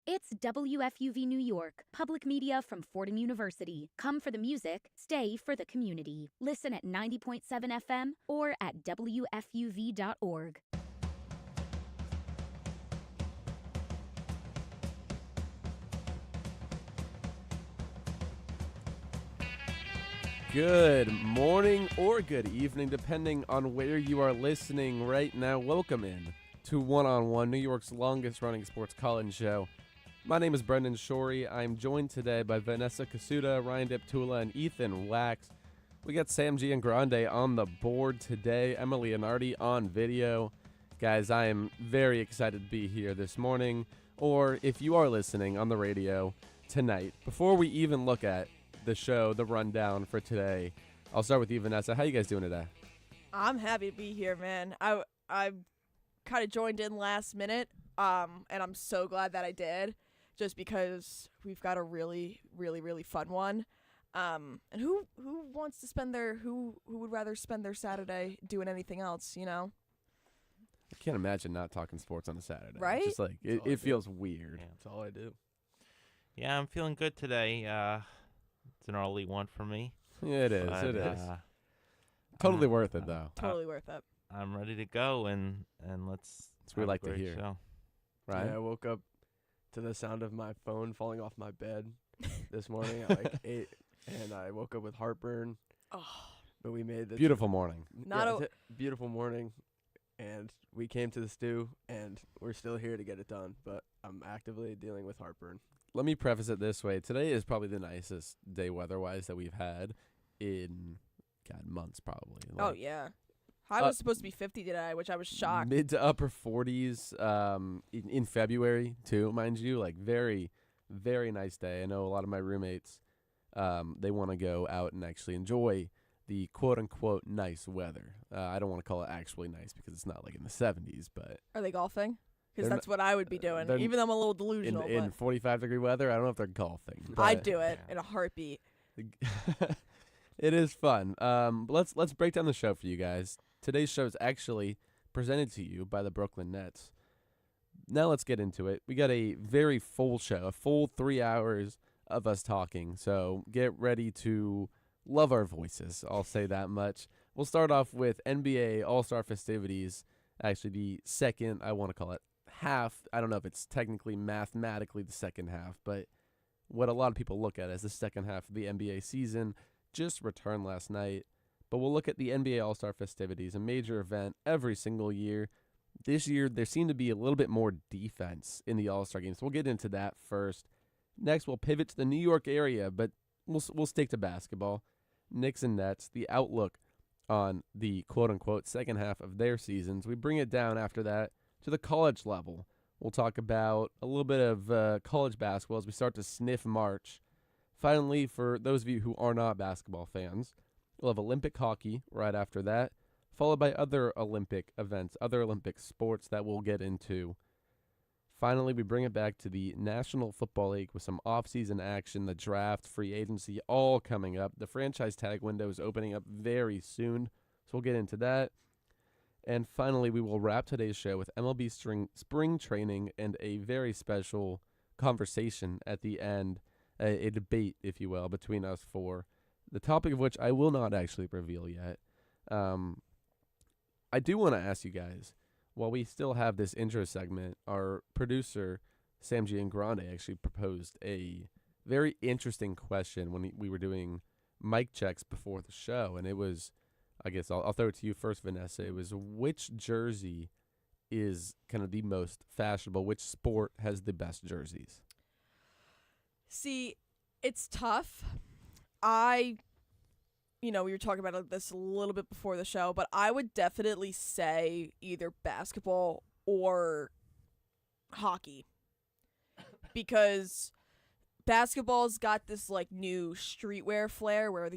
It's WFUV New York, public media from Fordham University. Come for the music, stay for the community. Listen at 90.7 FM or at WFUV.org. Good morning or good evening, depending on where you are listening right now. Welcome in to One-on-One, New York's longest-running sports call-in show. My name is Brendan Shorey. I'm joined today by Vanessa Kosuda, Ryan Deptula, and Ethan Wachs. We got Sam G and Grande on the board today, Emily Leonardi on video. Guys, I am very excited to be here this morning, or if you are listening on the radio tonight. Before we even look at the show, the rundown for today, I'll start with you, Vanessa. How you guys doing today? I'm happy to be here, man. I kind of joined in last minute, and I'm so glad that I did, just because we've got a really, really, really fun one. And who wants to spend who would rather spend their Saturday doing anything else, you know? I can't imagine not talking sports on a Saturday. Right? Just like, it feels weird. Yeah, that's all I do. Yeah, I'm feeling good today. It's an early one for me. Yeah, it is. But, It is. Totally worth it, though. Totally worth it. I'm ready to go, and let's. That's what we have a like to great hear. show. Right? Yeah, I woke up to the sound of my phone falling off my bed this morning at like 8, and I woke up with heartburn. Oh, But we made the Beautiful morning. beautiful morning, and we came to the stew, and we're still here to get it done. But I'm actively dealing with heartburn. Let me preface it this way. Today is probably the nicest day weather-wise that we've had in, months probably. oh yeah. High was supposed to be 50 today, which I was shocked. Mid to upper 40s in February, too, mind you. Like, very, very nice day. I know a lot of my roommates, they want to go out and actually enjoy the quote-unquote nice weather. I don't want to call it actually nice because it's not like in the 70s, but Are they golfing? Because They're that's what I would be doing, they're even though I'm a little delusional. in 45-degree weather, I don't know if they're golfing. but But I'd do it in a heartbeat. It is fun. But let's break down the show for you guys. Today's show is actually presented to you by the Brooklyn Nets. Now let's get into it. We got a very full show, a full 3 hours of us talking. So get ready to love our voices. I'll say that much. We'll start off with NBA All-Star festivities. Actually, the second, I want to call it half. I don't know if it's technically mathematically the second half, but what a lot of people look at as the second half of the NBA season just returned last night. But we'll look at the NBA All-Star festivities, a major event every single year. This year, there seemed to be a little bit more defense in the All-Star games. So we'll get into that first. Next, we'll pivot to the New York area, but we'll stick to basketball. Knicks and Nets, the outlook on the quote-unquote second half of their seasons. We bring it down after that to the college level. We'll talk about a little bit of college basketball as we start to sniff March. Finally, for those of you who are not basketball fans, we'll have Olympic hockey right after that, followed by other Olympic events, other Olympic sports that we'll get into. Finally, we bring it back to the National Football League with some off-season action, the draft, free agency, all coming up. The franchise tag window is opening up very soon, so we'll get into that. And finally, we will wrap today's show with MLB spring training and a very special conversation at the end, a debate, if you will, between us four, the topic of which I will not actually reveal yet. I do want to ask you guys, while we still have this intro segment, our producer, Sam G and Grande, actually proposed a very interesting question when we were doing mic checks before the show, and it was, I guess I'll throw it to you first, Vanessa. It was, which jersey is kind of the most fashionable? Which sport has the best jerseys? See, it's tough. We were talking about this a little bit before the show, but I would definitely say either basketball or hockey. Because basketball's got this like new streetwear flair where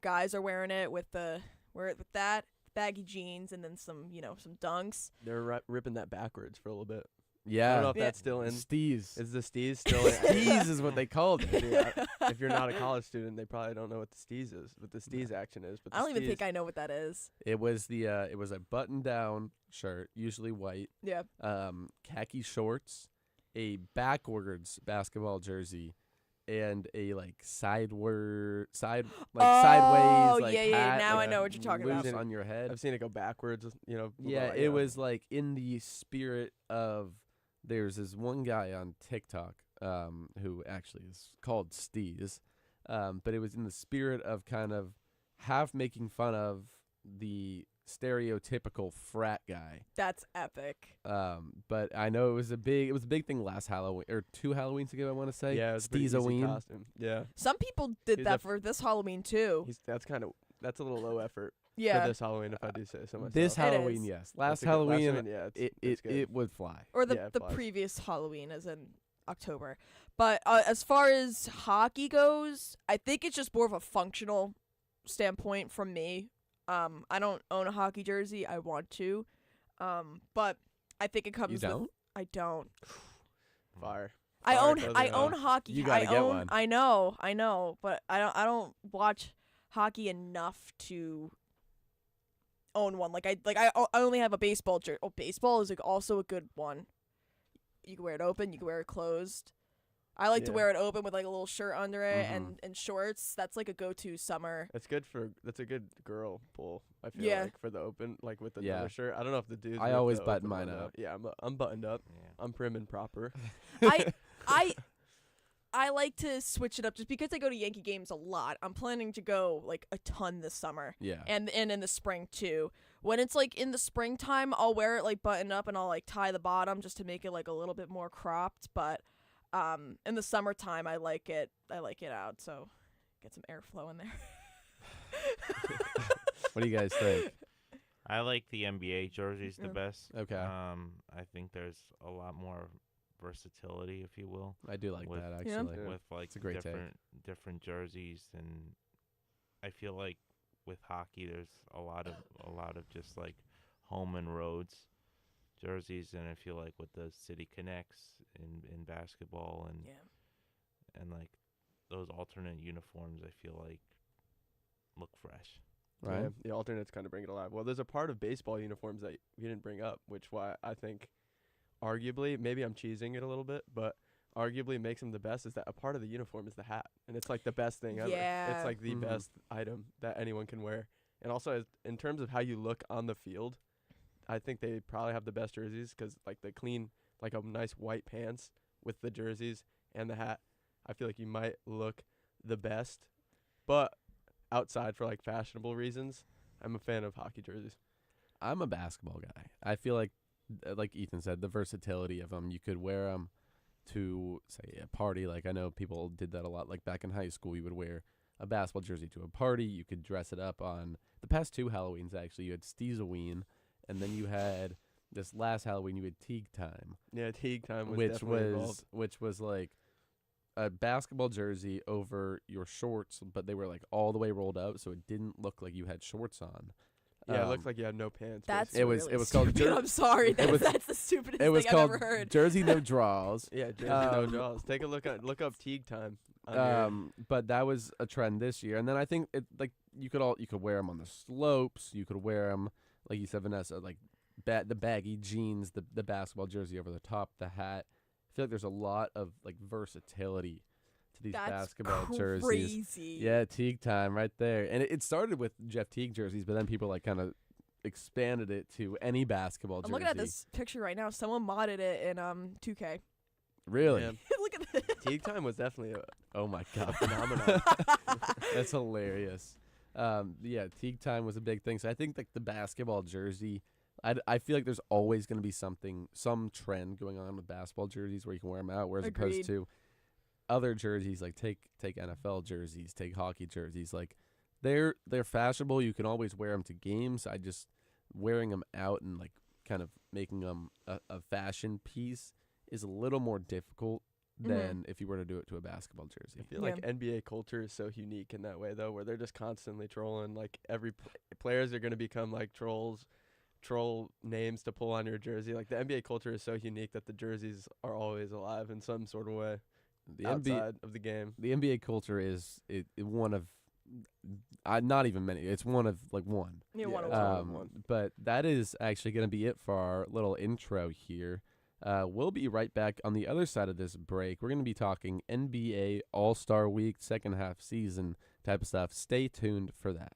guys are wearing it with that baggy jeans and then some dunks. They're ripping that backwards for a little bit. Yeah. I don't know if that's still in. Steez. Is the Steez still in? Steez is what they called it. Yeah. If you're not a college student, they probably don't know what the Steez is, what the Steez action is. But I don't even think I know what that is. It was it was a button-down shirt, usually white. Yeah. Khaki shorts, a backwards basketball jersey and a like sideways like hat, Now like, I know what you're talking about. loose on your head. I've seen it go backwards. Yeah, it was like in the spirit of there's this one guy on TikTok who actually is called Steez, but it was in the spirit of kind of half making fun of the stereotypical frat guy. That's epic. But I know it was a big thing last Halloween or 2 Halloweens ago, I want to say. Yeah, it was a pretty easy Steez-a-ween. costume. Yeah, Some people did He's that a- for this Halloween too. that's a little low effort Yeah. for this Halloween, if I do say so myself. This It Halloween, is. yes. Last That's a good- Halloween, yeah, it good. it would fly. Or the Yeah, it the flies. previous Halloween, as in October. But as far as hockey goes, I think it's just more of a functional standpoint from me. I don't own a hockey jersey. I want to, but I think it comes. You don't? With, I don't. Fire. I Fire own clothing I line. own hockey. You gotta I get own, one. I know, but I don't watch hockey enough to own one. I only have a baseball jersey. Oh, baseball is like also a good one. You can wear it open. You can wear it closed. I like to Yeah. wear it open with like a little shirt under it Mhm. and shorts. That's like a go-to summer. That's a good girl pull. I feel Yeah. like for the open, like with the Yeah. shirt. I don't know if the dudes. I rip always the button open mine one up. out. Yeah, I'm buttoned up. Yeah. I'm prim and proper. I like to switch it up just because I go to Yankee games a lot. I'm planning to go like a ton this summer. Yeah. And in the spring too. When it's like in the springtime, I'll wear it like buttoned up and I'll like tie the bottom just to make it like a little bit more cropped. But in the summertime, I like it out, so get some airflow in there. What do you guys think? I like the NBA jerseys the Yeah. best. Okay. I think there's a lot more versatility, if you will, I do like with- that Yeah. actually. Yeah. with like It's a great take. different jerseys, and I feel like with hockey, there's a lot of just like home and roads jerseys, and I feel like with the City Connects in basketball and Yeah. and like those alternate uniforms, I feel like look fresh. Right? Yeah, the alternates kind of bring it alive. Well, there's a part of baseball uniforms that we didn't bring up, which why I think arguably, maybe I'm cheesing it a little bit, but arguably makes them the best is that a part of the uniform is the hat. And it's like the best thing ever. Yeah. It's like the Mhm. best item that anyone can wear. And also in terms of how you look on the field, I think they probably have the best jerseys because like the clean, like a nice white pants with the jerseys and the hat. I feel like you might look the best, but outside for like fashionable reasons, I'm a fan of hockey jerseys. I'm a basketball guy. I feel like Ethan said, the versatility of them. You could wear them to, say, a party. Like, I know people did that a lot. Like, back in high school, you would wear a basketball jersey to a party. You could dress it up on the past 2 Halloweens, actually. You had Steez-a-ween, and then you had this last Halloween, you had Teague Time, Yeah, Teague Time was which definitely involved. was like a basketball jersey over your shorts, but they were like all the way rolled up, so it didn't look like you had shorts on. Yeah, it looks like you had no pants. That's basically. It was- really it was called stupid. jer- I'm sorry. it was- That's the stupidest It was thing I've called ever heard. Jersey No Draws. Yeah, jersey no Um, draws. Take a look up Teague Time. on your- But that was a trend this year, and then I think it like you could wear them on the slopes. You could wear them, like you said, Vanessa, like the baggy jeans, the basketball jersey over the top, the hat. I feel like there's a lot of like versatility to these That's basketball jerseys. crazy. Yeah, Teague Time right there, and it started with Jeff Teague jerseys, but then people like kind of expanded it to any basketball I'm jersey. looking at this picture right now. Someone modded it in 2K. Really? Yeah, Look at this. Teague Time was definitely Oh my a god. phenomenon. That's hilarious. Yeah, Teague Time was a big thing. So I think like the basketball jersey, I feel like there's always going to be some trend going on with basketball jerseys where you can wear them out, whereas Agreed. opposed to other jerseys, like take NFL jerseys, take hockey jerseys, like they're fashionable. You can always wear them to games. I just wearing them out and like kind of making them a fashion piece is a little more difficult than if you were to do it to a basketball jersey. I feel Yeah. like NBA culture is so unique in that way, though, where they're just constantly trolling. Like every players are going to become like troll names to pull on your jersey. Like the NBA culture is so unique that the jerseys are always alive in some sort of way The outside of the game. The NBA culture is one of not even many. It's one of like one. You Yeah, want it's to one of one. But that is actually going to be it for our little intro here. We'll be right back on the other side of this break. We're going to be talking NBA All-Star Week, second half season type of stuff. Stay tuned for that.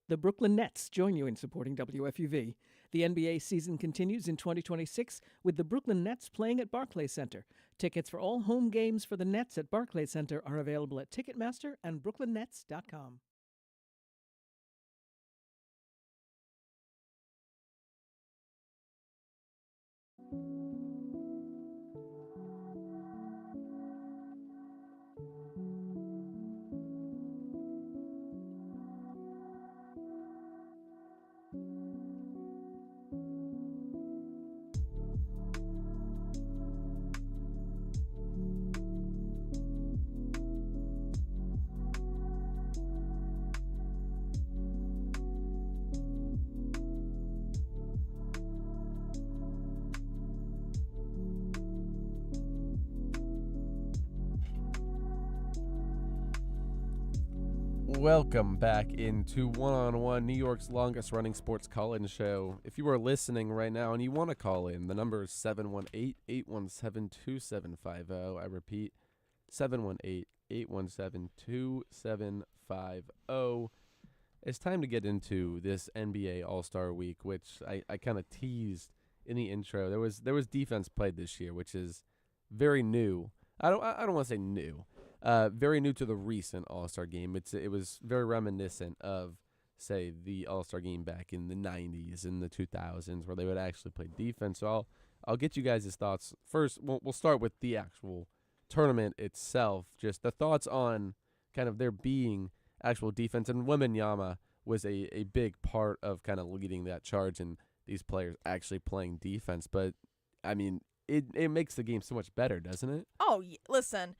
The Brooklyn Nets join you in supporting WFUV. The NBA season continues in 2026 with the Brooklyn Nets playing at Barclays Center. Tickets for all home games for the Nets at Barclays Center are available at Ticketmaster and brooklynnets.com. Welcome back into One-on-One, New York's longest running sports call-in show. If you are listening right now and you want to call in, the number is 718-817-2750. I repeat, 718-817-2750. It's time to get into this NBA All-Star Week, which I kind of teased in the intro. There was defense played this year, which is very new. I don't want to say new. Very new to the recent All-Star game. It was very reminiscent of, say, the All-Star game back in the 90s and the 2000s where they would actually play defense. So I'll get you guys' thoughts. First, we'll start with the actual tournament itself, just the thoughts on kind of there being actual defense. And Wembanyama was a big part of kind of leading that charge and these players actually playing defense. But, I mean, it makes the game so much better, doesn't it? Oh, listen.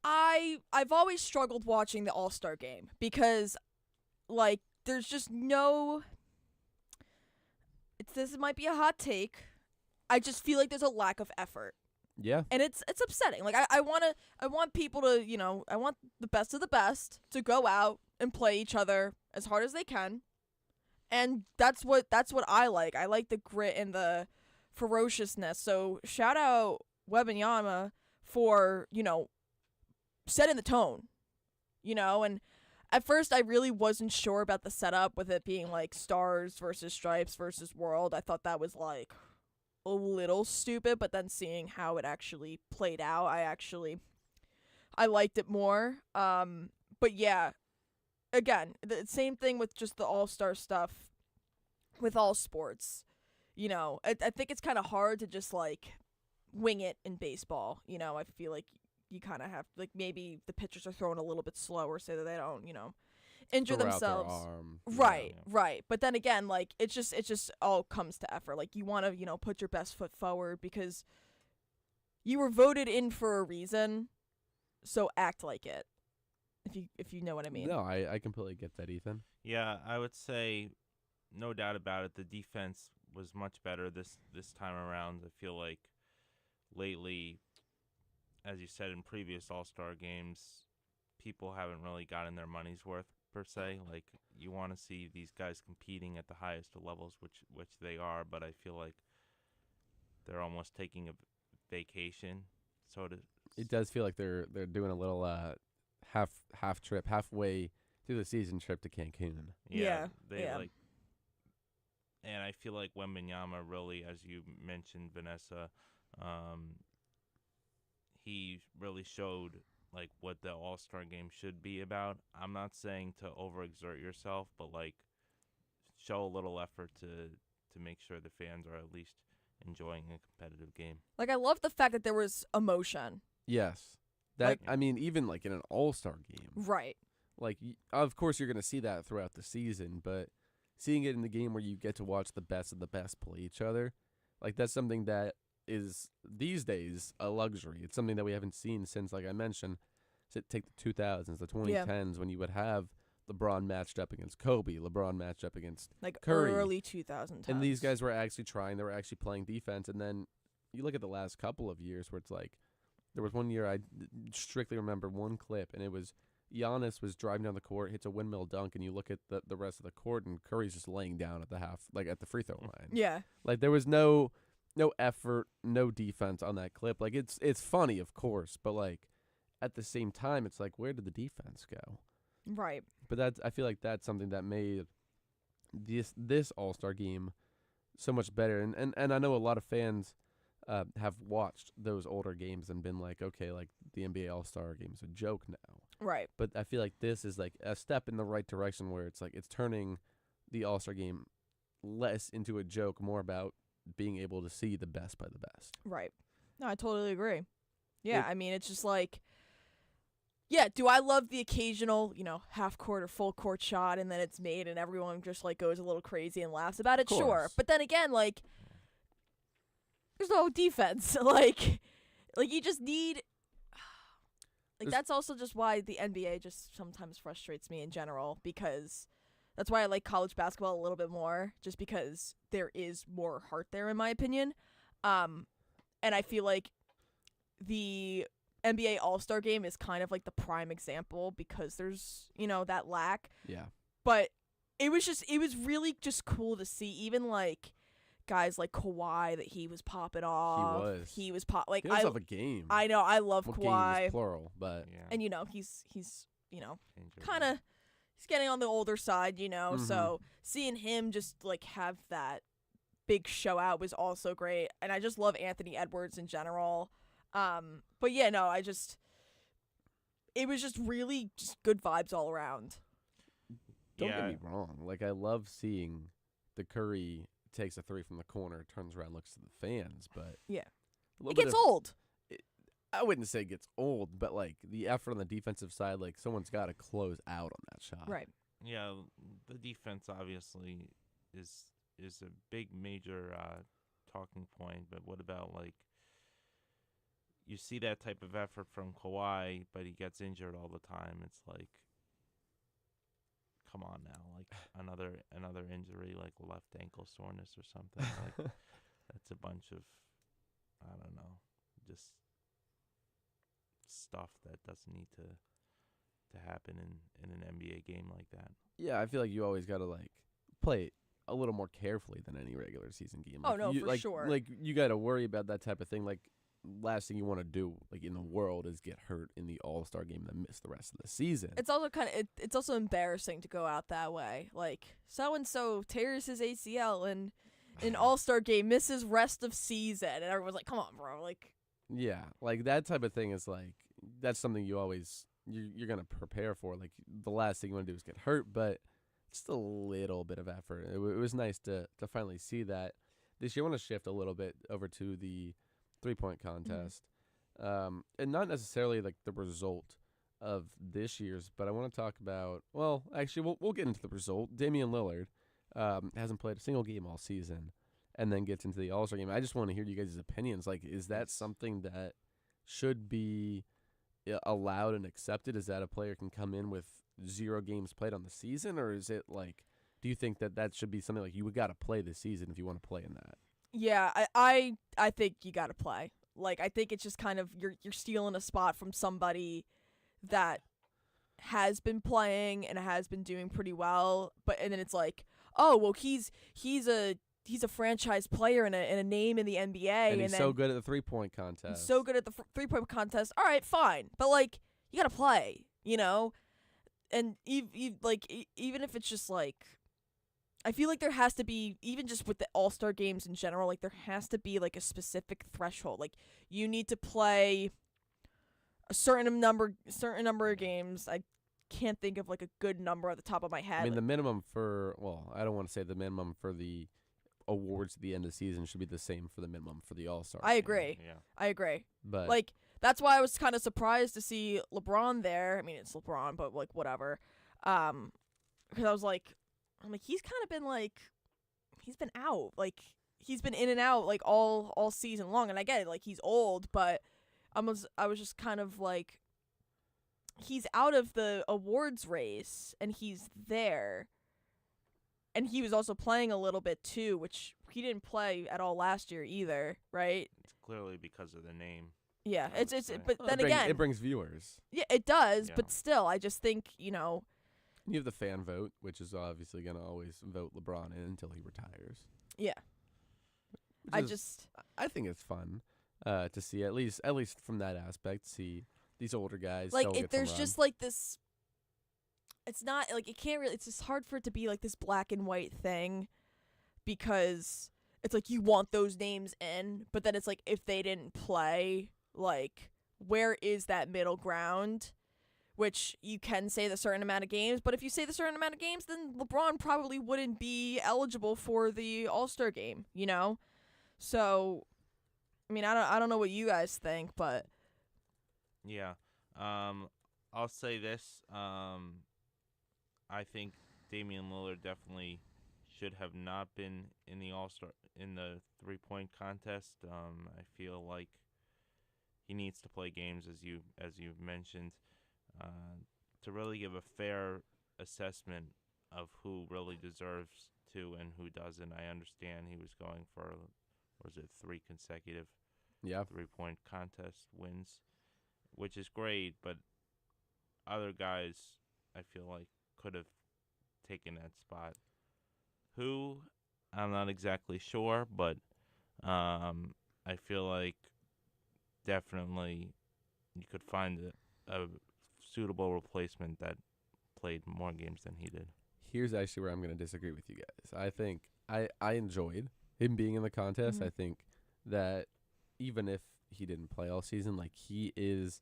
I've always struggled watching the All-Star game because, like, there's just no. This might be a hot take. I just feel like there's a lack of effort. Yeah. And it's upsetting. Like I want people to, I want the best of the best to go out and play each other as hard as they can. And that's what I like. I like the grit and the ferociousness. So shout out Wembanyama for, setting the tone, and at first I really wasn't sure about the setup with it being like stars versus stripes versus world. I thought that was like a little stupid, but then seeing how it actually played out, I liked it more. But yeah, again, the same thing with just the all-star stuff with all sports. I think it's kind of hard to just like wing it in baseball. I feel like you kind of have, like, maybe the pitchers are throwing a little bit slower so that they don't, injure Throw out their themselves. arm. Right, Yeah. right. But then again, like, it just all comes to effort. Like, you want to, put your best foot forward because you were voted in for a reason, so act like it. If you know what I mean. No, I completely get that, Ethan. Yeah, I would say, no doubt about it, the defense was much better this time around. I feel like lately, as you said in previous All-Star games, people haven't really gotten their money's worth, per se. Like, you want to see these guys competing at the highest of levels, which they are, but I feel like they're almost taking a vacation. It does feel like they're doing a little half trip, halfway through the season trip to Cancun. Yeah. And I feel like Wembanyama really, as you mentioned, Vanessa, he really showed like what the All-Star game should be about. I'm not saying to overexert yourself, but like show a little effort to make sure the fans are at least enjoying a competitive game. Like, I love the fact that there was emotion. Yes. I mean, even like in an all-star game. Right. Like, of course you're going to see that throughout the season, but seeing it in the game where you get to watch the best of the best play each other, like, that's something that is these days a luxury. It's something that we haven't seen since, like I mentioned, take the 2000s, the 2010s, when you would have LeBron matched up against Kobe, LeBron matched up against like Curry. Early 2010s. And these guys were actually trying. They were actually playing defense. And then you look at the last couple of years where it's like, there was one year I strictly remember one clip, and it was Giannis was driving down the court, hits a windmill dunk, and you look at the rest of the court, and Curry's just laying down at the free throw line. Yeah. Like, there was no no effort, no defense on that clip. Like it's funny, of course, but like at the same time, it's like, where did the defense go? Right. But I feel like that's something that made this All-Star game so much better. And I know a lot of fans have watched those older games and been like, okay, like the NBA All-Star game is a joke now. Right. But I feel like this is like a step in the right direction where it's like it's turning the All-Star game less into a joke, more about being able to see the best by the best. Right. No, I totally agree. Yeah, It- I mean, it's just like, yeah, do I love the occasional, half court or full court shot and then it's made and everyone just like goes a little crazy and laughs about it? Of Sure. course. But then again, like, there's no defense. like you just need, like, There's- that's also just why the NBA just sometimes frustrates me in general, because that's why I like college basketball a little bit more, just because there is more heart there, in my opinion. And I feel like the NBA All-Star game is kind of like the prime example, because there's, that lack. Yeah. But it was really just cool to see, even like guys like Kawhi, that he was popping off. He was like, He does have a game. I know, I love well, Kawhi. game is plural, but Yeah. And he's Injured. kind of, he's getting on the older side, Mhm. so seeing him just like have that big show out was also great. And I just love Anthony Edwards in general. But yeah, no, it was just really just good vibes all around. don't Yeah. get me wrong. Like, I love seeing the Curry takes a three from the corner, turns around, looks to the fans, but Yeah. a little It bit gets of- old. I wouldn't say it gets old, but like the effort on the defensive side, like someone's got to close out on that shot. Right. Yeah, the defense obviously is a big major talking point, but what about, like, you see that type of effort from Kawhi, but he gets injured all the time. It's like, come on now, like another injury, like left ankle soreness or something. Like, that's a bunch of, I don't know, just stuff that doesn't need to happen in an NBA game like that. Yeah, I feel like you always got to like play it a little more carefully than any regular season game. Oh, Like, no, you, for like, sure. Like you got to worry about that type of thing. Like, last thing you want to do, like in the world, is get hurt in the All-Star game and then miss the rest of the season. It's also it's also embarrassing to go out that way. Like, so and so tears his ACL and an All-Star game, misses rest of season, and everyone's like, "Come on, bro!" Like, Yeah, like that type of thing is like that's something you always you're gonna prepare for. Like, the last thing you want to do is get hurt, but just a little bit of effort. It was nice to finally see that. This year, I want to shift a little bit over to the 3-point contest, and not necessarily like the result of this year's, but I want to talk about. Well, actually, we'll get into the result. Damian Lillard hasn't played a single game all season, and then gets into the All-Star game. I just want to hear you guys' opinions. Like, is that something that should be allowed and accepted? Is that a player can come in with 0 games played on the season, or is it like, do you think that should be something like you got to play this season if you want to play in that? yeah, I think you gotta play. Like, I think it's just kind of you're stealing a spot from somebody that has been playing and has been doing pretty well, and then it's like, oh well, he's a franchise player and a name in the NBA, And he's then so good at the 3-point contest. he's so good at the 3-point contest. All right, fine, but like, you gotta play, and even if it's just like, I feel like there has to be, even just with the All-Star games in general, like there has to be like a specific threshold. Like, you need to play a certain number of games. I can't think of like a good number at the top of my head. I mean, Like, the minimum for, well, I don't want to say the minimum for the awards at the end of the season should be the same for the minimum for the All-Star. I game. agree. Yeah. I agree. But Like, that's why I was kind of surprised to see LeBron there. I mean, it's LeBron, but like whatever. Because I was like, he's kind of been like, he's been out. Like, he's been in and out like all season long. And I get it, like, he's old, but I was just kind of like, he's out of the awards race and he's there. And he was also playing a little bit too, which he didn't play at all last year either, right? It's clearly because of the name. Yeah, I would say. but well, then it again, brings viewers. yeah, it does, Yeah. but still, I just think, You have the fan vote, which is obviously going to always vote LeBron in until he retires. yeah. I think it's fun to see at least from that aspect, see these older guys. Like still get there's some just run. like this. It's not like it can't really. It's just hard for it to be like this black and white thing, because it's like you want those names in, but then it's like if they didn't play, like where is that middle ground? Which you can say the certain amount of games, but if you say the certain amount of games, then LeBron probably wouldn't be eligible for the All-Star game, you know? So, I mean, I don't know what you guys think, but Yeah. I'll say this. I think Damian Lillard definitely should have not been in the the 3-point contest. I feel like he needs to play games, as you've mentioned, to really give a fair assessment of who really deserves to and who doesn't. I understand he was going for, was it 3 consecutive 3-point contest wins, which is great, but other guys I feel like could have taken that spot. Who? I'm not exactly sure, but I feel like definitely you could find a suitable replacement that played more games than he did. Here's actually where I'm going to disagree with you guys. I think I enjoyed him being in the contest. Mhm. I think that even if he didn't play all season, like he is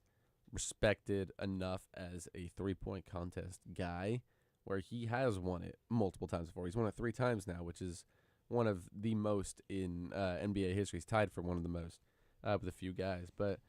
respected enough as a 3-point contest guy where he has won it multiple times before. He's won it 3 times now, which is one of the most in NBA history. He's tied for one of the most with a few guys. But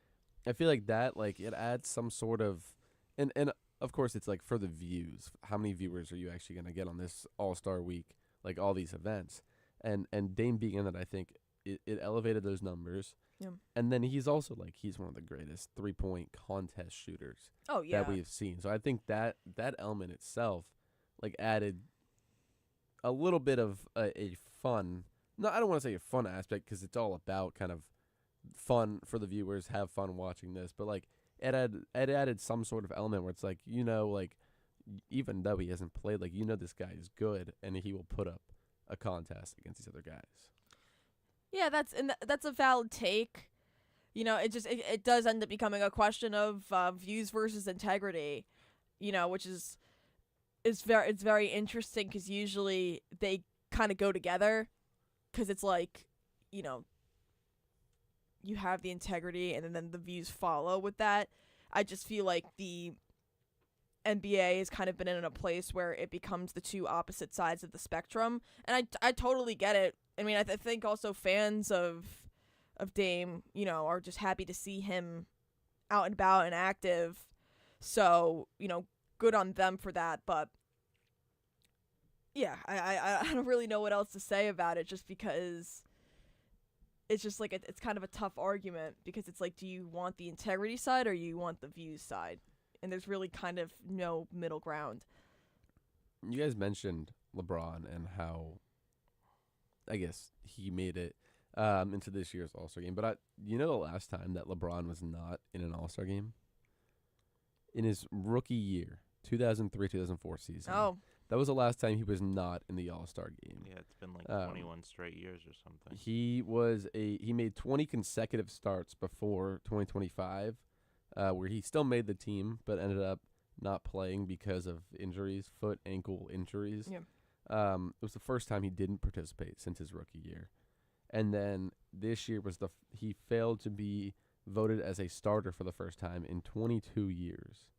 I feel like that, like, it adds some sort of, and of course it's like for the views. How many viewers are you actually going to get on this All-Star week, like all these events? And Dame being in it, I think it elevated those numbers. Yeah. And then he's also like, he's one of the greatest 3-point contest shooters oh yeah, that we've seen. So I think that element itself, like, added a little bit of a fun, no, I don't want to say a fun aspect because it's all about kind of fun for the viewers, have fun watching this, but like it added some sort of element where it's like, you know, like even though he hasn't played, like, you know, this guy is good and he will put up a contest against these other guys. yeah. That's a valid take. You know, it does end up becoming a question of views versus integrity. You know, which is very interesting because usually they kind of go together, because it's like, you know, you have the integrity and then the views follow with that. I just feel like the NBA has kind of been in a place where it becomes the two opposite sides of the spectrum, and I totally get it. I mean, I think also fans of Dame, you know, are just happy to see him out and about and active. So, you know, good on them for that. But yeah, I don't really know what else to say about it, just because it's just like it's kind of a tough argument, because it's like, do you want the integrity side or you want the views side? And there's really kind of no middle ground. You guys mentioned LeBron and how, I guess, he made it into this year's All-Star game. But you know the last time that LeBron was not in an All-Star game? In his rookie year, 2003-2004 season. Oh. That was the last time he was not in the All-Star game. Yeah, it's been like 21 straight years or something. He made 20 consecutive starts before 2025, where he still made the team but ended up not playing because of injuries, foot, ankle injuries. Yeah. It was the first time he didn't participate since his rookie year. And then this year was he failed to be voted as a starter for the first time in 22 years.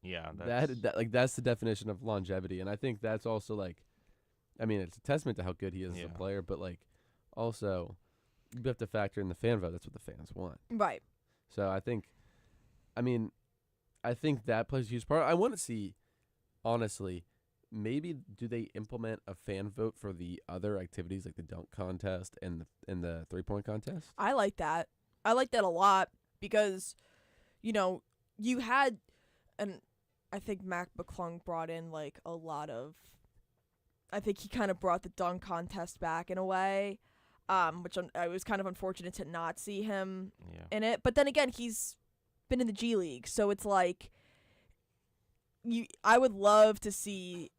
Yeah, that's the definition of longevity, and I think that's also like, I mean, it's a testament to how good he is as a player, but like, also, you have to factor in the fan vote. That's what the fans want, Right. So I think that plays a huge part. I want to see, honestly, maybe do they implement a fan vote for the other activities like the dunk contest and the 3-point contest? I like that. I like that a lot, because, you know, you had, and I think Mac McClung brought in like a lot of, I think he kind of brought the dunk contest back in a way, which I was kind of unfortunate to not see him in it. But then again, he's been in the G League, so it's like, I would love to see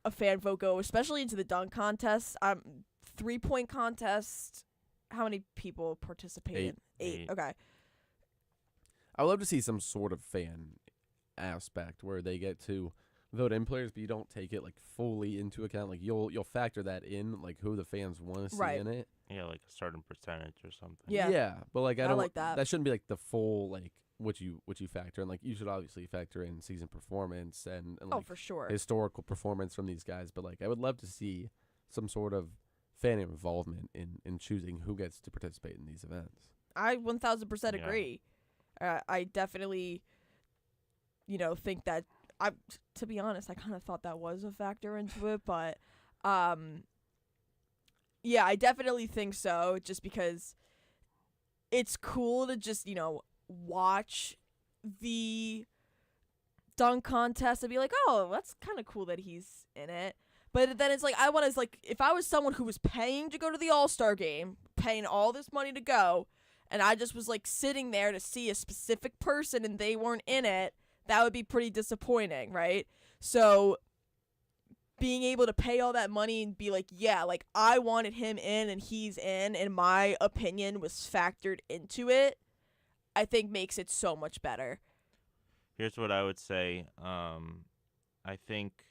a fan vote go, especially into the dunk contest. 3-point contest. How many people participated? 8. Okay. I would love to see some sort of fan aspect where they get to vote in players, but you don't take it like fully into account. Like you'll factor that in, like who the fans want to see in it. Yeah, like a certain percentage or something. Yeah. But like I I don't like that. That shouldn't be like the full like what you factor in. Like you should obviously factor in season performance and like for sure. historical performance from these guys. But like I would love to see some sort of fan involvement in choosing who gets to participate in these events. I 1000% agree. I definitely, think that to be honest, I kind of thought that was a factor into it, but yeah, I definitely think so, just because it's cool to just, watch the dunk contest and be like, oh, that's kind of cool that he's in it. But then it's like, I want to, like, if I was someone who was paying to go to the All-Star game, paying all this money to go, and I just was, like, sitting there to see a specific person and they weren't in it, that would be pretty disappointing, right? So being able to pay all that money and be like, yeah, like, I wanted him in and he's in, and my opinion was factored into it, I think makes it so much better. Here's what I would say. I think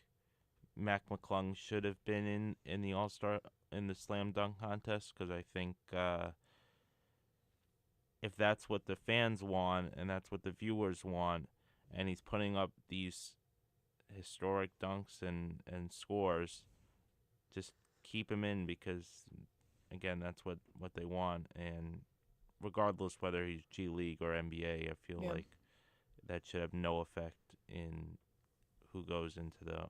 Mac McClung should have been in the All-Star, in the slam dunk contest, because I think if that's what the fans want and that's what the viewers want, and he's putting up these historic dunks and scores, just keep him in, because again, that's what they want. And regardless whether he's G League or NBA, I feel like that should have no effect in who goes into the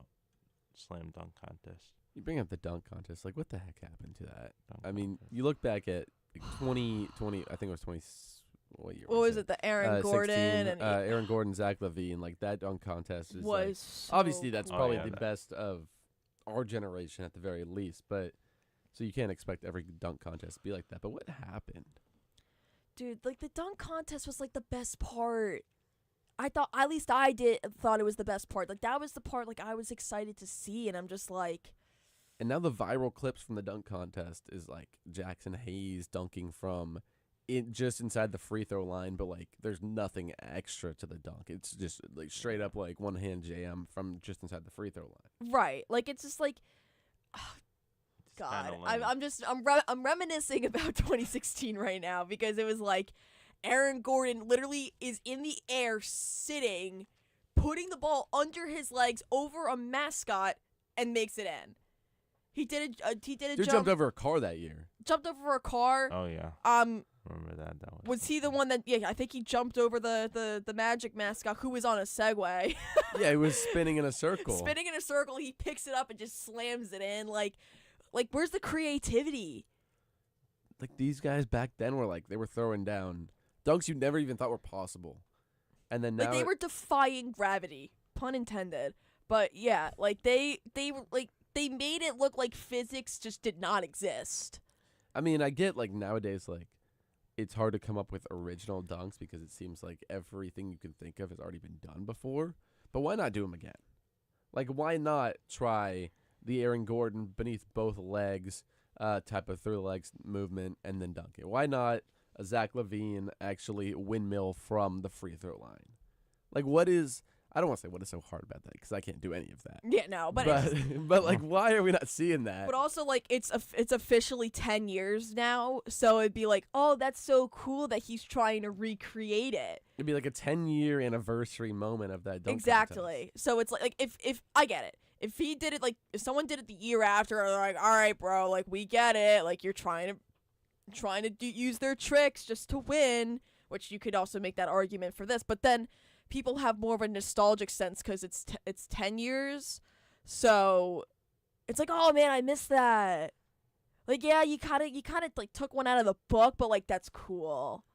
slam dunk contest. You bring up the dunk contest, like what the heck happened to that? I mean, you look back at 2020, I think it was 20. What year? What was it? The Aaron Gordon 16, and Aaron Gordon, Zach LaVine, like that dunk contest is was like, so obviously that's cool. probably the best of our generation at the very least. But so you can't expect every dunk contest to be like that. But what happened? Dude, like the dunk contest was like the best part. I thought, at least I thought it was the best part. Like that was the part like I was excited to see, and I'm just like. And now the viral clips from the dunk contest is like Jackson Hayes dunking from just inside the free throw line, but like there's nothing extra to the dunk. It's just like straight up like one hand jam from just inside the free throw line. Right, like it's just like, God, I'm reminiscing about 2016 right now, because it was like Aaron Gordon literally is in the air sitting, putting the ball under his legs over a mascot and makes it in. He did a Dude jump. jumped over a car that year. Jumped over a car. Oh yeah. Remember that? Was he the one that? Yeah, I think he jumped over the Magic mascot, who was on a Segway. Yeah, he was spinning in a circle. Spinning in a circle, he picks it up and just slams it in. Like where's the creativity? Like these guys back then were like, they were throwing down dunks you never even thought were possible, and then now like they were defying gravity, pun intended. But yeah, like they made it look like physics just did not exist. I mean, I get like nowadays, like it's hard to come up with original dunks because it seems like everything you can think of has already been done before. But why not do them again? Like, why not try the Aaron Gordon beneath both legs type of through the legs movement and then dunk it? Why not a Zach LaVine actually windmill from the free throw line? Like, I don't want to say what is so hard about that, because I can't do any of that. Yeah, no, but but like, why are we not seeing that? But also, like, it's officially 10 years now, so it'd be like, oh, that's so cool that he's trying to recreate it. It'd be like a 10-year anniversary moment of that dunk exactly. contest. So it's like if I get it. If he did it, like, if someone did it the year after, they're like, all right, bro, like, we get it. Like, you're trying to use their tricks just to win, which you could also make that argument for this. But then people have more of a nostalgic sense because it's 10 years. So it's like, oh, man, I missed that. Like, yeah, you kind of like took one out of the book, but, like, that's cool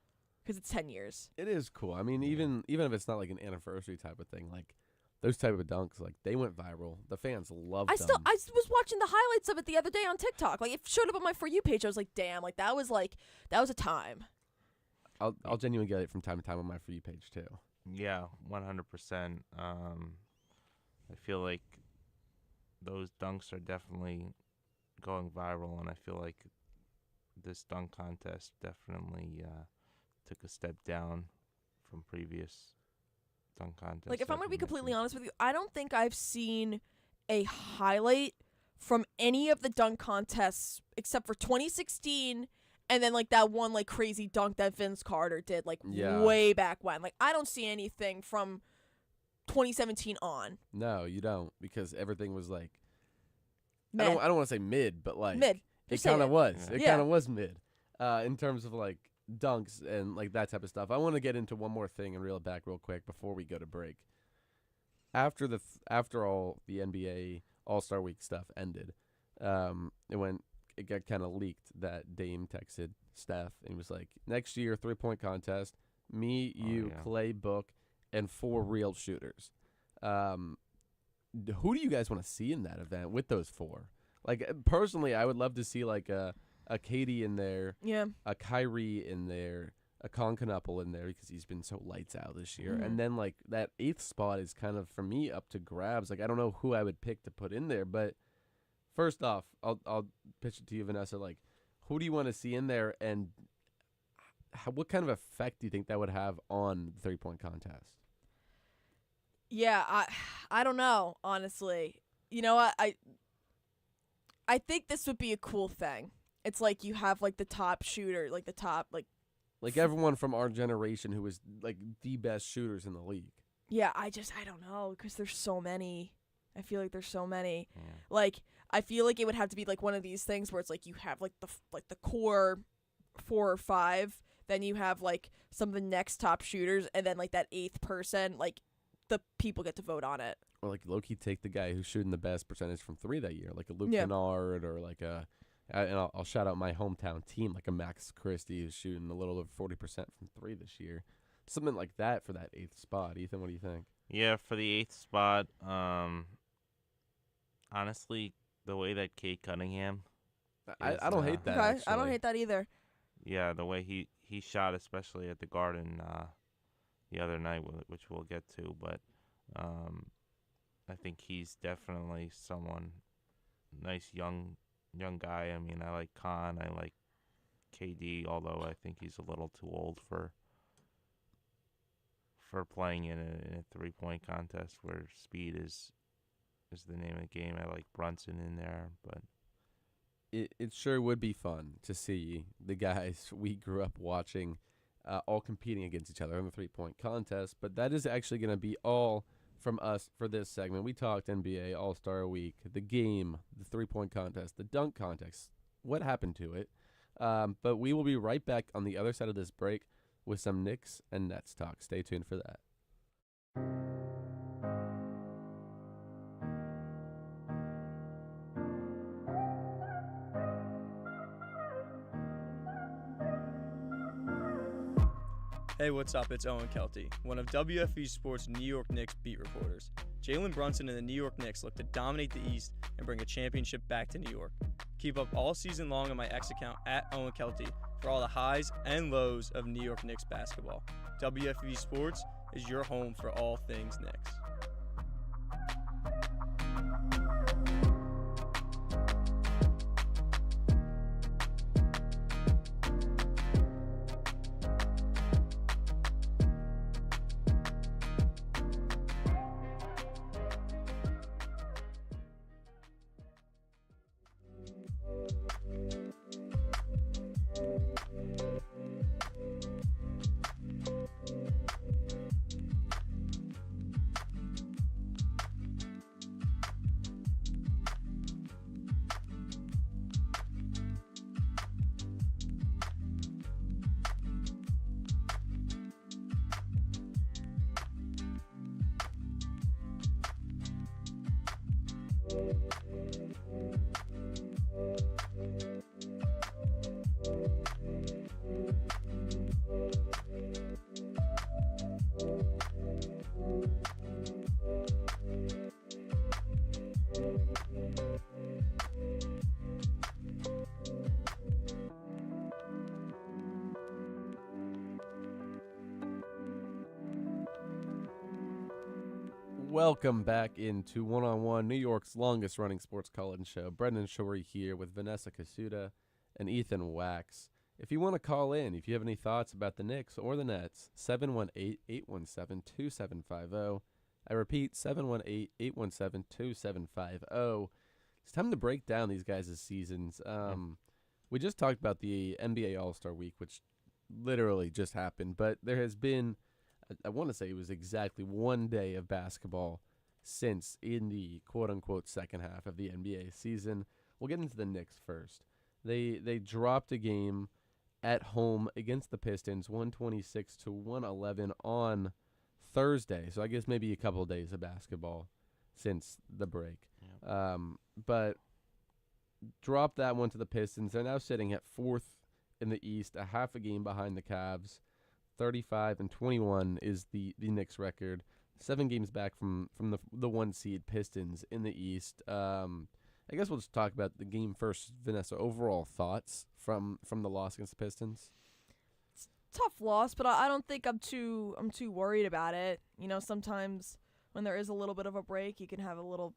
because it's 10 years. It is cool. I mean, even if it's not like an anniversary type of thing, like, those type of dunks, like, they went viral. The fans loved them. I was watching the highlights of it the other day on TikTok. Like, it showed up on my For You page. I was like, damn, like, that was a time. I'll genuinely get it from time to time on my For You page, too. Yeah, 100%. I feel like those dunks are definitely going viral, and I feel like this dunk contest definitely took a step down from previous dunk contests. Like, if I'm going to be I've completely mentioned. honest with you, I don't think I've seen a highlight from any of the dunk contests except for 2016 and then, like, that one, like, crazy dunk that Vince Carter did, like, Yeah. way back when. Like, I don't see anything from 2017 on. No, you don't, because everything was like Meh. I don't want to say mid, but like Mid. it Just say kind of it. was. Yeah. It Yeah. kind of was mid. In terms of like dunks and like that type of stuff. I want to get into one more thing and reel it back real quick before we go to break. After all the NBA All-Star Week stuff ended, it got kind of leaked that Dame texted Steph and was like, "Next year 3-point contest, me, you, yeah. Clay, Book, and 4 real shooters." Who do you guys want to see in that event with those 4? Like, personally, I would love to see like a Katie in there, Yeah. a Kyrie in there, a Concanapple in there because he's been so lights out this year. Mhm. And then like that 8th spot is kind of for me up to grabs. Like, I don't know who I would pick to put in there, but first off, I'll pitch it to you, Vanessa. Like, who do you want to see in there, and what kind of effect do you think that would have on the 3-point contest? Yeah, I don't know, honestly. You know what? I think this would be a cool thing. It's like you have like the top shooter, like the top Like everyone from our generation who was like the best shooters in the league. yeah, I don't know because there's so many. I feel like there's so many. Yeah. Like I feel like it would have to be like one of these things where it's like you have like the core 4 or 5, then you have like some of the next top shooters, and then like that 8th person, like the people get to vote on it. Or like low-key take the guy who's shooting the best percentage from 3 that year, like a Luke Yeah. Kennard, or like and I'll shout out my hometown team, like a Max Christie who's shooting a little over 40% from 3 this year. Something like that for that 8th spot. Ethan, what do you think? Yeah, for the 8th spot, honestly, the way that Kate Cunningham, I don't hate that. Okay, I actually. don't hate that either. yeah, the way he shot, especially at the Garden the other night, which we'll get to, but I think he's definitely someone nice young guy. I mean, I like Khan, I like KD, although I think he's a little too old for playing in a 3-point contest where speed is the name of the game. I like Brunson in there, but It sure would be fun to see the guys we grew up watching all competing against each other in the 3-point contest. But that is actually going to be all from us for this segment. We talked NBA All-Star Week, the game, the 3-point contest, the dunk contest, what happened to it. But we will be right back on the other side of this break with some Knicks and Nets talk. Stay tuned for that. Hey, what's up? It's Owen Kelty, one of WFUV Sports' New York Knicks beat reporters. Jalen Brunson and the New York Knicks look to dominate the East and bring a championship back to New York. Keep up all season long on my X account at Owen Kelty for all the highs and lows of New York Knicks basketball. WFUV Sports is your home for all things Knicks. Welcome back into One on One, New York's longest running sports call-in show. Brendan Shorey here with Vanessa Kosuda and Ethan Wachs. If you want to call in, if you have any thoughts about the Knicks or the Nets, 718-817-2750. I repeat, 718-817-2750. It's time to break down these guys' seasons. We just talked about the NBA All-Star Week, which literally just happened, but there has been, I want to say it was exactly 1 day of basketball since in the quote-unquote second half of the NBA season. We'll get into the Knicks first. They dropped a game at home against the Pistons, 126-111 on Thursday. So I guess maybe a couple of days of basketball since the break. Yeah. But dropped that one to the Pistons. They're now sitting at fourth in the East, a half a game behind the Cavs. 35-21 is the Knicks record. 7 games back from the 1 seed Pistons in the East. I guess we'll just talk about the game first. Vanessa, overall thoughts from the loss against the Pistons? Tough loss, but I don't think I'm too worried about it. You know, sometimes when there is a little bit of a break, you can have a little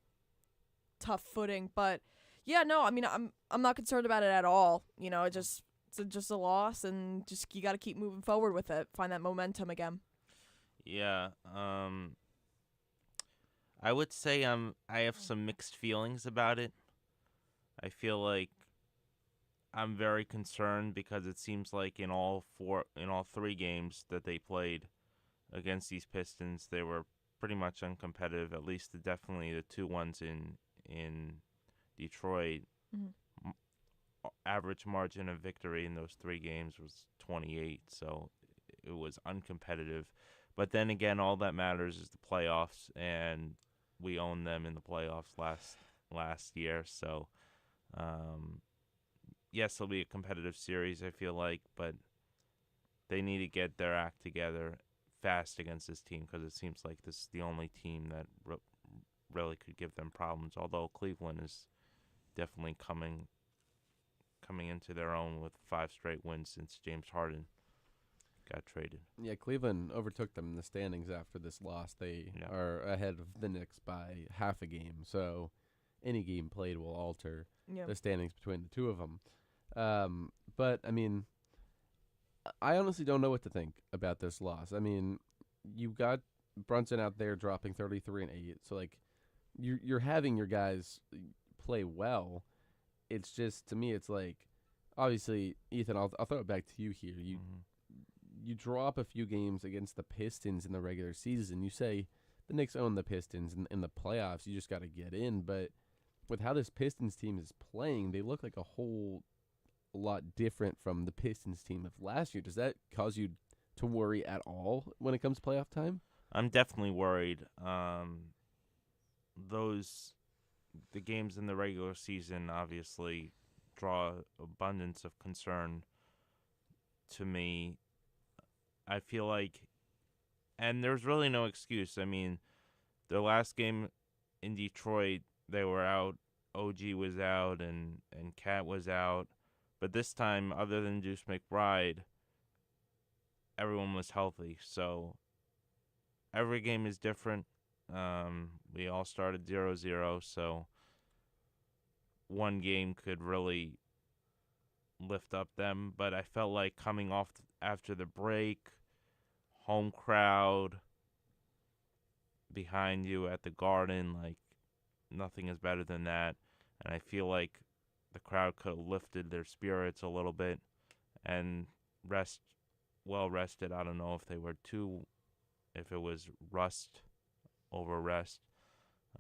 tough footing. But yeah, no, I mean, I'm not concerned about it at all. You know, it's just a loss, and just you got to keep moving forward with it, find that momentum again. Yeah. I would say I have some mixed feelings about it. I feel like I'm very concerned because it seems like in all 3 games that they played against these Pistons, they were pretty much uncompetitive. At least definitely the 2 ones in Detroit. Mm-hmm. Average margin of victory in those 3 games was 28, so it was uncompetitive. But then again, all that matters is the playoffs, and we owned them in the playoffs last year. So, yes, it'll be a competitive series, I feel like, but they need to get their act together fast against this team because it seems like this is the only team that really could give them problems, although Cleveland is definitely coming into their own with 5 straight wins since James Harden got traded. Yeah, Cleveland overtook them in the standings after this loss. They are ahead of the Knicks by half a game, so any game played will alter the standings between the two of them. But, I mean, I honestly don't know what to think about this loss. I mean, you've got Brunson out there dropping 33 and 8, so, like, you're having your guys play well. It's just, to me, it's like, obviously, Ethan, I'll throw it back to you here. You drop a few games against the Pistons in the regular season. You say the Knicks own the Pistons in the playoffs. You just got to get in. But with how this Pistons team is playing, they look like a whole lot different from the Pistons team of last year. Does that cause you to worry at all when it comes to playoff time? I'm definitely worried. The games in the regular season obviously draw abundance of concern to me. I feel like, and there's really no excuse. I mean, their last game in Detroit, they were out. OG was out and Cat was out. But this time, other than Deuce McBride, everyone was healthy. So every game is different. We all started 0-0, so one game could really lift up them. But I felt like coming off after the break, home crowd behind you at the Garden, like nothing is better than that. And I feel like the crowd could have lifted their spirits a little bit and well rested. I don't know if it was rust over rest.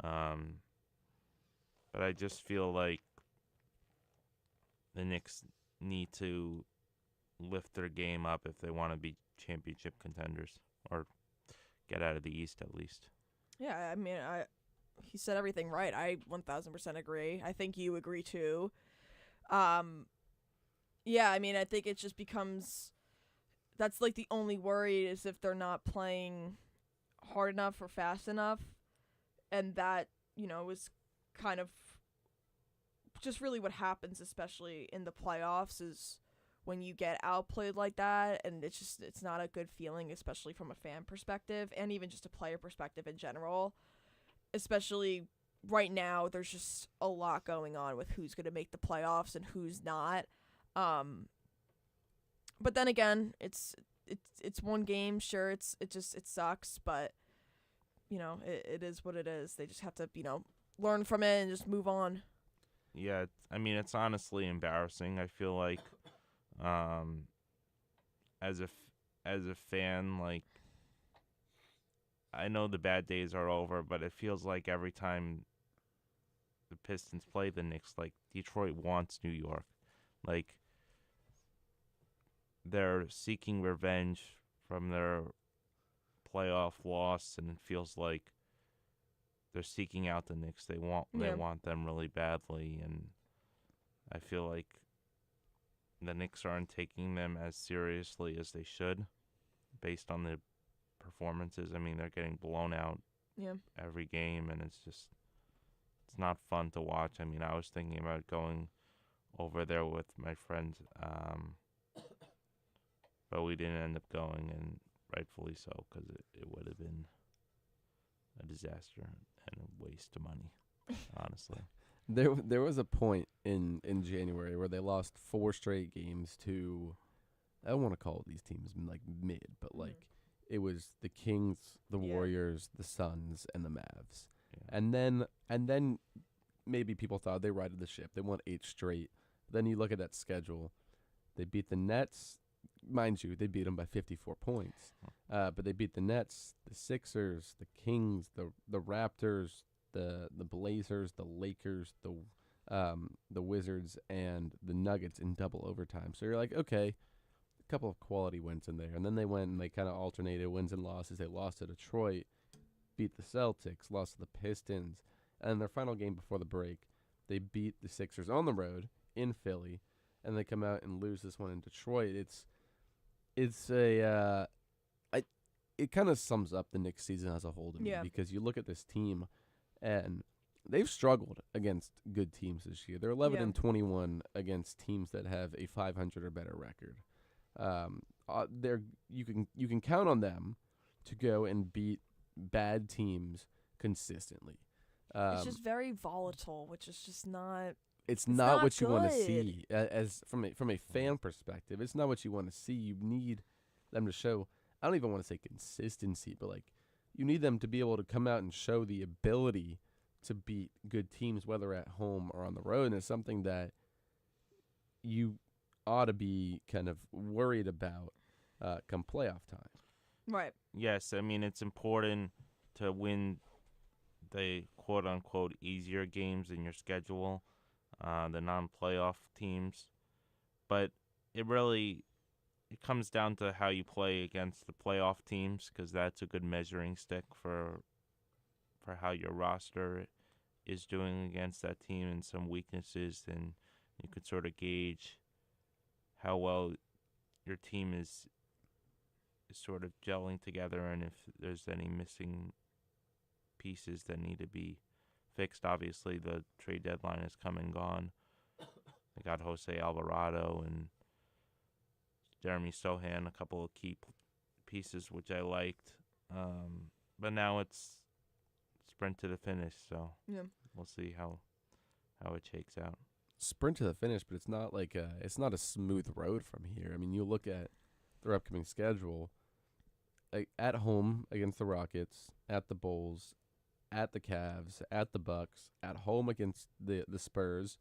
But I just feel like the Knicks need to lift their game up if they want to be championship contenders or get out of the East at least. Yeah, I mean, he said everything right. I 1000% agree. I think you agree too. Yeah, I mean, I think it just becomes, that's like the only worry is if they're not playing hard enough or fast enough. And that, you know, is kind of just really what happens, especially in the playoffs, is when you get outplayed like that, and it's not a good feeling, especially from a fan perspective and even just a player perspective in general. especially right now, there's just a lot going on with who's going to make the playoffs and who's not. But then again, it's one game. Sure, it sucks, but it is what it is. They just have to learn from it and just move on. Yeah, I mean, it's honestly embarrassing. I feel like, as a fan, like, I know the bad days are over, but it feels like every time the Pistons play the Knicks, like, Detroit wants New York. Like, they're seeking revenge from their playoff loss, and it feels like they're seeking out the Knicks. They want them really badly, and I feel like the Knicks aren't taking them as seriously as they should, based on the performances. I mean, they're getting blown out every game, and it's not fun to watch. I mean, I was thinking about going over there with my friends, but we didn't end up going, and rightfully so, because it would have been a disaster and a waste of money, honestly. There was a point in January where they lost 4 straight games to, I don't want to call these teams like mid, but like it was the Kings, the Warriors, the Suns, and the Mavs. Yeah. And then maybe people thought they righted the ship. They won 8 straight. Then you look at that schedule. They beat the Nets. Mind you, they beat them by 54 points. But they beat the Nets, the Sixers, the Kings, the Raptors, the Blazers, the Lakers, the Wizards, and the Nuggets in double overtime. So you're like, okay, a couple of quality wins in there. And then they went and they kind of alternated wins and losses. They lost to Detroit, beat the Celtics, lost to the Pistons. And in their final game before the break, they beat the Sixers on the road in Philly. And they come out and lose this one in Detroit. It kind of sums up the Knicks season as a whole to me, because you look at this team and they've struggled against good teams this year. They're 11-21 against teams that have a 500 or better record. You can count on them to go and beat bad teams consistently. It's just very volatile, which is just not. It's not what you want to see as from a fan perspective. It's not what you want to see. You need them to show. I don't even want to say consistency, but like you need them to be able to come out and show the ability to beat good teams, whether at home or on the road. And it's something that you ought to be kind of worried about come playoff time. Right. Yes, I mean, it's important to win the quote-unquote easier games in your schedule, the non-playoff teams. But it comes down to how you play against the playoff teams, because that's a good measuring stick for how your roster is doing against that team, and some weaknesses, and you could sort of gauge how well your team is sort of gelling together, and if there's any missing pieces that need to be fixed. Obviously, the trade deadline has come and gone. They got Jose Alvarado and Jeremy Sohan, a couple of key pieces which I liked. But now it's sprint to the finish, so we'll see how it shakes out. Sprint to the finish, but it's not a smooth road from here. I mean, you look at their upcoming schedule. At home against the Rockets, at the Bulls, at the Cavs, at the Bucks, at home against the Spurs,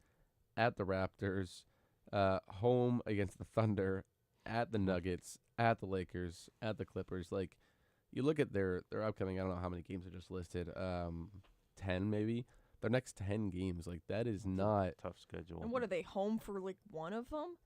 at the Raptors, home against the Thunder, at the Nuggets, at the Lakers, at the Clippers. Like, you look at their upcoming, I don't know how many games are just listed, 10 maybe. Their next 10 games, like, that is not tough schedule. And what are they, home for like one of them?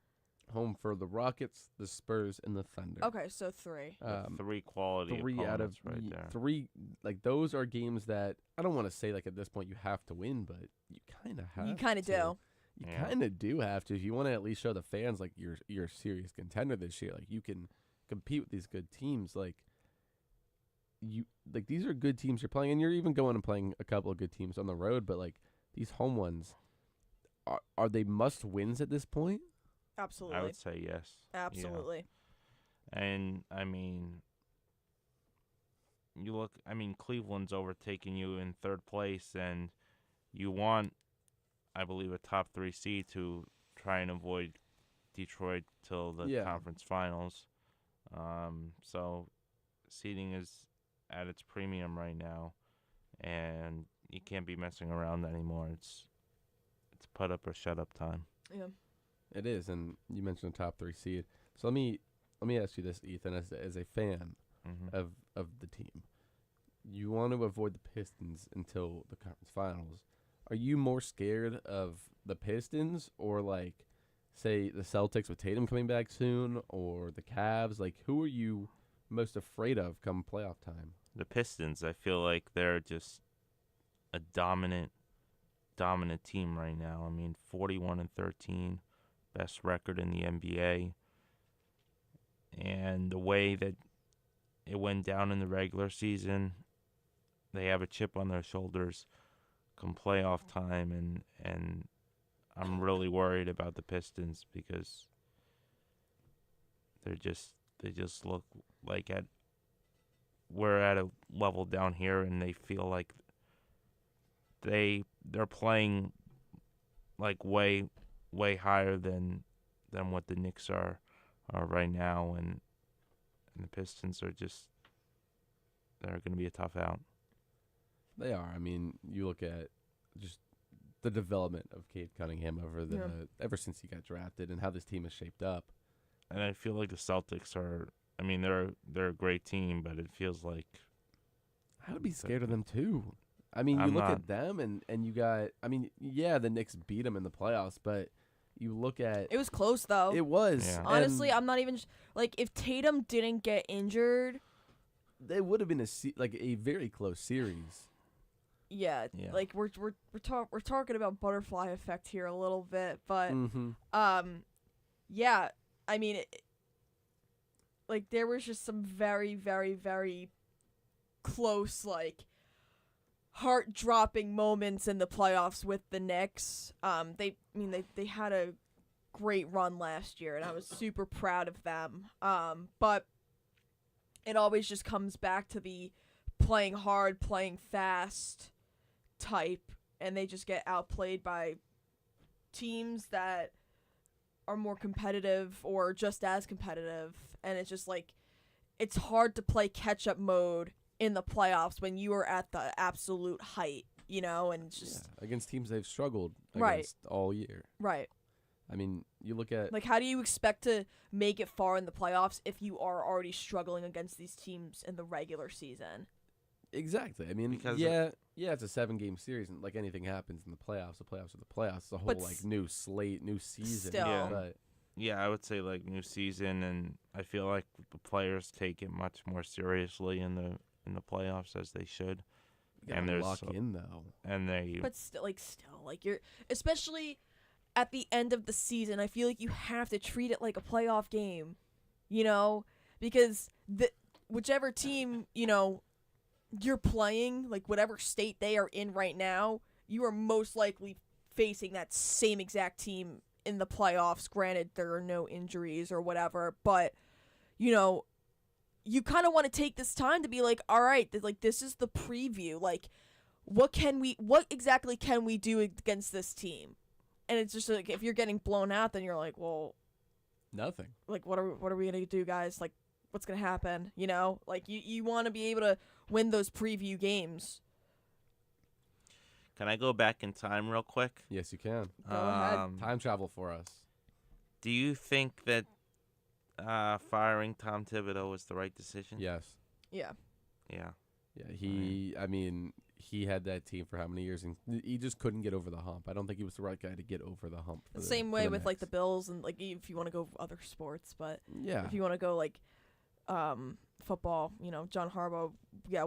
Home for the Rockets, the Spurs, and the Thunder. Okay, so 3. 3 quality 3 out of right there. 3, like, those are games that I don't want to say like at this point you have to win, but you kind of have. You kind of do. You kind of do have to if you want to at least show the fans like you're a serious contender this year. Like, you can compete with these good teams. Like, these are good teams you're playing, and you're even going and playing a couple of good teams on the road. But like, these home ones, are they must wins at this point? Absolutely. I would say yes. Absolutely. Yeah. And, I mean, you look. I mean, Cleveland's overtaking you in third place, and you want, I believe, a top 3 seed to try and avoid Detroit till the conference finals. So seeding is at its premium right now, and you can't be messing around anymore. It's put up or shut up time. Yeah. It is, and you mentioned a top 3 seed. So let me ask you this, Ethan, as a fan of the team. You want to avoid the Pistons until the conference finals. Are you more scared of the Pistons or, like, say, the Celtics with Tatum coming back soon, or the Cavs? Like, who are you most afraid of come playoff time? The Pistons, I feel like they're just a dominant team right now. I mean, 41-13, best record in the NBA. And the way that it went down in the regular season, they have a chip on their shoulders come playoff time, and I'm really worried about the Pistons because they just look like we're at a level down here, and they feel like they're playing like way higher than what the Knicks are right now, and the Pistons are they're going to be a tough out. They are. I mean, you look at just the development of Cade Cunningham ever since he got drafted, and how this team is shaped up. And I feel like the Celtics are. I mean, they're a great team, but it feels like I would be scared of them too. I mean, you look at them, and you got. I mean, yeah, the Knicks beat them in the playoffs, but you look at it was close though. It was. Yeah. Honestly, I'm not even like if Tatum didn't get injured, it would have been a very close series. Yeah. Like we're talking about butterfly effect here a little bit, but yeah, I mean, like there was just some very, very, very close, like heart-dropping moments in the playoffs with the Knicks. They had a great run last year, and I was super proud of them. But it always just comes back to the playing hard, playing fast type, and they just get outplayed by teams that are more competitive or just as competitive, and it's just like it's hard to play catch-up mode in the playoffs when you are at the absolute height, and it's just against teams they've struggled against all year. Right. I mean, you look at like how do you expect to make it far in the playoffs if you are already struggling against these teams in the regular season? Exactly. I mean, because it's a 7-game series, and like anything happens in the playoffs are the playoffs. It's a whole like new slate, new season. Still. Yeah, I would say like new season, and I feel like the players take it much more seriously in the playoffs as they should. And there's lock in though, and but still you're especially at the end of the season. I feel like you have to treat it like a playoff game, because whichever team you're playing, like whatever state they are in right now, you are most likely facing that same exact team in the playoffs. Granted, there are no injuries or whatever, but you kind of want to take this time to be like, all right, this is the preview. Like, what exactly can we do against this team? And it's just like if you're getting blown out, then you're like, well, nothing. Like, what are we gonna do, guys? Like, what's gonna happen? Like you want to be able to win those preview games. Can I go back in time real quick? Yes, you can. Go ahead. Time travel for us. Do you think that firing Tom Thibodeau was the right decision? Yes. Yeah. Yeah. Yeah. He had that team for how many years, and he just couldn't get over the hump. I don't think he was the right guy to get over the hump. The same way with like the Bills, and like if you want to go other sports, but if you want to go like football, John Harbaugh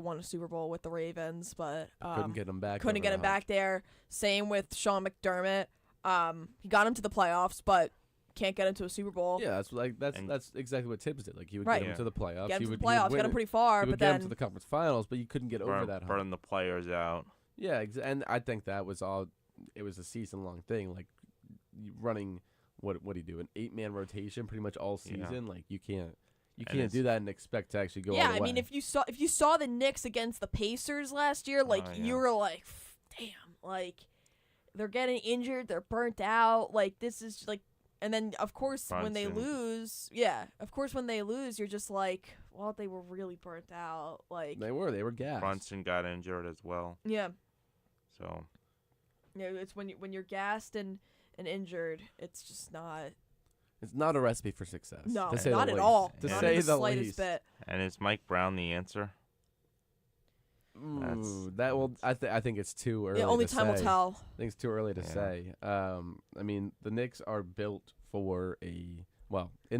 won a Super Bowl with the Ravens, but couldn't get him back. Couldn't get him back there. Same with Sean McDermott. He got him to the playoffs, but can't get him to a Super Bowl. Yeah, that's exactly what Tibbs did. Like he would get him to the playoffs. Get him to the playoffs, get him pretty far, but then get him to the conference finals, but you couldn't get over that hump. Burn the players out. Yeah, and I think that was all. It was a season-long thing, like running. What do you do? An 8-man rotation, pretty much all season. Yeah. Like you You And can't do that and expect to actually go Yeah, all the I way. mean, if you saw the Knicks against the Pacers last year, like Oh, you yeah. were like, damn, like they're getting injured, they're burnt out, like this is like, and then of course when they Brunson. lose, when they lose, you're just like, well, they were really burnt out, like They were gassed. Brunson got injured as well. yeah, So it's when you're gassed and injured, it's just not. It's not a recipe for success. No, to say not the at least. all. To Not say in the the slightest least. bit. and is Mike Brown the answer? Ooh, that will. I think it's too early. Yeah, only to time will say. tell. I think it's too early to Yeah. say. I mean, the Knicks are built for in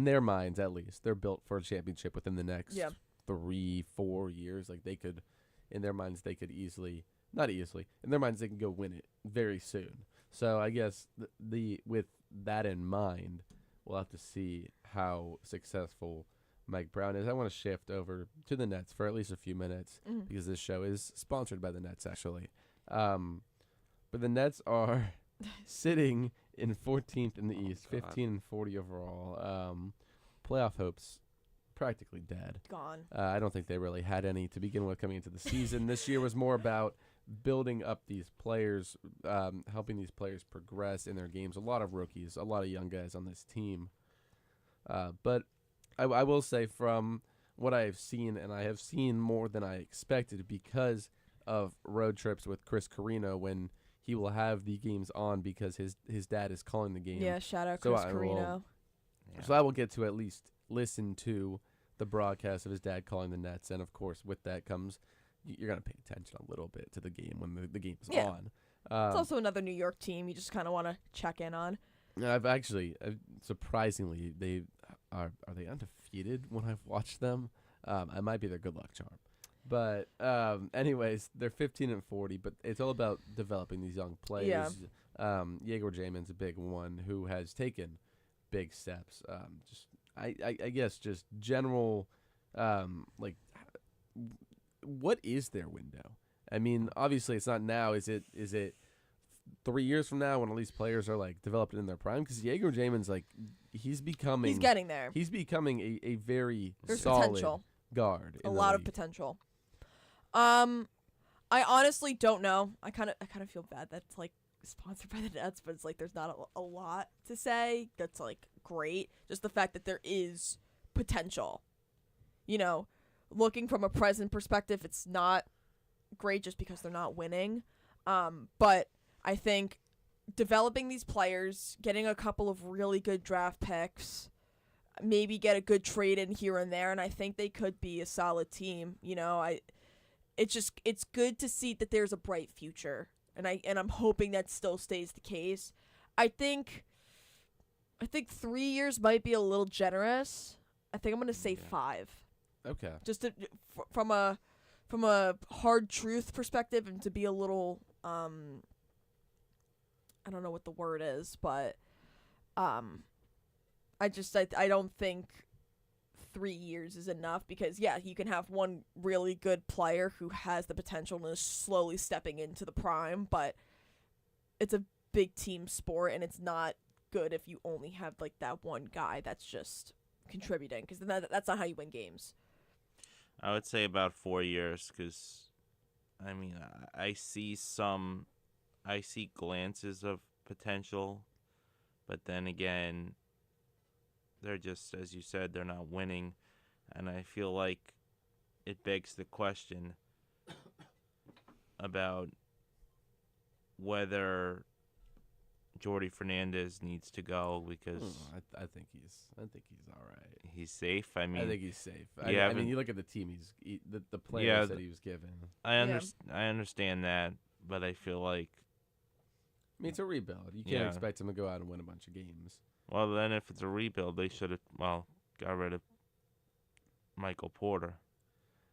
their minds at least, they're built for a championship within the next 3-4 years. Like they could, in their minds, they could easily, not easily, in their minds, they can go win it very soon. So I guess with that in mind, we'll have to see how successful Mike Brown is. I want to shift over to the Nets for at least a few minutes Mhm. because this show is sponsored by the Nets, actually. But the Nets are sitting in 14th in the East, God. 15-40 overall. Playoff hopes practically dead. Gone. I don't think they really had any to begin with coming into the season. This year was more about building up these players, helping these players progress in their games. A lot of rookies, a lot of young guys on this team. But I will say from what I have seen, and I have seen more than I expected because of road trips with Chris Carino when he will have the games on because his dad is calling the game. Yeah, shout out So Chris I will- Carino. Yeah. So I will get to at least listen to the broadcast of his dad calling the Nets, and of course, with that comes you're gonna pay attention a little bit to the game when the game is Yeah. on. It's also another New York team you just kind of want to check in on. I've actually surprisingly they are they undefeated when I've watched them. I might be their good luck charm, but anyways, they're 15-40, but it's all about developing these young players. Yegor Jamin's a big one who has taken big steps. I guess just general what is their window? I mean, obviously it's not now. Is it 3 years from now when all these players are like developed in their prime? Because Yegor Jamin's like he's Getting there. He's becoming a very There's solid potential. guard. A in the lot of league. potential. I honestly don't know. I kind of feel bad that's like sponsored by the Nets, but it's like there's not a lot to say that's like great. Just the fact that there is potential. You know, looking from a present perspective, it's not great just because they're not winning. But I think developing these players, getting a couple of really good draft picks, maybe get a good trade in here and there, and I think they could be a solid team. You know, it's good to see that there's a bright future, and I'm hoping that still stays the case. I think 3 years might be a little generous. I think I'm gonna say 5. Okay. Just from a hard truth perspective, and to be a little I don't know what the word is, but I don't think 3 years is enough because you can have one really good player who has the potential and is slowly stepping into the prime, but it's a big team sport and it's not good if you only have like that one guy that's just contributing, because that's not how you win games. I would say about 4 years because, I mean, I see glances of potential, but then again, they're just, as you said, they're not winning, and I feel like it begs the question about whether Jordy Fernandez needs to go because I think he's all right. he's safe. I mean, I think he's safe. Yeah, I mean, you look at the team. The players Yeah, that he was given. I understand that, but I feel like, I mean, it's a rebuild. You can't Yeah. expect him to go out and win a bunch of games. well, then if it's a rebuild, they should have got rid of Michael Porter,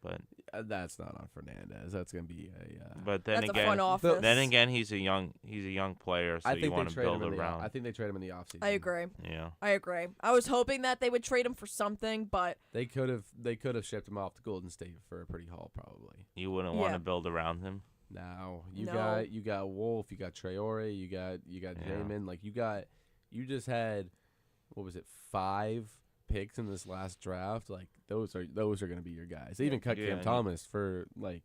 but That's not on Fernandez. That's gonna be a. but then That's a again, front office. then again, he's a young player, so I you think want they to trade build him in around. I think they trade him in the offseason. I agree. Yeah, I agree. I was hoping that they would trade him for something, but They could have shipped him off to Golden State for a pretty haul, probably. you wouldn't want Yeah. to build around him. Now No. you got Wolf, you got Traore, you got Yeah. Jamin. Like you just had, what was it, 5 picks in this last draft, like those are going to be your guys. They even cut Yeah, Cam and- Thomas for like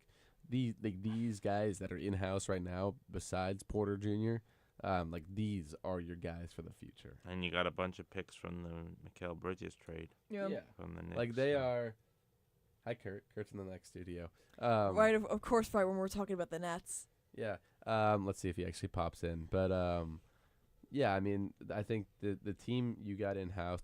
these guys that are in house right now. Besides Porter Jr., like these are your guys for the future. And you got a bunch of picks from the Mikal Bridges trade Yeah. from the Knicks. Like they so- are. Hi, Kurt. Kurt's in the next studio. Right, of course, right when we're talking about the Nets. Yeah. Let's see if he actually pops in. But yeah, I mean, I think the team you got in house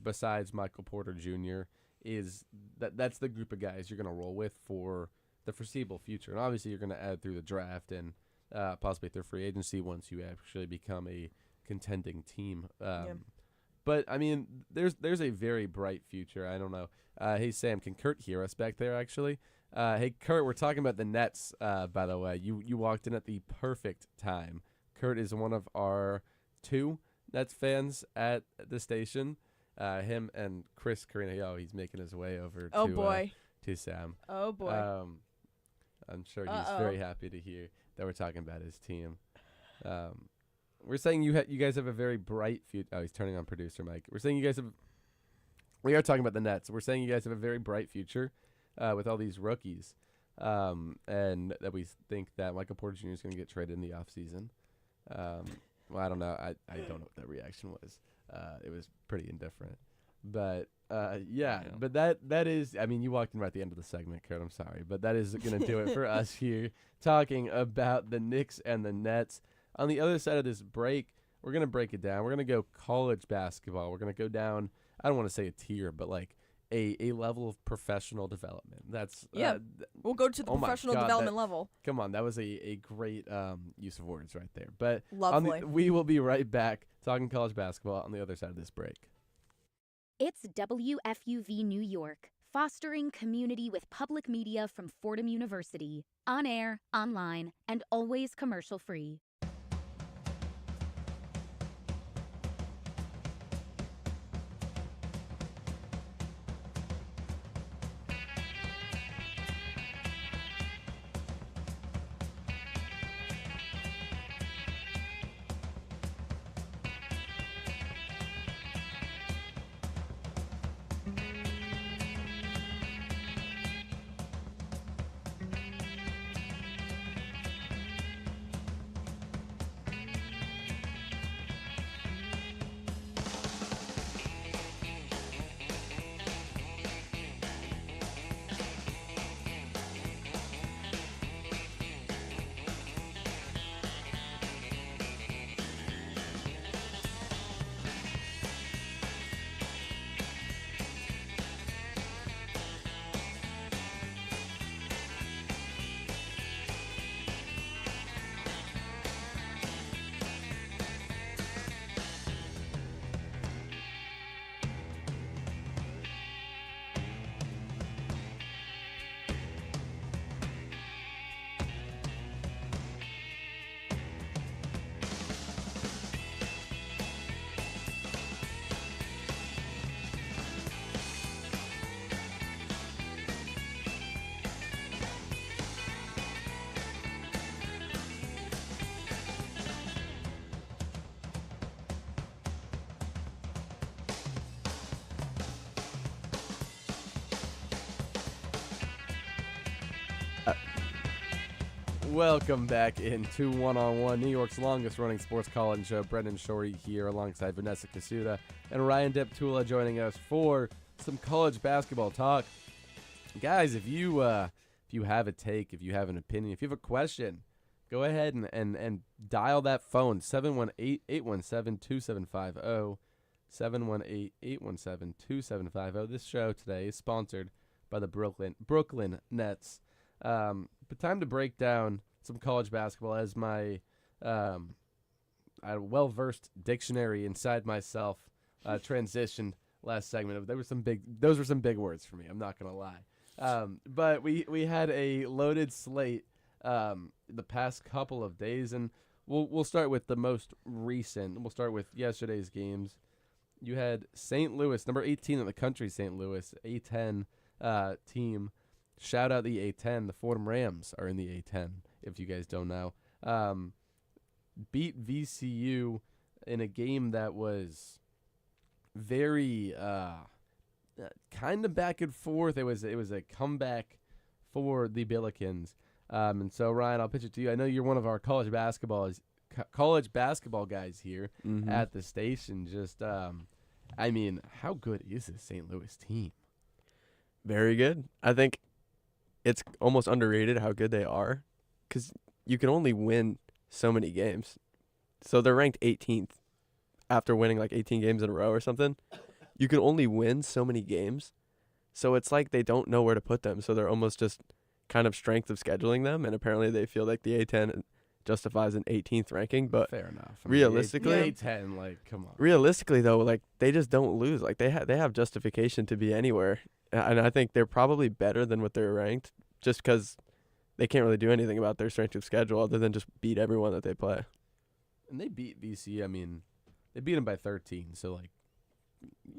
besides Michael Porter Jr. is that's the group of guys you're gonna roll with for the foreseeable future. And obviously you're gonna add through the draft and possibly through free agency once you actually become a contending team. But I mean, there's a very bright future. I don't know. Hey Sam, can Kurt hear us back there? Actually, hey Kurt, we're talking about the Nets. By the way, you walked in at the perfect time. Kurt is one of our 2 Nets fans at the station. Him and Chris Carino. Oh, he's making his way over. Oh boy. To Sam. Oh boy. I'm sure he's very happy to hear that we're talking about his team. We're saying you guys have a very bright future. Oh, he's turning on producer Mike. We're saying you guys have. We are talking about the Nets. We're saying you guys have a very bright future with all these rookies, and that we think that Michael Porter Jr. is going to get traded in the offseason. Well, I don't know. I don't know what that reaction was. It was pretty indifferent. But yeah. But that is. I mean, you walked in right at the end of the segment, Kurt. I'm sorry, but that is going to do it for us here talking about the Knicks and the Nets. On the other side of this break, we're going to break it down. We're going to go college basketball. We're going to go down, I don't want to say a tier, but like a level of professional development. That's We'll go to the oh my professional God, development level. Come on, that was a great use of words right there. But Lovely. we will be right back talking college basketball on the other side of this break. It's WFUV New York, fostering community with public media from Fordham University, on air, online, and always commercial-free. Welcome back into One-on-One, New York's longest-running sports call-in show. Brendan Shorey here alongside Vanessa Kosuda and Ryan Deptula joining us for some college basketball talk. Guys, if you have a take, if you have an opinion, if you have a question, go ahead and dial that phone, 718-817-2750, 718-817-2750. This show today is sponsored by the Brooklyn Nets. But time to break down some college basketball as my well-versed dictionary inside myself transitioned last segment. Those were some big words for me. I'm not gonna lie. But we had a loaded slate the past couple of days, and we'll start with the most recent. We'll start with yesterday's games. You had St. Louis, number 18 in the country, St. Louis, A10 team. Shout out the A10. The Fordham Rams are in the A10, if you guys don't know. Beat VCU in a game that was very kind of back and forth. It was a comeback for the Billikens. And so, Ryan, I'll pitch it to you. I know you're one of our college basketball guys here at the station. Just, I mean, how good is this St. Louis team? Very good. I think it's almost underrated how good they are because you can only win so many games. So they're ranked 18th after winning like 18 games in a row or something. You can only win so many games. So it's like they don't know where to put them. So they're almost just kind of strength of scheduling them. And apparently they feel like the A10 justifies an 18th ranking. But fair enough. I mean, realistically, A10, like, come on. Realistically, though, like they just don't lose. Like they have justification to be anywhere. And I think they're probably better than what they're ranked just because they can't really do anything about their strength of schedule other than just beat everyone that they play. And they beat VC. I mean, they beat them by 13, so, like,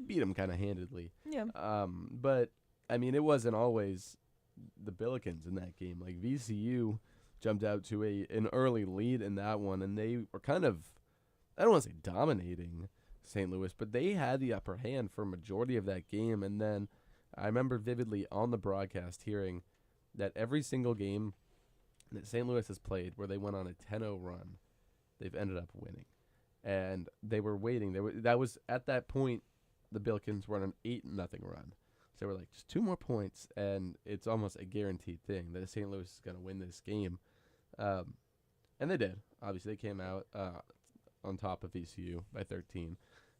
beat them kind of handedly. Yeah. But, I mean, it wasn't always the Billikens in that game. Like, VCU jumped out to an early lead in that one, and they were kind of, I don't want to say dominating St. Louis, but they had the upper hand for a majority of that game. And then I remember vividly on the broadcast hearing that every single game that St. Louis has played where they went on a 10-0 run, they've ended up winning. And they were waiting. That was at that point, the Billikens were on an 8-0 run. So they were like, just 2 more points, and it's almost a guaranteed thing that St. Louis is going to win this game. And they did. Obviously, they came out on top of VCU by 13.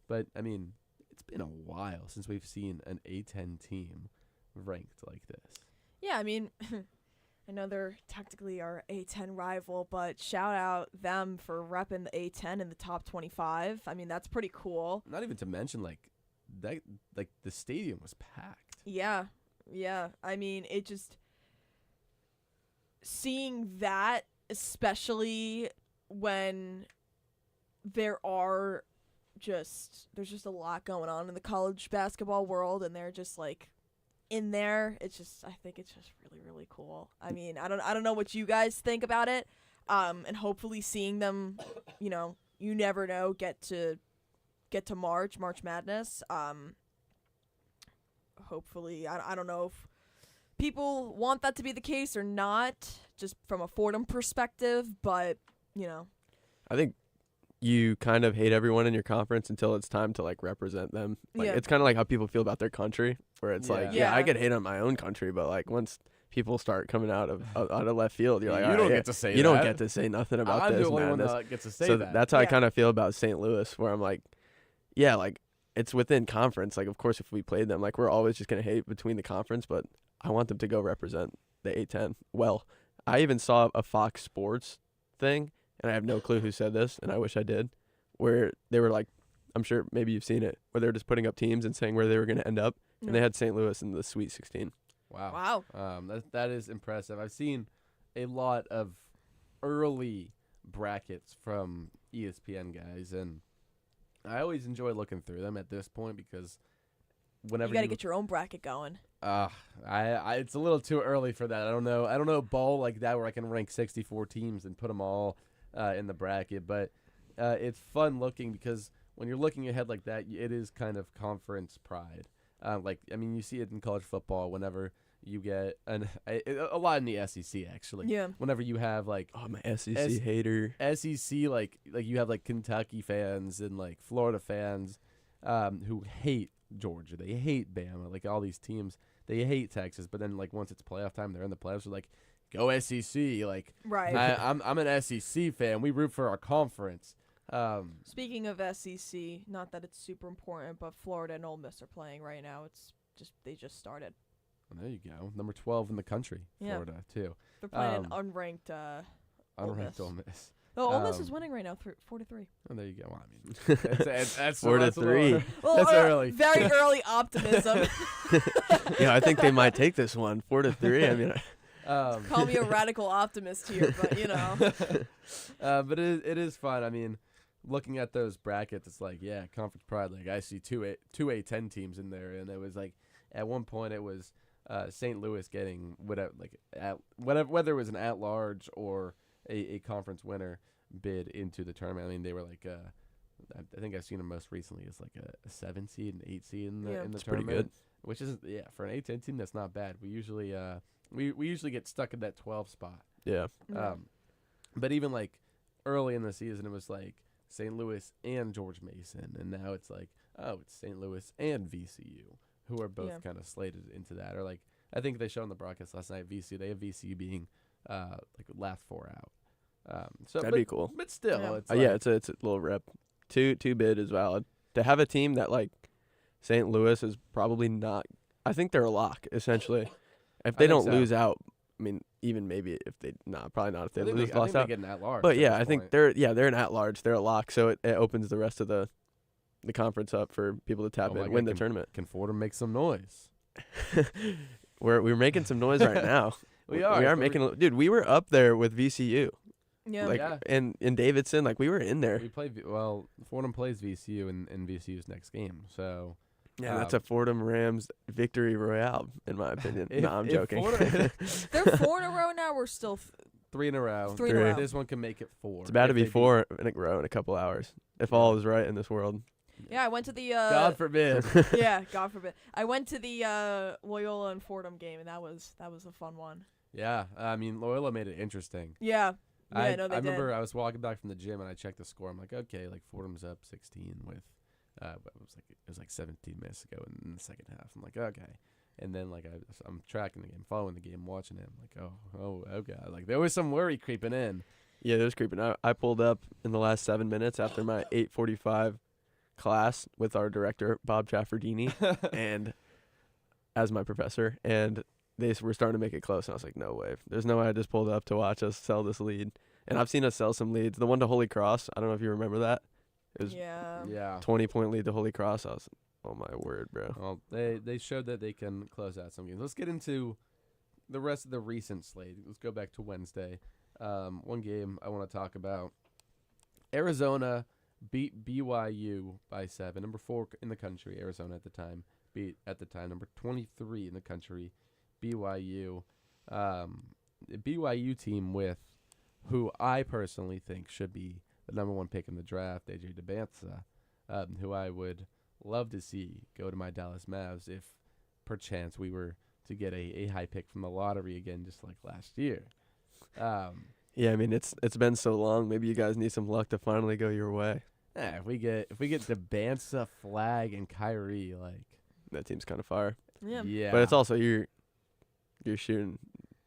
But, I mean, it's been a while since we've seen an A10 team ranked like this. Yeah, I mean, I know they're technically our A10 rival, but shout out them for repping the A10 in the top 25. I mean, that's pretty cool. Not even to mention, like, that, like, the stadium was packed. Yeah. I mean, it just seeing that, especially when there's just a lot going on in the college basketball world, and they're just like in there. I think it's just really, really cool. I mean, I don't know what you guys think about it. And hopefully seeing them, you never know, get to March Madness. Hopefully, I don't know if people want that to be the case or not, just from a Fordham perspective, but, I think you kind of hate everyone in your conference until it's time to, like, represent them. Like, it's kind of like how people feel about their country, where it's like, I could hate on my own country, but, like, once people start coming out of left field, you're like, you don't get to say that. You don't get to say nothing about I'm this. the only one madness. that gets to say so that. that's how I kind of feel about St. Louis, where I'm like, like, it's within conference. Like, of course, if we played them, like, we're always just going to hate between the conference, but I want them to go represent the A10 well. I even saw a Fox Sports thing, and I have no clue who said this, and I wish I did, where they were like, I'm sure maybe you've seen it, where they were just putting up teams and saying where they were going to end up, and they had St. Louis in the Sweet 16. Wow. That is impressive. I've seen a lot of early brackets from ESPN guys, and I always enjoy looking through them at this point because whenever you got to get your own bracket going. It's a little too early for that. I don't know a bowl like that where I can rank 64 teams and put them all in the bracket, but it's fun looking because when you're looking ahead like that, it is kind of conference pride. You see it in college football whenever you get a lot in the SEC actually. Yeah. Whenever you have like I'm a SEC hater. SEC like you have like Kentucky fans and like Florida fans who hate Georgia. They hate Bama. Like all these teams, they hate Texas. But then like once it's playoff time, they're in the playoffs. They're like, go SEC. Like right. I'm an SEC fan. We root for our conference. Speaking of SEC, not that it's super important, but Florida and Ole Miss are playing right now. They just started. Well, there you go. Number 12 in the country, Florida too. They're playing an unranked Ole Miss. Oh, Ole Miss is winning right now, 4-3. Oh, there you go. Well, I mean, that's 4-3. Well, that's early. Very early optimism. Yeah, I think they might take this one 4-3. I mean, call me a radical optimist here, but but it is fun. I mean, looking at those brackets, it's like conference pride. Like I see two A10 teams in there, and it was like at one point it was St. Louis getting whether it was an at large or a conference winner bid into the tournament. I mean, they were like I think I've seen them most recently as like a 7 seed, an 8 seed in the Yeah. in the It's pretty tournament, good. which is for an A10 team that's not bad. We usually we usually get stuck in that 12 spot. Yeah. Yeah. But even like early in the season, it was like St. Louis and George Mason, and now it's like, oh, it's St. Louis and VCU, who are both Yeah. kind of slated into that. Or like, I think they showed on the broadcast last night, VCU, they have VCU being like last 4 out. So That'd but, be cool. But still, Yeah. it's Yeah, like, it's a little rep. Two bid is valid. To have a team that like St. Louis is probably not. I think they're a lock essentially. If they I think don't so. lose out, I mean, even maybe if they probably not if they I think lose I think lost they out. get an at-large. But at yeah, this I think point. they're an at-large. They're a lock, so it opens the rest of the conference up for people to tap Oh my in, God, win the tournament. Can Fordham make some noise? We're making some noise right now. We We are. are but making. Dude, we were up there with VCU, Yeah. like Yeah. in Davidson, like we were in there. we play. Fordham plays VCU in VCU's next game. So Yeah, that's a Fordham Rams victory royale, in my opinion. If- No, I'm if joking. Fordham- They're 4 in a row now. We're still 3 in a row. Three in a Three. row. This one can make it 4. It's about to if be they beat- 4 in a row in a couple hours, if all is right in this world. Yeah, I went to the God forbid. yeah, God forbid. I went to the Loyola and Fordham game, and that was a fun one. Yeah, I mean Loyola made it interesting. Yeah. Yeah, I no, they I remember did. I was walking back from the gym and I checked the score. I'm like, okay, like Fordham's up 16 with, it was like 17 minutes ago in the second half. I'm like, okay, and then like I'm tracking the game, following the game, watching it. I'm like, oh okay, like there was some worry creeping in. Yeah, it was creeping. I pulled up in the last 7 minutes after my 8:45 class with our director Bob Chaffardini and as my professor, and they were starting to make it close. And I was like, no way. There's no way I just pulled up to watch us sell this lead. And I've seen us sell some leads. The one to Holy Cross, I don't know if you remember that. It was Yeah. Yeah. 20-point lead to Holy Cross. I was, oh my word, bro. Well, they showed that they can close out some games. Let's get into the rest of the recent slate. Let's go back to Wednesday. One game I want to talk about. Arizona beat BYU by 7. Number 4 in the country, Arizona at the time. Beat, at the time, number 23 in the country, BYU. A BYU team with who I personally think should be the number 1 pick in the draft, AJ DeBanza, who I would love to see go to my Dallas Mavs if perchance we were to get a high pick from the lottery again, just like last year. Yeah, I mean, it's been so long. Maybe you guys need some luck to finally go your way. If we get DeBanza, Flag, and Kyrie, like That team's kind of fire. Yeah. But it's also you're shooting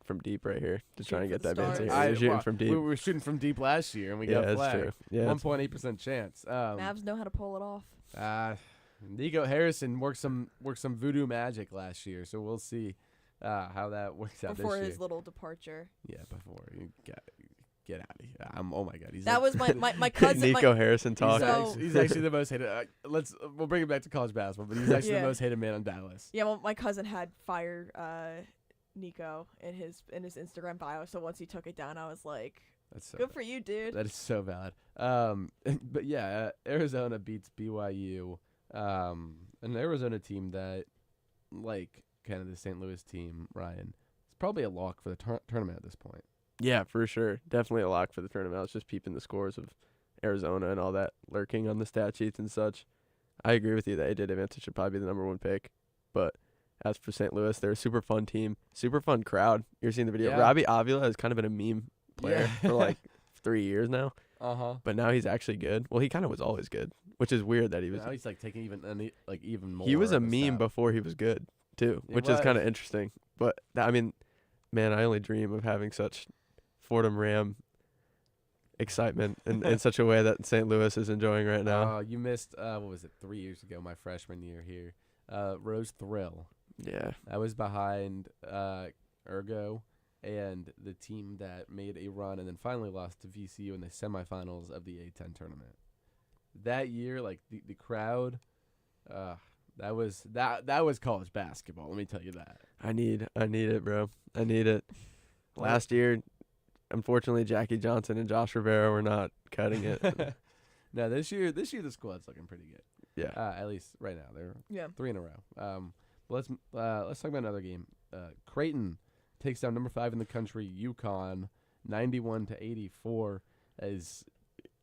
from deep right here to try and Shooting get for that the man. stars. You're shooting from deep. We were shooting from deep last year, and we yeah, got that's Flag. true. Yeah, 1.8% chance. Mavs know how to pull it off. Nico Harrison worked some voodoo magic last year, so we'll see how that works out Before this year. his little departure. Yeah, before you get out of here. Oh my God, he's That like, was my cousin. Nico Harrison talk. So- he's actually the most hated. We'll bring it back to college basketball, but he's actually Yeah. the most hated man in Dallas. Yeah, well, my cousin had fired Nico in his Instagram bio, so once he took it down, I was like, That's so good for you, dude. That is so valid. But yeah, Arizona beats BYU, an Arizona team that, like kind of the St. Louis team, Ryan, it's probably a lock for the tournament at this point. Yeah, for sure. Definitely a lock for the tournament. I was just peeping the scores of Arizona and all that lurking on the stat sheets and such. I agree with you that AJ DeBanza should probably be the number 1 pick. But as for St. Louis, they're a super fun team, super fun crowd. You're seeing the video. Yeah. Robbie Avila has kind of been a meme player for like 3 years now, But but now he's actually good. Well, he kind of was always good, which is weird that he was. now he's like taking even more. He was a of meme step. before he was good too, He which is kind of was. interesting. But I mean, man, I only dream of having such Fordham Ram excitement in such a way that St. Louis is enjoying right now. You missed what was it 3 years ago? My freshman year here, Rose Thrill. Yeah, I was behind Ergo and the team that made a run and then finally lost to VCU in the semifinals of the A10 tournament. That year, like the crowd, that was college basketball. Let me tell you that. I need it, bro. I need it. Last year, unfortunately, Jackie Johnson and Josh Rivera were not cutting it. No, this year the squad's looking pretty good. Yeah, At least right now they're Yeah. 3 in a row. Let's talk about another game. Creighton takes down number 5 in the country, UConn, 91-84. As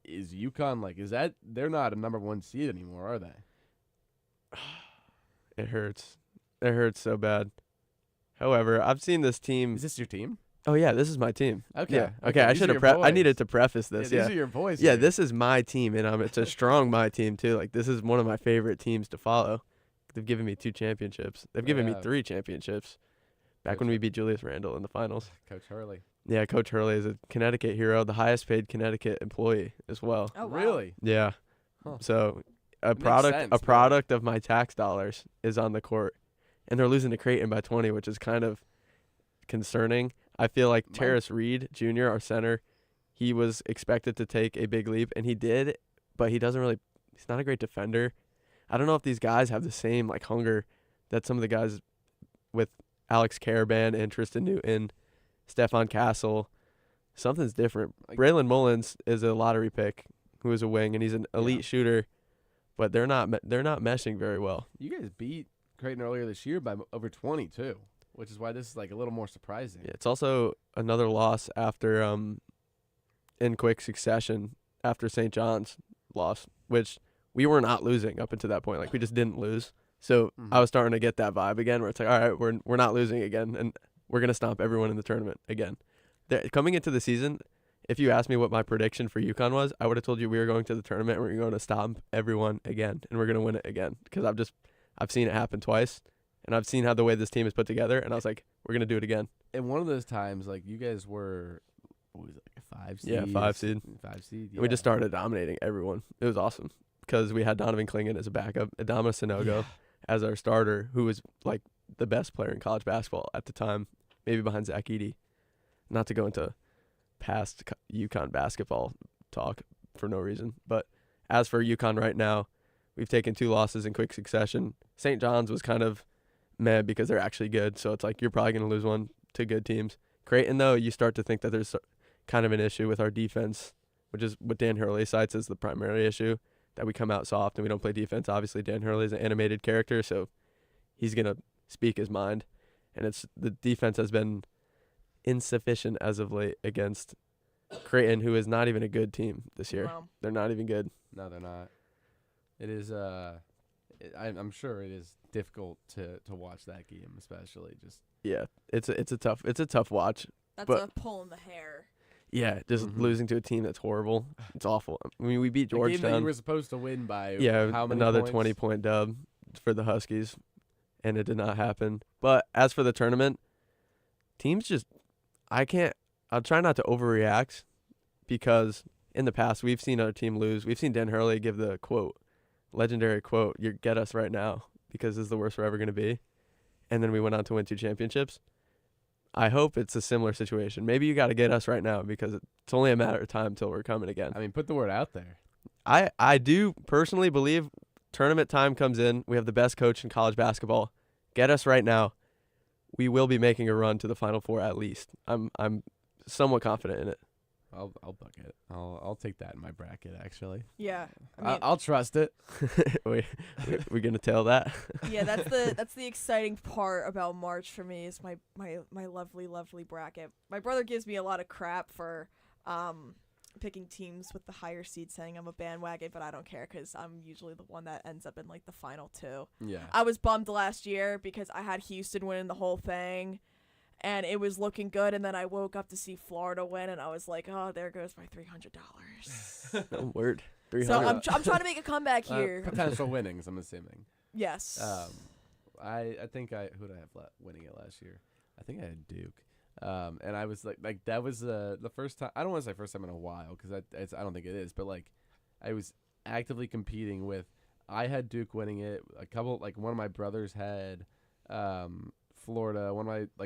is UConn like? Is that they're not a number 1 seed anymore, are they? It hurts. It hurts so bad. However, I've seen this team. Is this your team? Oh yeah, this is my team. Okay. Yeah. Okay. I these should are have. your I boys. needed to preface this. These Yeah. are your boys. Yeah. here. This is my team, and it's a strong my team too. Like this is one of my favorite teams to follow. They've given me 2 championships. They've given me Yeah. 3 championships. Back Coach when we beat Julius Randle in the finals. Coach Hurley. Yeah, Coach Hurley is a Connecticut hero, the highest paid Connecticut employee as well. Oh, wow. Really? Yeah. Huh. So a Makes product sense, a man. product of my tax dollars is on the court, and they're losing to Creighton by 20, which is kind of concerning. I feel like Mine- Terrace Reed Jr., our center, he was expected to take a big leap, and he did, but he's not a great defender. I don't know if these guys have the same like hunger that some of the guys with Alex Caravan and Tristan Newton, Stephon Castle. Something's different. Like- Braylon Mullins is a lottery pick who is a wing, and he's an elite shooter, but they're not meshing very well. You guys beat Creighton earlier this year by over 20 too, which is why this is like a little more surprising. Yeah, it's also another loss after in quick succession after St. John's loss, which we were not losing up until that point. Like we just didn't lose. So I was starting to get that vibe again where it's like, all right, we're not losing again, and we're going to stomp everyone in the tournament again. Coming into the season, if you asked me what my prediction for UConn was, I would have told you we were going to the tournament and we're going to stomp everyone again, and we're going to win it again, because I've seen it happen twice, and I've seen how the way this team is put together, and I was like, we're going to do it again. And one of those times, like you guys were, what was it, like a 5 seed? Yeah, 5 seed. 5 seed. And we just yeah. started dominating everyone. It was awesome because we had Donovan Clingan as a backup, Adama Sanogo as our starter, who was like the best player in college basketball at the time, maybe behind Zach Edey. Not to go into past UConn basketball talk for no reason, but as for UConn right now, we've taken 2 losses in quick succession. St. John's was kind of meh because they're actually good, so it's like you're probably going to lose one to good teams. Creighton, though, you start to think that there's kind of an issue with our defense, which is what Dan Hurley cites as the primary issue, that we come out soft and we don't play defense. Obviously, Dan Hurley is an animated character, so he's going to speak his mind. And the defense has been insufficient as of late against Creighton, who is not even a good team this year. Wow. They're not even good. No, they're not. It is. I'm sure it is difficult to watch that game, especially just. Yeah, it's a tough watch. That's But- a pull in the hair. Yeah, just Mhm. losing to a team that's horrible. It's awful. I mean, we beat The game that you Georgetown. were supposed to win by how many another points? 20-point dub for the Huskies, and it did not happen. But as for the tournament, teams just I'll try not to overreact, because in the past we've seen our team lose. We've seen Dan Hurley give the legendary quote, "You get us right now because this is the worst we're ever going to be," and then we went on to win 2 championships. I hope it's a similar situation. Maybe you got to get us right now because it's only a matter of time till we're coming again. I mean, put the word out there. I do personally believe tournament time comes in. We have the best coach in college basketball. Get us right now. We will be making a run to the Final Four at least. I'm somewhat confident in it. I'll book it. I'll take that in my bracket. Actually, Yeah. I mean, I'll trust it. we gonna tell that. yeah, that's the exciting part about March for me, is my lovely bracket. My brother gives me a lot of crap for picking teams with the higher seed, saying I'm a bandwagon, but I don't care because I'm usually the one that ends up in like the final 2. Yeah. I was bummed last year because I had Houston winning the whole thing, and it was looking good, and then I woke up to see Florida win, and I was like, oh, there goes my $300. No word. So 300. I'm trying to make a comeback here. Potential winnings, I'm assuming. Yes. I think who did I have winning it last year? I think I had Duke. And I was like that was the first time. I don't want to say first time in a while because I don't think it is, but like I was actively competing with. I had Duke winning it. One of my brothers had Florida.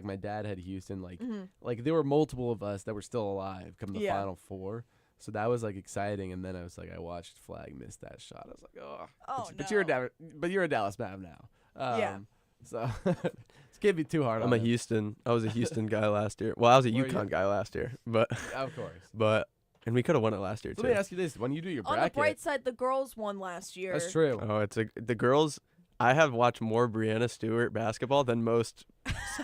My dad had Houston. Like there were multiple of us that were still alive come the Final Four. So that was like exciting, and then I was like, I watched Flag miss that shot. I was like, Oh, but no. you're a Dallas Mav now. Yeah. So this can't be too hard. I on was a Houston guy last year. Well, I was a Were you? UConn guy last year, but Of course. and we could have won it last year So too. let me ask you this: when you do your On bracket, the bright side, the girls won last year. that's true. Oh, the girls. I have watched more Brianna Stewart basketball than most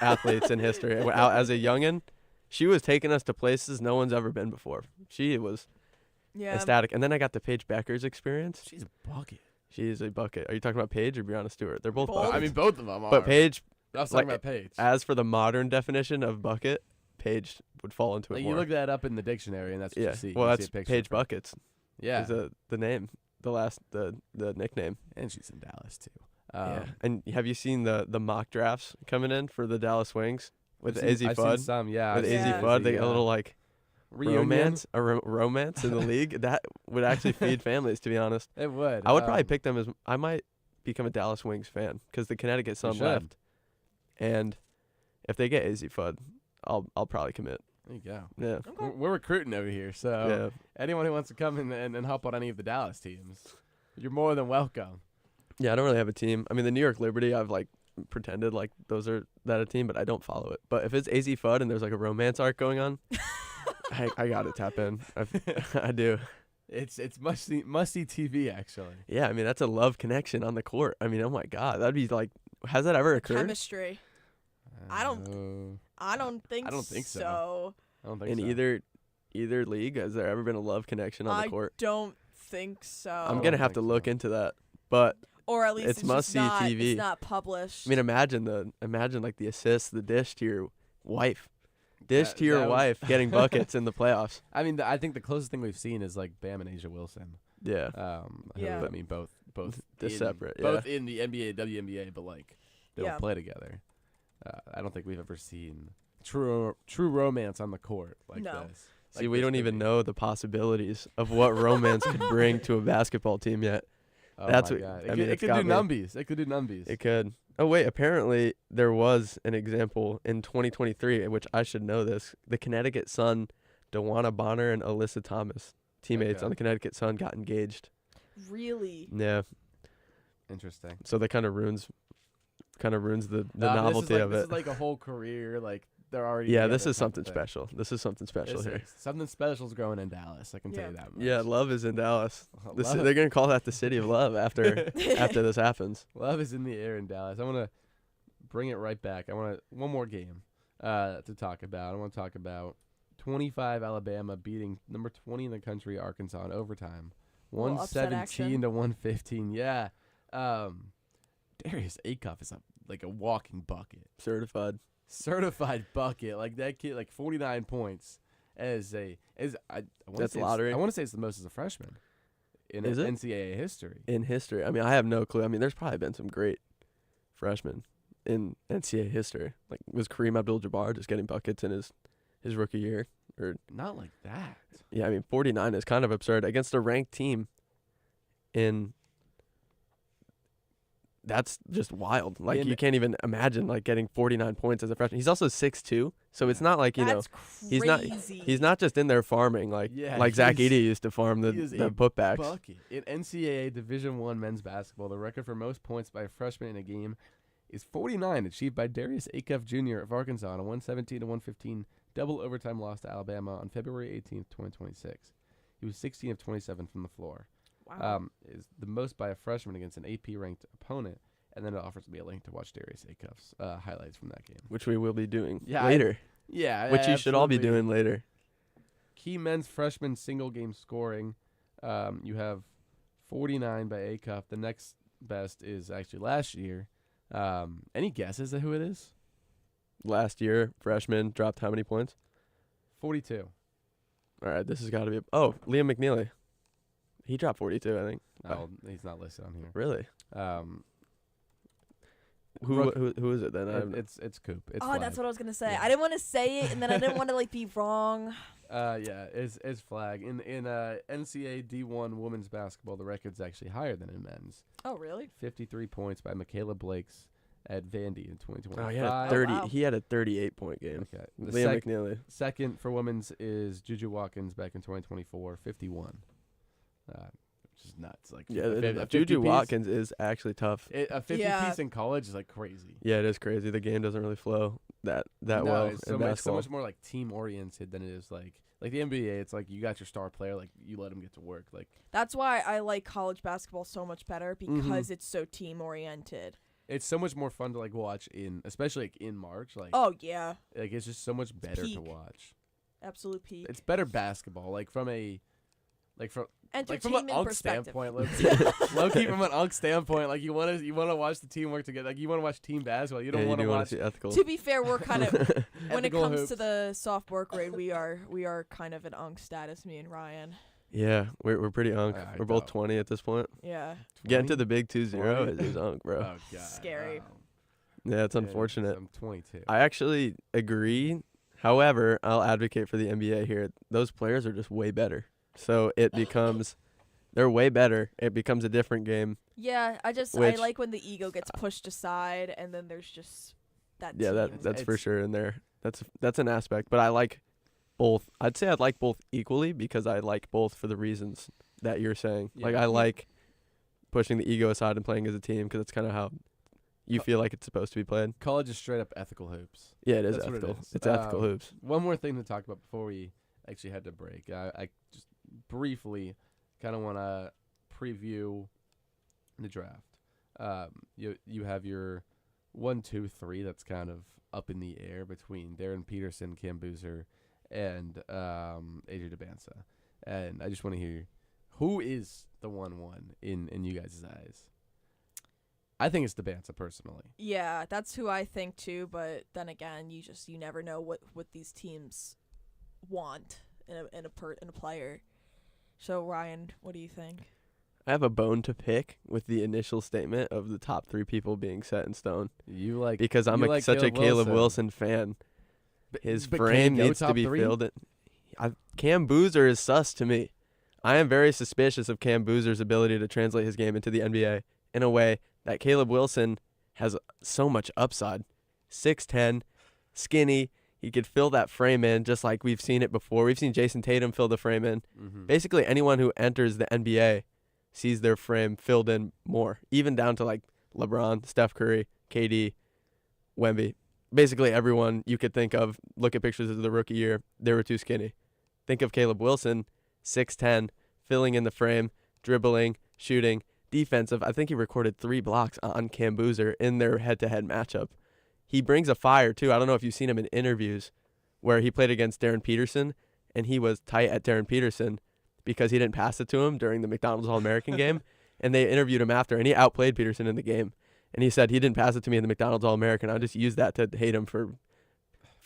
athletes in history. As a youngin', she was taking us to places no one's ever been before. She was Yeah. ecstatic. And then I got the Paige Becker's experience. She's a bucket. She is a bucket. Are you talking about Paige or Brianna Stewart? They're both Both. buckets. I mean, both of them are. But Paige, I was like, talking about Paige. as for the modern definition of bucket, Paige would fall into it Like, more. you look that up in the dictionary, and that's what yeah. you see. Well, You see that's a picture Paige of her. Buckets. Yeah. Is the name, the nickname. And she's in Dallas, too. Yeah. And have you seen the mock drafts coming in for the Dallas Wings with I've Izzy seen Fudd? some, yeah. With I've Izzy seen Yeah. Fudd, they Izzy, got a little like reunion. romance in the league. That would actually feed families, to be honest. It would. I would probably pick them as I might become a Dallas Wings fan because the Connecticut Sun should. left, and if they get Izzy Fudd, I'll probably commit. There you go. Yeah. We're recruiting over here, so Yeah. anyone who wants to come in and help on any of the Dallas teams, you're more than welcome. Yeah, I don't really have a team. I mean, the New York Liberty, I've like pretended like those are that a team, but I don't follow it. But if it's AZ Fudd and there's like a romance arc going on, I gotta tap in. I do. It's musty TV, actually. Yeah, I mean that's a love connection on the court. I mean, oh my God, that'd be like, has that ever occurred? Chemistry. I don't think I don't think so. I don't think In so. either league, has there ever been a love connection on the court? I don't think so. I'm don't gonna have to think look so. into that, but or at least it's just must-see not, TV. It's not published. I mean, imagine like the assists, the dish to your wife, to your that would- wife getting buckets in the playoffs. I mean, I think the closest thing we've seen is like Bam and Asia Wilson. Yeah, who, Yeah. I mean, both They're in, separate, both in the NBA, WNBA, but like they Yeah. don't play together. I don't think we've ever seen true romance on the court like No. this. see, Like we this don't could even be. know the possibilities of what romance could bring to a basketball team yet. Oh That's my what- God. I It mean, could, it's it could got do me. numbies. It could do numbies. It could. Oh wait, apparently there was an example in 2023 in which I should know this. The Connecticut Sun, DeWanna Bonner and Alyssa Thomas, teammates Okay. on the Connecticut Sun, got engaged. Really? Yeah, Interesting. so that kind of ruins the Nah, but novelty of this it. is like a whole career. Like they're already. Yeah, together this is type of something thing. special. This is something special This here. is- Something special's growing in Dallas. I can tell Yeah. you that much. Yeah, love is in Dallas. Love- They're gonna call that the city of love after this happens. Love is in the air in Dallas. I want to bring it right back. I want one more game to talk about. I want to talk about 25 Alabama beating number 20 in the country Arkansas in overtime, Little upset 117 to 115. Yeah, Darius Acuff is like a walking bucket, certified bucket. Like that kid, like 49 points I wanna That's say lottery. I want to say it's the most as a freshman in Is it? NCAA history. In history. I mean, I have no clue. I mean, there's probably been some great freshmen in NCAA history. Like, was Kareem Abdul-Jabbar just getting buckets in his rookie year? Or Not like that. yeah, I mean, 49 is kind of absurd against a ranked team. That's just wild. Like, In- you can't even imagine like getting 49 points as a freshman. He's also 6'2", so it's not like That's he's not- crazy. he's not just in there farming like Yeah, Zach he's- Edey used to farm the he is the a putbacks. Bucket. In NCAA Division I men's basketball, the record for most points by a freshman in a game is 49, achieved by Darius Acuff Jr. of Arkansas in a 117 to 115 double overtime loss to Alabama on February 18th, 2026. He was 16 of 27 from the floor. Wow. Is the most by a freshman against an AP ranked opponent, and then it offers me a link to watch Darius Acuff's highlights from that game. Which we will be doing Yeah, later. Yeah, Which you should all be absolutely. doing later. Key men's freshman single game scoring. You have 49 by Acuff. The next best is actually last year. Any guesses at who it is? Last year, freshman dropped how many points? 42. All right, this has got to be. Liam McNeely. He dropped 42, I think. Oh, he's not listed on here. Really? Rook- Who is it then? I have no- It's Coop. It's Oh, Flag. that's what I was gonna say. Yeah. I didn't want to say it, and then I didn't want to like be wrong. Yeah, it's Flag. In NCAA D1 women's basketball, the record's actually higher than in men's. Oh, really? 53 points by Michaela Blakes at Vandy in 2025. Oh, he had a 30. wow. He had a 38-point game. Okay. The Liam McNeely. second for women's is Juju Watkins back in 2024, 51. Which is nuts. Like Yeah, a 50 Juju piece- Watkins is actually tough. A 50 Yeah. piece in college is like crazy. Yeah, it is crazy. The game doesn't really flow that No, well it's in so basketball. much more like team oriented than it is like the NBA. It's like you got your star player, like you let him get to work. Like That's why I like college basketball so much better Mm-hmm. because it's so team oriented. it's so much more fun to like watch especially like in March. Like Oh yeah, like it's just so much better to peak. watch. absolute peak. It's better basketball. Like from a Like from an Entertainment Unk perspective. standpoint, low key from an Unk standpoint, like you want to watch the team work together. Like you want to watch team basketball. You don't want to watch. See ethical. To be fair, we're kind of when it ethical comes hoops. to the sophomore grade, we are kind of an Unk status. Me and Ryan. Yeah, we're pretty unk. Alright, We're both dope. 20 at this point. Yeah, Getting to 20? the big 2-0 is unk, bro. Oh god. Scary. Yeah, it's Yeah, unfortunate. I'm 22. I actually agree. However, I'll advocate for the NBA here. Those players are just way better. So it becomes, they're way better. It becomes a different game. yeah. I Which- like when the ego gets pushed aside, and then there's just that. Yeah, team. that's for It's- sure in there. That's an aspect. But I like both. I'd say I'd like both equally because I like both for the reasons that you're saying. Like Yeah. I like pushing the ego aside and playing as a team because it's kind of how you feel like it's supposed to be played. College is straight up ethical hoops. Yeah, it is That's what it ethical. is. It's ethical hoops. One more thing to talk about before we actually head to break. I just briefly kind of want to preview the draft. You have your 1, 2, 3 that's kind of up in the air between Darren Peterson, Cam Boozer, and AJ DeBansa. And I just want to hear who is the 1-1 in you guys' eyes. I think it's DeBansa personally. Yeah, that's who I think too. But then again, you never know what these teams want in a player. So Ryan, what do you think? I have a bone to pick with the initial statement of the top 3 people being set in stone You like because I'm you like such a Caleb Wilson. Wilson fan. His But frame can he go needs to top be 3? filled. Cam Boozer is sus to me. I am very suspicious of Cam Boozer's ability to translate his game into the NBA in a way that Caleb Wilson has so much upside. 6'10", skinny. He could fill that frame in just like we've seen it before. We've seen Jason Tatum fill the frame in. Mm-hmm. Basically, anyone who enters the NBA sees their frame filled in more, even down to like LeBron, Steph Curry, KD, Wemby. Basically, everyone you could think of, look at pictures of the rookie year, they were too skinny. Think of Caleb Wilson, 6'10", filling in the frame, dribbling, shooting, defensive. I think he recorded 3 blocks on Cam Boozer in their head-to-head matchup. He brings a fire, too. I don't know if you've seen him in interviews where he played against Darren Peterson, and he was tight at Darren Peterson because he didn't pass it to him during the McDonald's All-American game, and they interviewed him after, and he outplayed Peterson in the game. And he said, he didn't pass it to me in the McDonald's All-American. I just used that to hate him for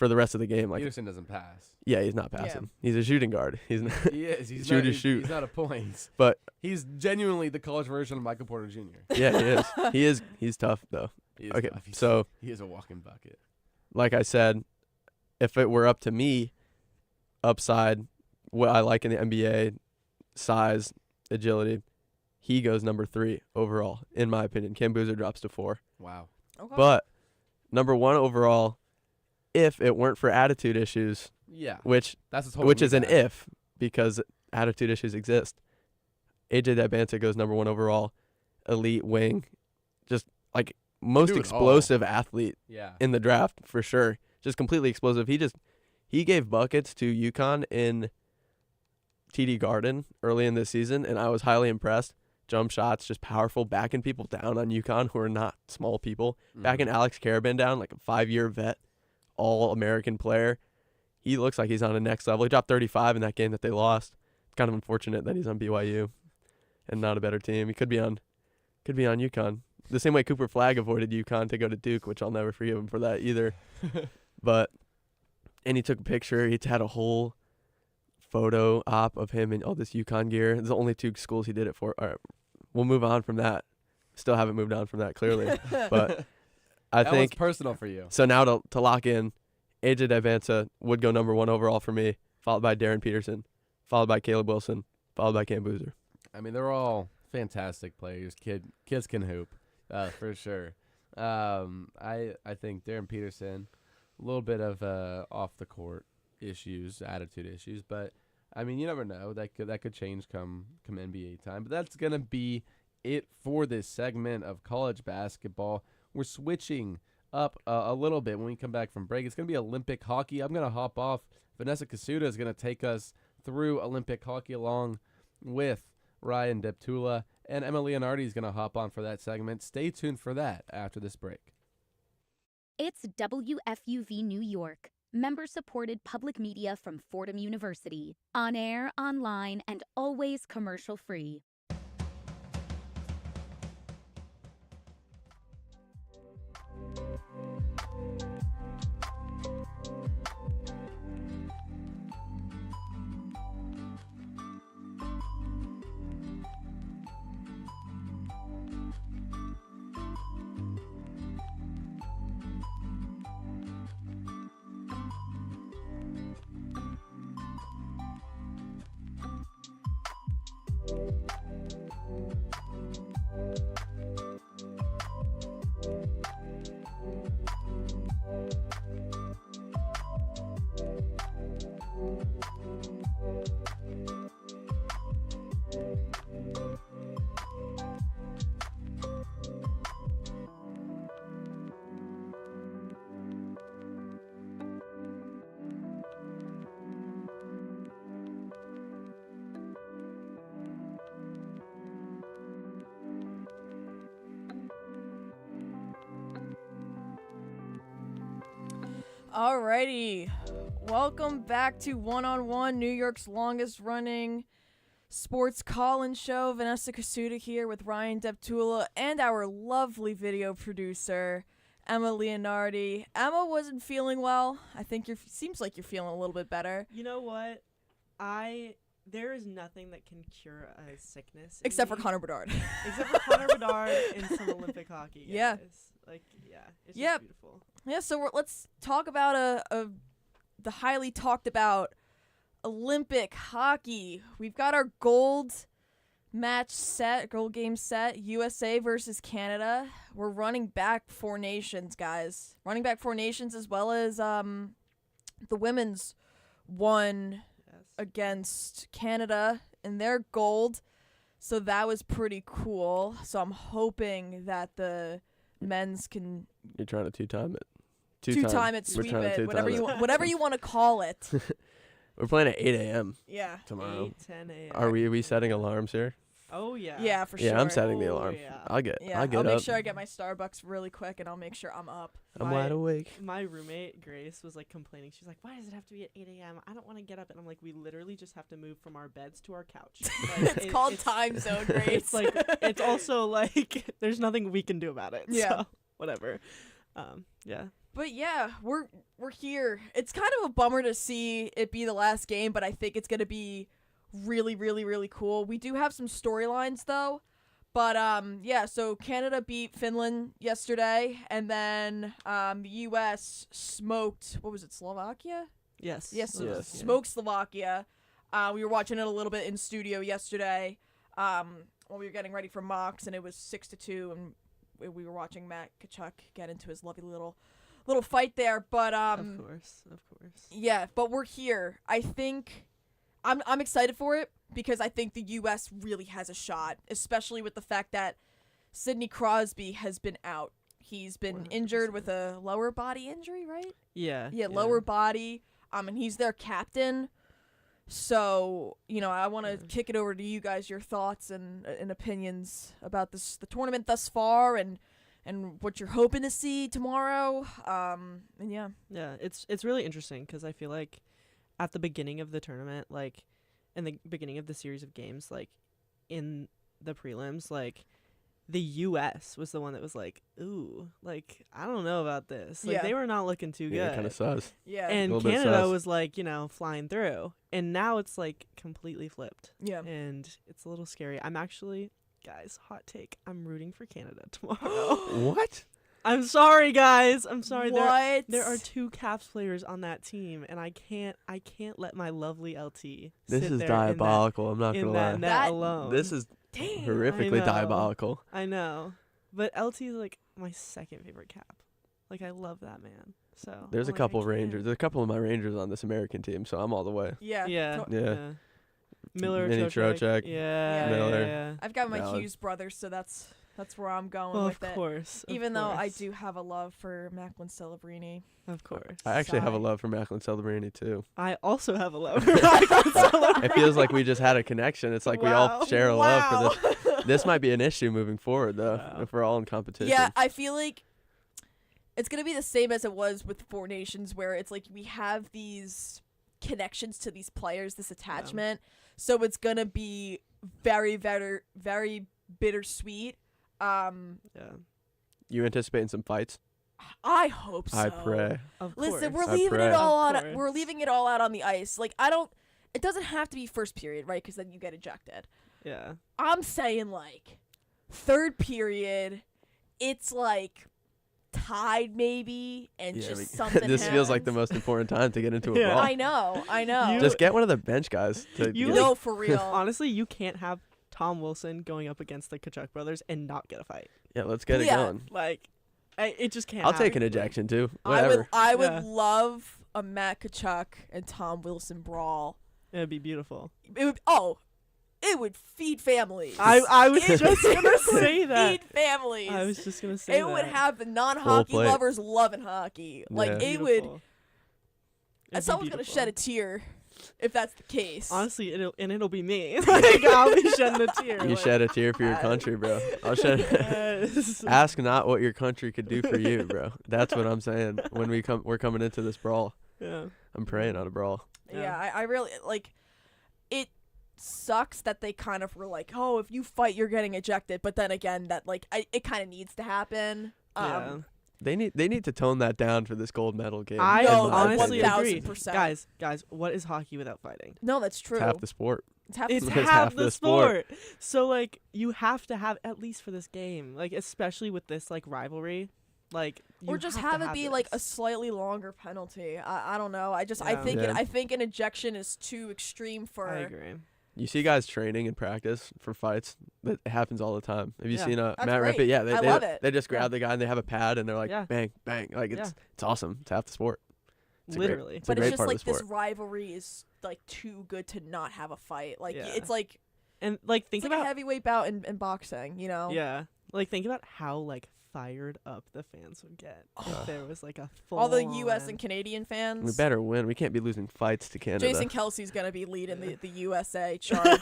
the rest of the game. Like, Peterson doesn't pass. yeah, he's not passing. He's a shooting guard. He's not. He is. He's Shoot not, is he's, shoot. He's not a points. But He's genuinely the college version of Michael Porter Jr. yeah, he is. He is. He's tough though. He is Okay, tough. so he is a walking bucket. like I said, if it were up to me, upside, what I like in the NBA, size, agility, he goes number 3 overall, in my opinion. Cam Boozer drops to 4. Wow. Okay. But number 1 overall, if it weren't for attitude issues, Yeah. which That's his whole is an reason. if, because attitude issues exist. AJ DeBansa goes number 1 overall, elite wing, just like most do it all. explosive athlete Yeah. in the draft for sure. Just completely explosive. He gave buckets to UConn in TD Garden early in this season, and I was highly impressed. Jump shots, just powerful, backing people down on UConn who are not small people. Backing Alex Carabin down, like a 5-year vet, all-American player. He looks like he's on a next level. He dropped 35 in that game that they lost. It's kind of unfortunate that he's on BYU and not a better team. He could be on UConn. The same way Cooper Flagg avoided UConn to go to Duke, which I'll never forgive him for that either. And he took a picture. He had a whole photo op of him in all this UConn gear. It's the only 2 schools he did it for. All right, we'll move on from that. Still haven't moved on from that, clearly. But I that think was personal for you. so. Now to lock in, AJ DeBansa would go number 1 overall for me, followed by Darren Peterson, followed by Caleb Wilson, followed by Cam Boozer. I mean, they're all fantastic players. Kids can hoop, for sure. I think Darren Peterson, a little bit of off the court issues, attitude issues, but I mean, you never know. That could change come NBA time. But that's gonna be it for this segment of college basketball. We're switching up a little bit when we come back from break. It's gonna be Olympic hockey. I'm gonna hop off. Vanessa Kosuda is gonna take us through Olympic hockey along with Ryan Deptula, and Emma Leonardi is gonna hop on for that segment. Stay tuned for that after this break. It's WFUV New York. Member-supported public media from Fordham University. On air, online, and always commercial-free. Alrighty, welcome back to One on One, New York's longest running sports call-in show. Vanessa Kosuda here with Ryan Deptula and our lovely video producer, Emma Leonardi. Emma wasn't feeling well. I think seems like you're feeling a little bit better. You know what? There is nothing that can cure a sickness. Except for Connor Bedard. Except for Connor Bedard and some Olympic hockey. Yeah. It's Yep. just beautiful. Yeah, so let's talk about the highly talked about Olympic hockey. We've got our gold game set, USA versus Canada. We're running back 4 nations, guys. Running back 4 nations, as well as the women's won against Canada in their gold. So that was pretty cool. So I'm hoping that the men's can You're trying to two-time it. two-time it, We're sweep trying to it, two-time whatever you want to call it. We're playing at 8 a.m. Yeah. tomorrow. 8:10 a.m. Are we setting alarms here? Oh, yeah. Yeah, for sure. Yeah, I'm setting the Oh, alarm. yeah. I'll get Yeah, I'll get I'll up. make sure I get my Starbucks really quick, and I'll make sure I'm up. I'm wide awake. My roommate, Grace, was, complaining. She's like, why does it have to be at 8 a.m.? I don't want to get up. And I'm like, we literally just have to move from our beds to our couch. It's called time zone, Grace. It's also, there's nothing we can do about it. Yeah. So, whatever. Yeah. But yeah, we're here. It's kind of a bummer to see it be the last game, but I think it's gonna be really, really, really cool. We do have some storylines though. But yeah, so Canada beat Finland yesterday, and then the US smoked, what was it, Slovakia? Yes. Yes, Yes. smoked Slovakia. We were watching it a little bit in studio yesterday while we were getting ready for mocks, and it was 6-2, and we were watching Matt Tkachuk get into his lovely little fight there. But Of course. yeah, but we're here. I think I'm excited for it because I think the U.S. really has a shot, especially with the fact that Sidney Crosby has been out. He's been 100%. injured with a lower body injury, right? Yeah. Yeah, lower body. And he's their captain. So, I want to kick it over to you guys, your thoughts and opinions about the tournament thus far and what you're hoping to see tomorrow. And yeah. Yeah, it's really interesting because I feel like at the beginning of the tournament, in the beginning of the series of games, in the prelims, the U.S. was the one that was ooh, I don't know about this. Yeah. They were not looking too Yeah, good. kind of sus. Yeah. And A little bit Canada sus. was flying through. And now it's completely flipped. yeah. And it's a little scary. I'm actually, guys, hot take, I'm rooting for Canada tomorrow. What? I'm sorry, guys. I'm sorry. What? There are 2 Caps players on that team, and I can't sit let my lovely LT This sit is there diabolical. I'm not in gonna that lie. net That- alone. This is Dang. horrifically know. diabolical. I know. But LT is my second favorite Cap. I love that man. So There's a I'm couple I can't. Rangers. There's a couple of my Rangers on this American team, so I'm all the way. Yeah. Yeah. To- Yeah. Miller, Mini Trocheck, Yeah. Miller. Yeah. I've got my Valid. Hughes brothers, so that's where I'm going Well, with of it. course. Even though I do have a love for Macklin Celebrini. Of course. I actually have a Sigh. love for Macklin Celebrini too. I also have a love for Michael Celebrini. It feels like we just had a connection. It's like we all share a love for this. this. This might be an issue moving forward, though, Wow. if we're all in competition. Yeah, I feel like it's going to be the same as it was with Four Nations, where it's like we have these connections to these players, this attachment. So it's going to be very, very, very bittersweet. Yeah. You anticipating some fights? I hope so. I pray. Of Listen, course. we're I leaving pray. it all Of on. course. We're leaving it all out on the ice. Like it doesn't have to be first period, right? Because then you get ejected. Yeah. I'm saying like third period. It's like tied maybe, and just something. This feels like the happens. most important time to get into a Yeah. brawl. I know. You- Just get one of the bench guys to You get No, for real. Honestly, you can't have Tom Wilson going up against the Kachuk brothers and not get a fight. Yeah, let's get it Yeah. going. Like, it just can't. I'll take an happen. ejection too. I Whatever. would Yeah. love a Matt Kachuk and Tom Wilson brawl. It'd be beautiful. It would feed families. I was It just would gonna say that. Feed families. I was just gonna say It that. would have the non-hockey plate. lovers loving hockey. Like Yeah. it would. Beautiful. It'd be Someone's gonna shed a beautiful. tear if that's the case. Honestly, it'll be me. Like, I'll be shedding a tear. You like, shed a tear for your country, bro. I'll shed. yes. Ask not what your country could do for you, bro. That's what I'm saying. When we're coming into this brawl. Yeah. I'm praying on a brawl. Yeah, I really like. It sucks that they kind of were like, oh, if you fight, you're getting ejected. But then again, that like it kind of needs to happen. Yeah. They need to tone that down for this gold medal game. I No, honestly agree. 1000%. Guys, what is hockey without fighting? No, that's true. It's half the sport. It's half It's the It's half half the the sport. sport. So like you have to have at least for this game, like especially with this like rivalry, like or you just have to have it be like a this. slightly longer penalty. I don't know. I Yeah. think Yeah. I think an ejection is too extreme for. I agree. You see guys training and practice for fights. That happens all the time. Have you Yeah. seen That's Matt great. Rippett? Yeah, I love it. They just grab Yeah. the guy and they have a pad and they're like Yeah. bang, bang. Like it's Yeah. awesome. It's half the sport. It's a great- Literally. It's a But great it's just part like of the this sport. rivalry is like too good to not have a fight. Like Yeah. it's like And like think it's like a about heavyweight bout in boxing. You know. yeah, like think about how like fired up the fans would get if there was like a full All the U.S. and Canadian fans. We better win. We can't be losing fights to Canada. Jason Kelsey's gonna be leading the USA charge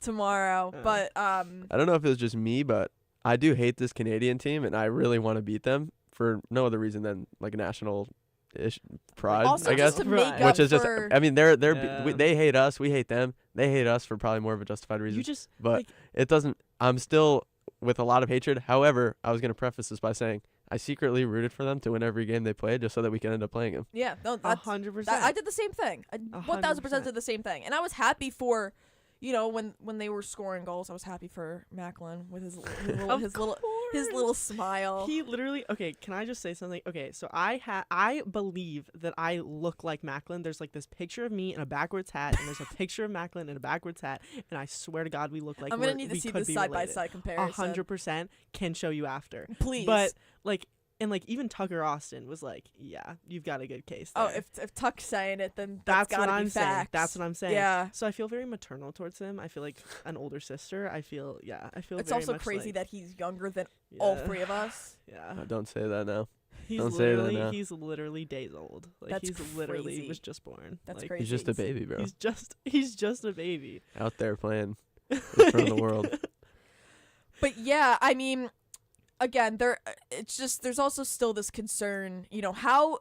tomorrow. Yeah. But I don't know if it was just me, but I do hate this Canadian team, and I really want to beat them for no other reason than like national pride, also I guess. just to Right. make up Which is just, for, I mean, Yeah. they hate us, we hate them. They hate us for probably more of a justified reason. you just But like, it doesn't. I'm still with a lot of hatred. However, I was going to preface this by saying I secretly rooted for them to win every game they played, just so that we can end up playing them. yeah, no, that's 100%. I did the same thing. I 1000% did the same thing, and I was happy for, you know, when they were scoring goals. I was happy for Macklin with his little smile. He literally okay, can I just say something? Okay, so I believe that I look like Macklin. There's like this picture of me in a backwards hat and there's a picture of Macklin in a backwards hat, and I swear to God we look like I'm gonna we're- need to we see could this be side by related. side comparison. 100% can show you after. Please. But like and like even Tucker Austin was like, yeah, you've got a good case Oh, there. if Tuck's saying it, then That's gotta what be I'm saying. facts. That's what I'm saying. Yeah. So I feel very maternal towards him. I feel like an older sister. I feel It's very also much crazy like, that he's younger than all yeah. three of us. Yeah. Don't say that now. He's Don't say that literally now. he's literally days old. Like That's he's literally crazy. was just born. That's like, crazy. He's just a baby, bro. He's just a baby. Out there playing in front of the world. But yeah, I mean, again, it's just there's also still this concern, you know, how,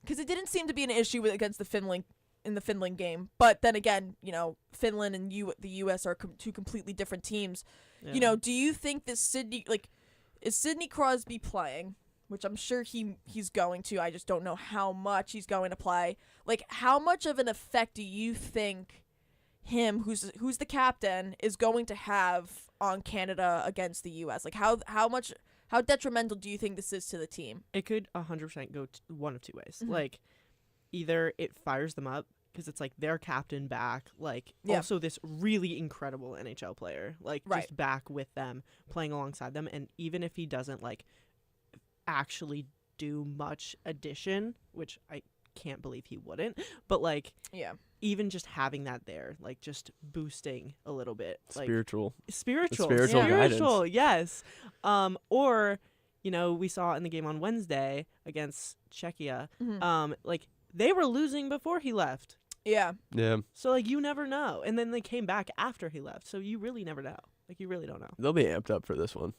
because it didn't seem to be an issue against the Finland in the Finland game, but then again, you know, Finland and the U.S. are two completely different teams. Yeah. You know, do you think this is Sidney Crosby playing? Which I'm sure he's going to. I just don't know how much he's going to play. Like, how much of an effect do you think him, who's the captain, is going to have on Canada against the U.S.? Like, how detrimental do you think this is to the team? It could 100% go one of two ways. Mhm. Like, either it fires them up because it's like their captain back, like Yeah. also this really incredible NHL player, like Right. just back with them, playing alongside them, and even if he doesn't like actually do much addition, which I can't believe he wouldn't, but like Yeah. even just having that there, like just boosting a little bit, like Spiritual. spiritual, Spiritual yes. Or you know, we saw in the game on Wednesday against Czechia, Mhm. like they were losing before he left, Yeah. Yeah. so like you never know, and then they came back after he left, so you really never know. Like you really don't know. They'll be amped up for this one.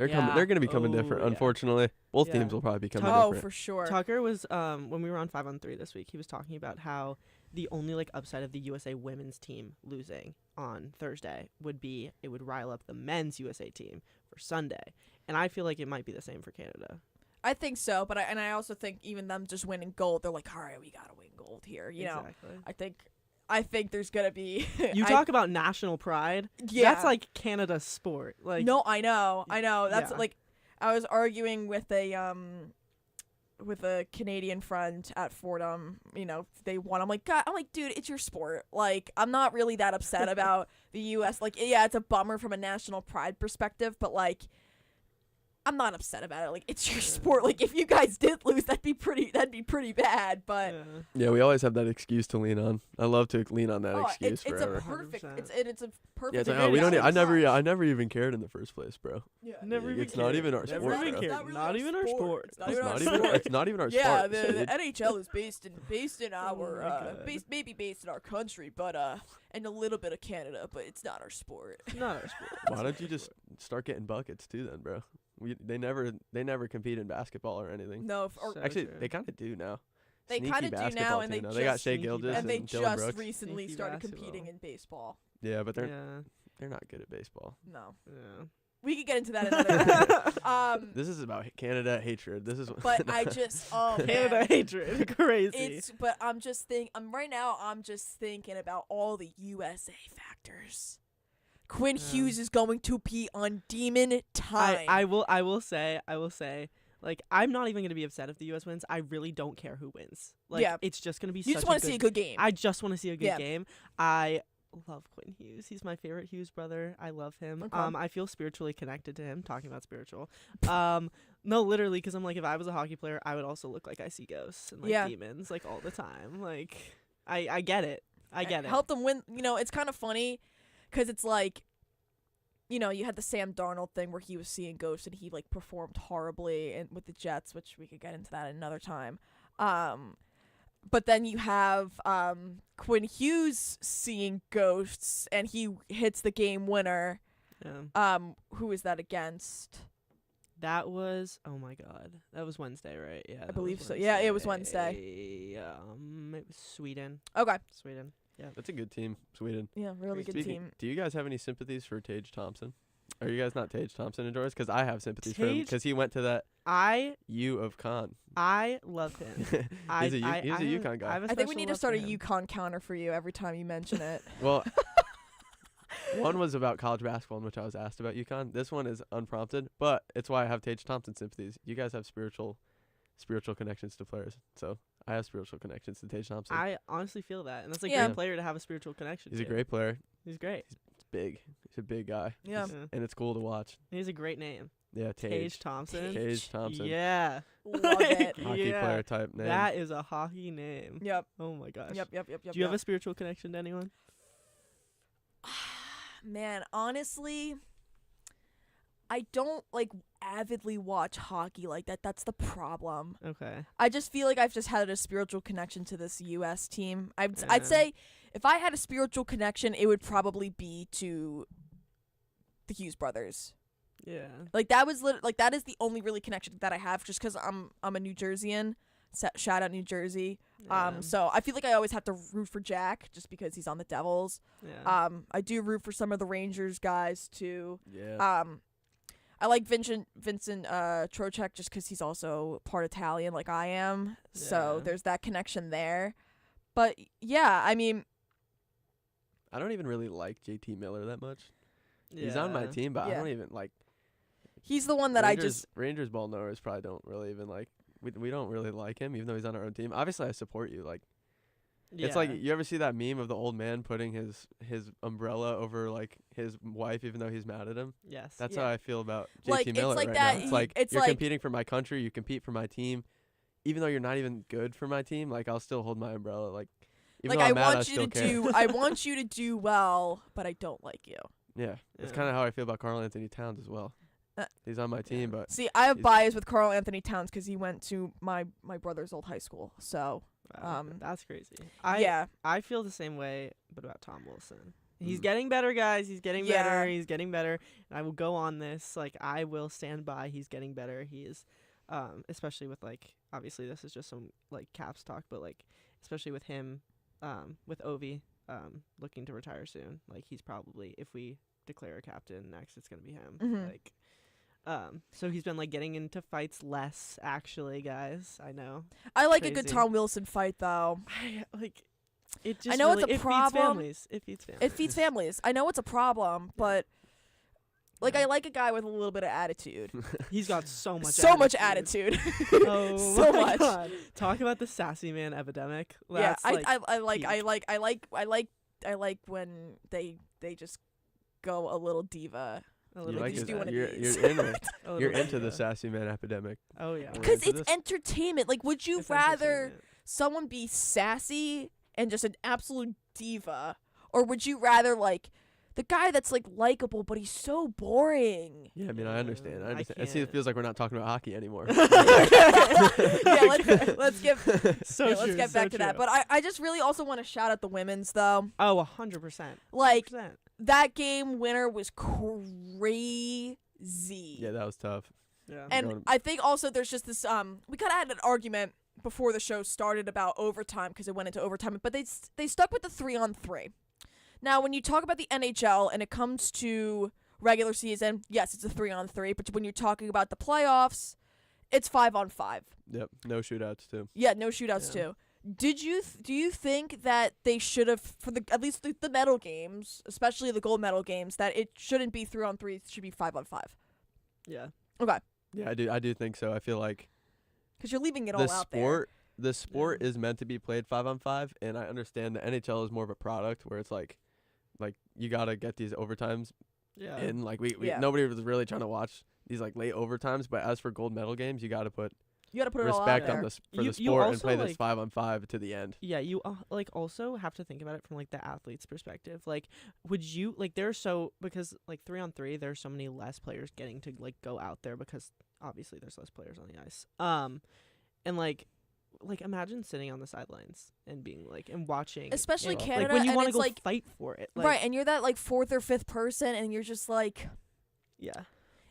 They're Yeah. coming. They're going to be coming Oh, different. yeah. Unfortunately, both Yeah. teams will probably be coming Oh, different. for sure. Tucker was when we were on 5-on-3 this week. He was talking about how the only like upside of the USA women's team losing on Thursday would be it would rile up the men's USA team for Sunday, and I feel like it might be the same for Canada. I think so, but I also think even them just winning gold, they're like, all right, we gotta win gold here. You know, Exactly. I think there's gonna be. You talk about national pride. Yeah. That's like Canada's sport. Like No, I know. That's Yeah. like I was arguing with a Canadian friend at Fordham. You know, they won. I'm like, God, dude, it's your sport. Like, I'm not really that upset about the U.S. Like, yeah, it's a bummer from a national pride perspective, but like, I'm not upset about it. Like, it's your sport. Like, if you guys did lose, that'd be pretty bad. But Yeah, we always have that excuse to lean on. I love to lean on that oh, excuse it's forever. a perfect. 100%. It's a perfect. Yeah, it's like, thing oh, we to don't. do. I never even cared in the first place, bro. Yeah. Never even It's not even our Never sport, even bro. cared. Not really Not our even our sport. It's not It's even our not sport. even. It's not even our Yeah, sport. the Sage. NHL is based in Oh our my God. maybe based in our country, but and a little bit of Canada, but it's not our sport. Not our sport. Why don't you just start getting buckets too, then, bro? They never compete in basketball or anything. No, So Actually, true. they kind of do now. they Sneaky kind of do now, basketball and team they now. They got just Shea Sneaky Gilgeous and they and Dylan just Brooks. recently Sneaky started basketball. competing in baseball. Yeah, but Yeah. they're not good at baseball. No, Yeah. we could get into that another time. This is about Canada hatred. This is. But I just Canada man. hatred. Crazy. But I'm just thinking about all the USA factors. Quinn Yeah. Hughes is going to be on demon time. I will say, like, I'm not even gonna be upset if the US wins. I really don't care who wins. Like, Yeah. it's just gonna be you such just want to see a good game. I just want to see a good Yeah. game. I love Quinn Hughes. He's my favorite Hughes brother. I love him. Okay. I feel spiritually connected to him. Talking about spiritual. No, literally, because I'm like, if I was a hockey player, I would also look like I see ghosts and like Yeah. demons like all the time. Like, I get it. I get it. Help them win. You know, it's kind of funny because it's like, you know, you had the Sam Darnold thing where he was seeing ghosts and he like performed horribly and with the Jets, which we could get into that another time. But then you have Quinn Hughes seeing ghosts and he hits the game winner. Yeah. Who is that against? That was, oh my God, that was Wednesday, right? Yeah, that believe was so. Yeah, it was Wednesday. It was Sweden. Okay. Sweden. Yeah. That's a good team, Sweden. Yeah, really good Speaking, team. do you guys have any sympathies for Tage Thompson? Are you guys not Tage Thompson enjoyers? Because I have sympathies for him Tage- because he went to that I U of Con. love him. He's a UConn guy. I think we need to start a Yukon counter for you every time you mention it. Well, one was about college basketball in which I was asked about UConn. This one is unprompted, but it's why I have Tage Thompson sympathies. You guys have spiritual connections to players, so I have spiritual connections to Tage Thompson. I honestly feel that, and that's a Yeah. great player to have a spiritual connection. He's to. a great player. He's great. He's big. He's a big guy. Yeah. And it's cool to watch. He has a great name. Yeah, Tage Tage. Thompson. Tage Thompson. Yeah. Love it. Hockey Yeah. player type name. That is a hockey name. Yep. Oh my gosh. Yep. Do you have a spiritual connection to anyone? Man, honestly, I don't like avidly watch hockey like that. That's the problem. Okay. I just feel like I've just had a spiritual connection to this U.S. team. I'd Yeah. say if I had a spiritual connection, it would probably be to the Hughes brothers. Yeah. Like that was that is the only really connection that I have, just because I'm a New Jerseyan. Shout out New Jersey. Yeah. So I feel like I always have to root for Jack just because he's on the Devils. Yeah. I do root for some of the Rangers guys too. Yeah. I like Vincent Trocheck just because he's also part Italian like I am. So Yeah. there's that connection there. But yeah, I mean, I don't even really like JT Miller that much. He's on my Yeah. team, but I Yeah. don't even like. he's the one that Rangers ball knowers probably don't really even like. We don't really like him, even though he's on our own team. Obviously, I support you. Like, it's like, you ever see that meme of the old man putting his umbrella over like his wife, even though he's mad at him? Yes. That's Yeah. how I feel about JT Like, it's Miller like right that. now. It's like It's you're like- competing for my country. You compete for my team, even though you're not even good for my team. Like, I'll still hold my umbrella. Like, even like though I'm I mad, want you still to care. do I want you to do well, but I don't like you. Yeah, that's Yeah. kind of how I feel about Karl Anthony Towns as well. Uh, He's on my team, yeah. but See, I have He's- bias with Karl Anthony Towns because he went to my brother's old high school. So Wow, um, that's crazy. yeah, I feel the same way, but about Tom Wilson. He's getting better, guys. He's getting Yeah. better. He's getting better. And I will go on this. Like, I will stand by. He's getting better. He is, especially with, like, obviously this is just some, like, Caps talk, but, like, especially with him, with Ovi, looking to retire soon. Like, he's probably, if we declare a captain next, it's going to be him. Mhm. Like, so he's been, like, getting into fights less, actually, guys. I know. I like a good Crazy. Tom Wilson fight though. It just I know really, it's a problem. It feeds families. It feeds families. I know it's a problem, but like I like a guy with a little bit of attitude. He's got so much Much attitude. Oh So my much. God. Talk about the sassy man epidemic. Yeah, That's, like, I like when they just go a little diva. a You little like just it? do one of You're these. in it. a You're little into the diva. sassy man epidemic. Oh yeah. We're Because into it's this. entertainment. Like, would you It's rather entertainment. someone be sassy and just an absolute diva, or would you rather like the guy that's like likable but he's so boring? Yeah, I mean, I understand. I I understand. I see. It can't. feels like we're not talking about hockey anymore. Yeah, let's get So yeah, let's true, get so back to that. true. But I just really also want to shout out the women's though. Oh, 100%. Like 100%. that game winner was crazy. Yeah, that was tough. Yeah. And Going- I think also there's just this we kind of had an argument before the show started about overtime because it went into overtime, but they stuck with the 3-on-3. Now, when you talk about the NHL and it comes to regular season, yes, it's a 3-on-3, but when you're talking about the playoffs, it's 5-on-5. Yep. No shootouts too. Yeah, no shootouts Yeah. too. Do you think that they should have, for at least the medal games, especially the gold medal games, that it shouldn't be 3-on-3, it should be 5-on-5? Yeah. Okay, Yeah, I do think so. I feel like because you're leaving it the all out there. sport is meant to be played 5-on-5, and I understand the NHL is more of a product where it's like you gotta get these overtimes Yeah. in. Like we Yeah. nobody was really trying to watch these like late overtimes, but as for gold medal games, you gotta put You got to put it all out respect there. on this for You- the you sport and also, play this like- 5-on-5 to the end. Yeah, you like also have to think about it from like the athlete's perspective. Like, would you like because like 3-on-3, there's so many less players getting to like go out there because obviously there's less players on the ice. And like imagine sitting on the sidelines and being like and watching, Especially and, Canada, like when you and want to it's, go like- fight for it, like, Right, and you're that like fourth or fifth person, and you're just like, Yeah,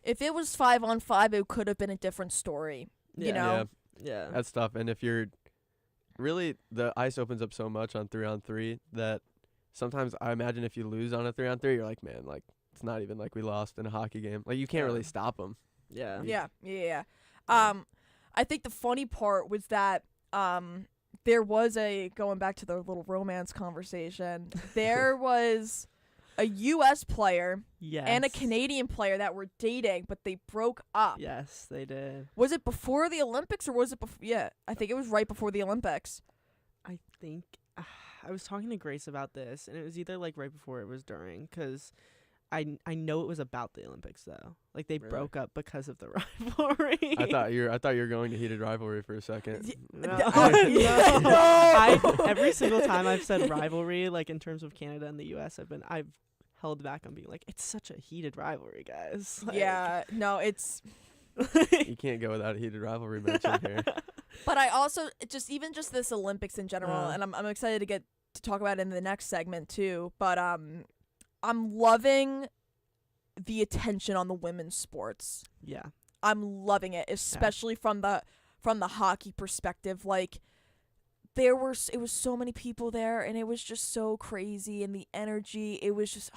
if it was 5-on-5, it could have been a different story. You Yeah. know? yeah, That's tough. And if you're really, the ice opens up so much on 3-on-3 that sometimes I imagine if you lose on a 3-on-3, you're like, man, like it's not even like we lost in a hockey game. Like you can't really Yeah. stop them. yeah, Yeah. I think the funny part was that there was going back to the little romance conversation, there was a U.S. player yes, and a Canadian player that were dating, but they broke up. Yes, they did. Was it before the Olympics or was it before? Yeah, I think it was right before the Olympics. I think I was talking to Grace about this, and it was either like right before or it was during, because I know it was about the Olympics though. Like they Really? broke up because of the rivalry. I thought you were going to heated rivalry for a second. No. No. Every single time I've said rivalry, like in terms of Canada and the U.S., I've held back on being like, it's such a heated rivalry, guys. Like, Yeah, no, it's. You can't go without a heated rivalry match in here. But I also even just this Olympics in general, Uh. and I'm excited to get to talk about it in the next segment too. But I'm loving the attention on the women's sports. Yeah. I'm loving it, especially from the hockey perspective. Like it was so many people there, and it was just so crazy, and the energy. It was just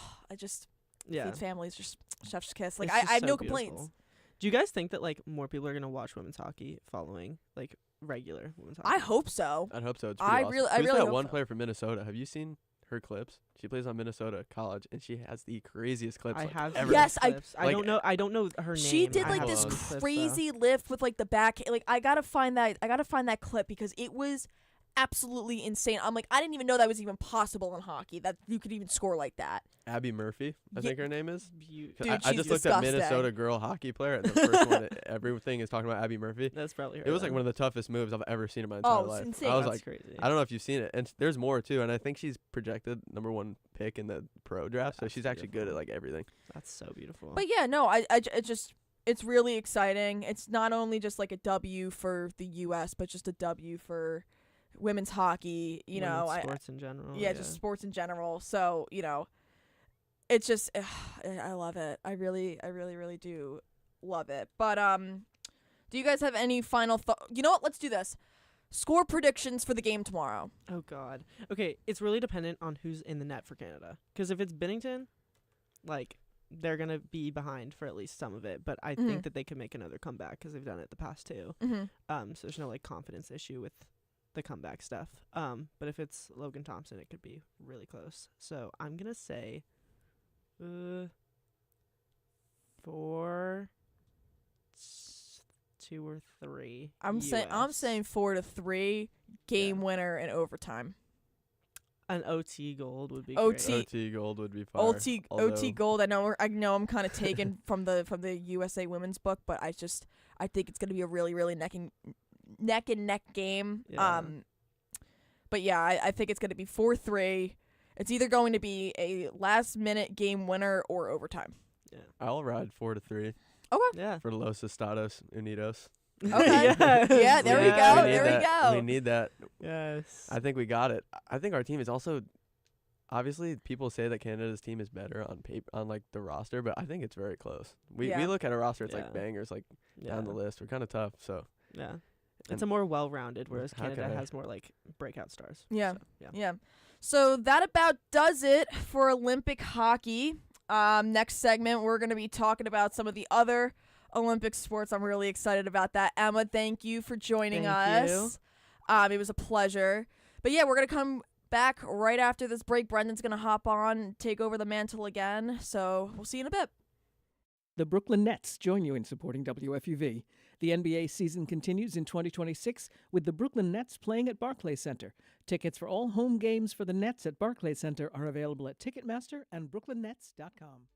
Yeah. feeds families, just chef's kiss. Like It's I just have so no beautiful. complaints. Do you guys think that like more people are gonna watch women's hockey following like regular women's hockey? I hope so. I'd hope so. It's pretty I awesome. really Who's that hope one so. player from Minnesota? Have you seen her clips? She plays on Minnesota College, and she has the craziest clips. I like, have ever. seen Yes, those clips. I like- don't know her name. She did I like have this seen clips, though. crazy lift with like the back. Like I gotta find that clip because it was absolutely insane. I'm like, I didn't even know that was even possible in hockey, that you could even score like that. Abby Murphy, I Ye- think her name is. 'Cause Beautiful. Dude, I she's just looked at disgusting. Minnesota girl hockey player, and the first one, everything is talking about Abby Murphy. That's probably her. It was like then. one of the toughest moves I've ever seen in my entire Oh, it's life. insane. I was That's like, crazy. I don't know if you've seen it, and there's more too. And I think she's projected #1 pick in the pro draft, so That's she's actually good at beautiful. like everything. That's so beautiful. But yeah, no, it's really exciting. It's not only just like a W for the U.S., but just a W for women's hockey. You know, Women's sports in general. just sports in general. So it's just I love it. I really really do love it. But do you guys have any final thought? You know what? Let's do this. Score predictions for the game tomorrow. Oh God. Okay, it's really dependent on who's in the net for Canada. Because if it's Binnington, like they're gonna be behind for at least some of it. But I think that they can make another comeback because they've done it the past two. So there's no like confidence issue with the comeback stuff. But if it's Logan Thompson, it could be really close. So I'm gonna say, 4-2 or 3. I'm saying 4-3, game winner in overtime. An OT gold would be OT. great. OT gold would be fire. OT gold. I know I'm kind of taken from the USA women's book, but I think it's gonna be a really really neck and neck game. Yeah. But yeah, I think it's gonna be 4-3. It's either going to be a last minute game winner or overtime. Yeah. I'll ride 4-3 Okay. Yeah. for Los Estados Unidos. Okay. Yes. Yeah, there we Yeah. go. We need There we that. go. We need that. Yes. I think we got it. I think our team is also, obviously, people say that Canada's team is better on paper, on like the roster, but I think it's very close. We Yeah. look at a roster, it's like Yeah. bangers, like Yeah. down the list. We're kind of tough, so Yeah. And- It's a more well-rounded, whereas Canada Okay. has more like breakout stars. Yeah. So, yeah. Yeah. So that about does it for Olympic hockey. Next segment, we're going to be talking about some of the other Olympic sports. I'm really excited about that. Emma, thank you for joining Thank us. It was a pleasure. But yeah, we're going to come back right after this break. Brendan's going to hop on and take over the mantle again. So we'll see you in a bit. The Brooklyn Nets join you in supporting WFUV. The NBA season continues in 2026 with the Brooklyn Nets playing at Barclays Center. Tickets for all home games for the Nets at Barclays Center are available at Ticketmaster and brooklynnets.com.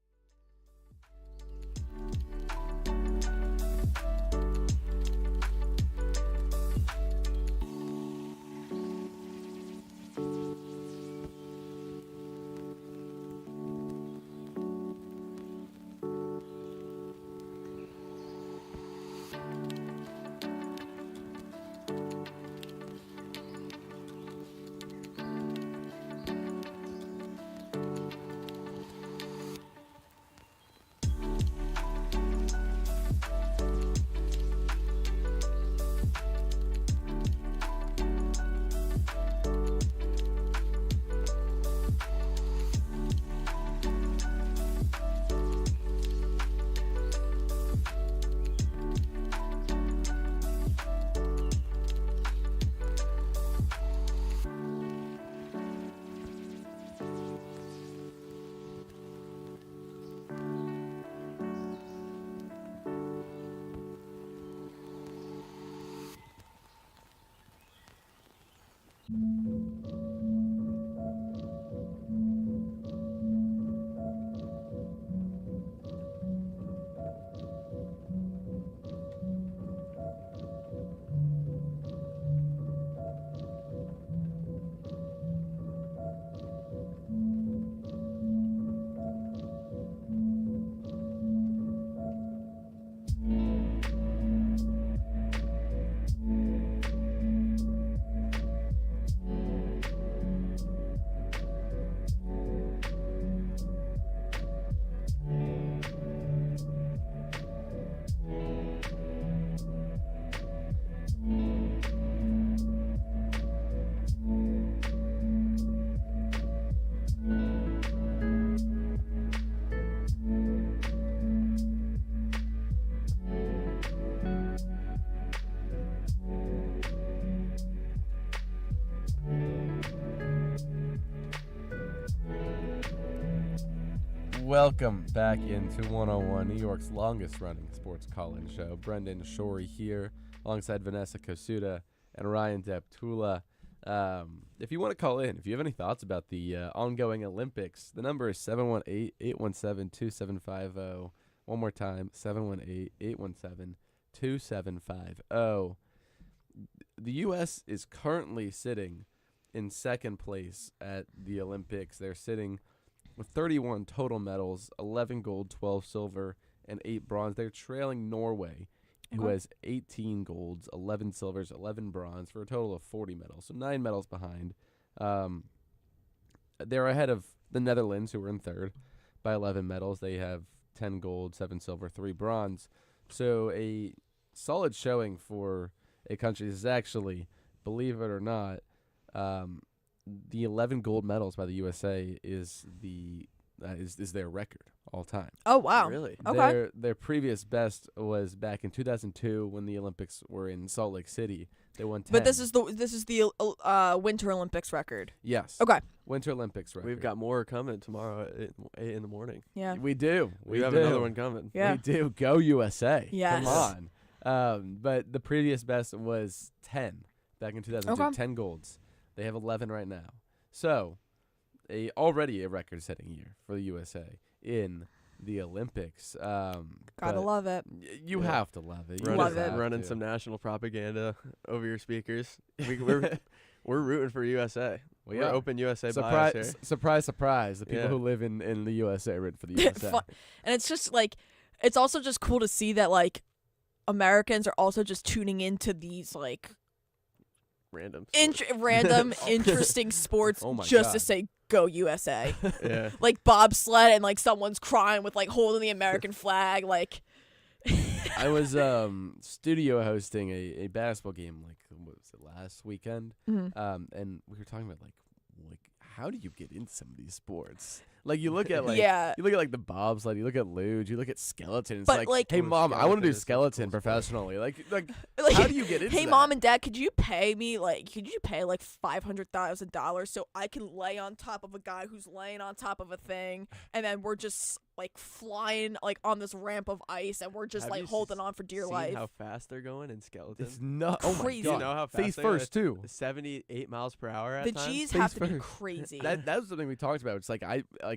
Welcome back into 101, New York's longest running sports call-in show. Brendan Shorey here, alongside Vanessa Kosuda and Ryan Deptula. If you want to call in, if you have any thoughts about the ongoing Olympics, the number is 718-817-2750. One more time, 718-817-2750. The U.S. is currently sitting in second place at the Olympics. They're sitting with 31 total medals, 11 gold, 12 silver, and 8 bronze. They're trailing Norway, who has 18 golds, 11 silvers, 11 bronze, for a total of 40 medals. So 9 medals behind. They're ahead of the Netherlands, who are in third, by 11 medals. They have 10 gold, 7 silver, 3 bronze. So a solid showing for a country. This is actually, believe it or not, the 11 gold medals by the USA is their record all time. Oh wow. Really? Okay. Their previous best was back in 2002 when the Olympics were in Salt Lake City. They won 10. But this is the Winter Olympics record. Yes. Okay. Winter Olympics record. We've got more coming tomorrow at 8 in the morning. Yeah. We do. We have another one coming. Yeah. We do. Go USA. Yes. Come on. But the previous best was 10 back in 2002. Okay. 10 golds. They have 11 right now. So, already a record-setting year for the USA in the Olympics. Gotta love it. You Yeah. have to love it. You Love just it. have Running to. some national propaganda over your speakers. We're rooting for USA. We We're are. open USA bias here. Surprise, surprise. The people Yeah. who live in the USA are rooting for the USA. Fun- And it's just like, it's also just cool to see that like Americans are also just tuning into these like Random. random interesting sports Oh my just to God. say go USA. Yeah. Like bobsled and like someone's crying with like holding the American flag. Like I was studio hosting a basketball game like what was it last weekend, Mhm. and we were talking about like how do you get into some of these sports? Like you look at like yeah. you look at like the bobsled, you look at luge, you look at skeleton. It's But, like- hey Oh, mom, I want to do skeleton is such a skeleton cool sport. professionally. Like Like, how do you get into hey that? mom and dad, could you pay like $500,000 so I can lay on top of a guy who's laying on top of a thing, and then we're just like flying like on this ramp of ice, and we're just Have like you holding on for dear Seen life. how fast they're going in skeleton? It's not. Oh my Crazy. god! You know how fast face they go? first too. 78 miles per hour at The times? G's Face have to be first. crazy. That was something we talked about. It's like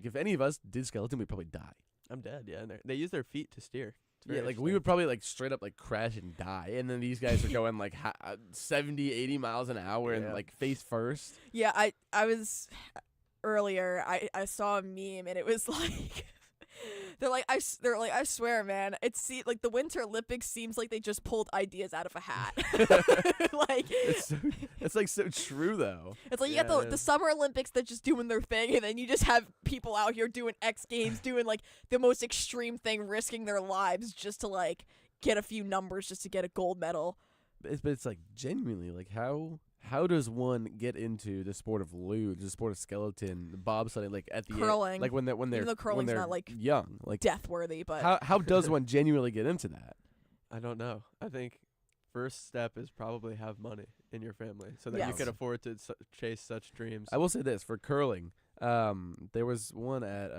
if any of us did skeleton, we'd probably die. I'm dead, yeah. And they use their feet to steer. It's Yeah, very like we would probably like straight up like crash and die, and then these guys are going like 70, 80 miles an hour and Yeah. like face first. Yeah, I was earlier. I saw a meme and it was like they're like I swear, man. Like the Winter Olympics seems like they just pulled ideas out of a hat. Like It's like so true though. it's like you Yeah, got it the is. Summer Olympics that just doing their thing, and then you just have people out here doing X Games, doing like the most extreme thing, risking their lives just to like get a few numbers, just to get a gold medal. But it's like genuinely like how does one get into the sport of luge, the sport of skeleton, the bobsledding, like at the Curling. end, like when they're Even though when curling's they're not, like, young, like Death worthy, but how does one genuinely get into that? I don't know. I think first step is probably have money in your family so that you Yes. can afford to chase such dreams. I will say this for curling. There was one at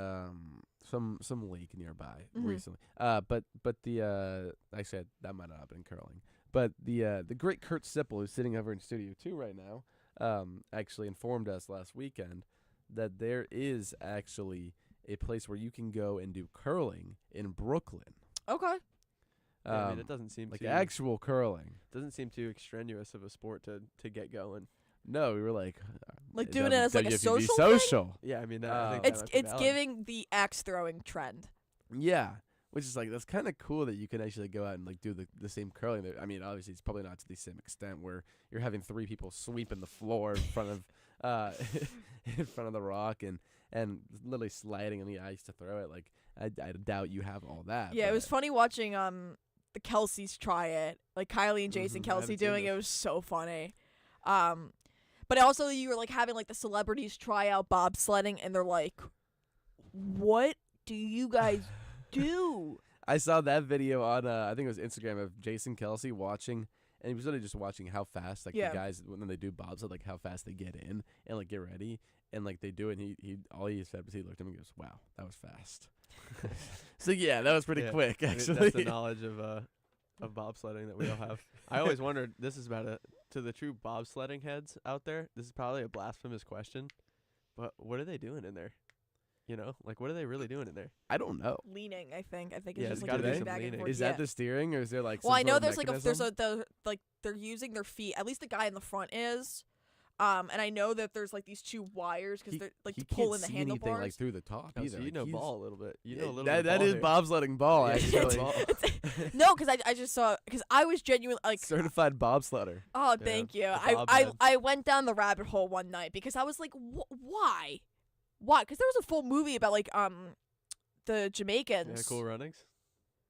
some lake nearby Mhm. recently. But the actually that might not have been curling. But the great Kurt Sippel, who's sitting over in Studio 2 right now, actually informed us last weekend that there is actually a place where you can go and do curling in Brooklyn. okay. Yeah, I mean, it doesn't seem like too actual curling. doesn't seem too extraneous of a sport to get going. No, we were like Doing it as like a WFUV social thing? social. Yeah, I mean, I think Oh. that might be It's valid. giving the axe throwing trend. Yeah, which is like that's kind of cool that you can actually go out and like do the same curling. There. I mean, obviously it's probably not to the same extent where you're having 3 people sweeping the floor in front of in front of the rock and literally sliding on the ice to throw it. Like I doubt you have all that. Yeah, it was but- funny watching the Kelseys try it, like Kylie and Jason Mhm, I Kelsey haven't seen doing it. this. It was so funny. But also you were like having like the celebrities try out bobsledding, and they're like, "What do you guys do?" I saw that video on I think it was Instagram of Jason Kelsey watching, and he was really just watching how fast like Yeah. the guys when they do bobsled, like how fast they get in and like get ready and like they do it. And he all he said was he looked at him and goes, "Wow, that was fast." So yeah, that was pretty Yeah, quick I mean, actually. that's the knowledge of bobsledding that we all have. I always wondered. This is about to the true bobsledding heads out there. This is probably a blasphemous question, but what are they doing in there? You know, like what are they really doing in there? I don't know. Leaning, I think. I think Yeah, it's it's just gotta like be moving some back and leaning. forth. Is yeah. that the steering or is there like? Well, some I know sort of there's like mechanism? they're using their feet. At least the guy in the front is. And I know that there's like these 2 wires because they're like he to pull can't in the see anything handlebars. like through the top Oh, either. so you like, know he's- ball a little bit. You know a little that bit. that is here. bobsledding ball Yeah, actually. ball. No, because I just saw because I was genuinely like, Certified bobsledder. oh, Yeah, thank you. the I bobhead. I went down the rabbit hole one night because I was like, why? Because there was a full movie about like the Jamaicans. Yeah, Cool Runnings.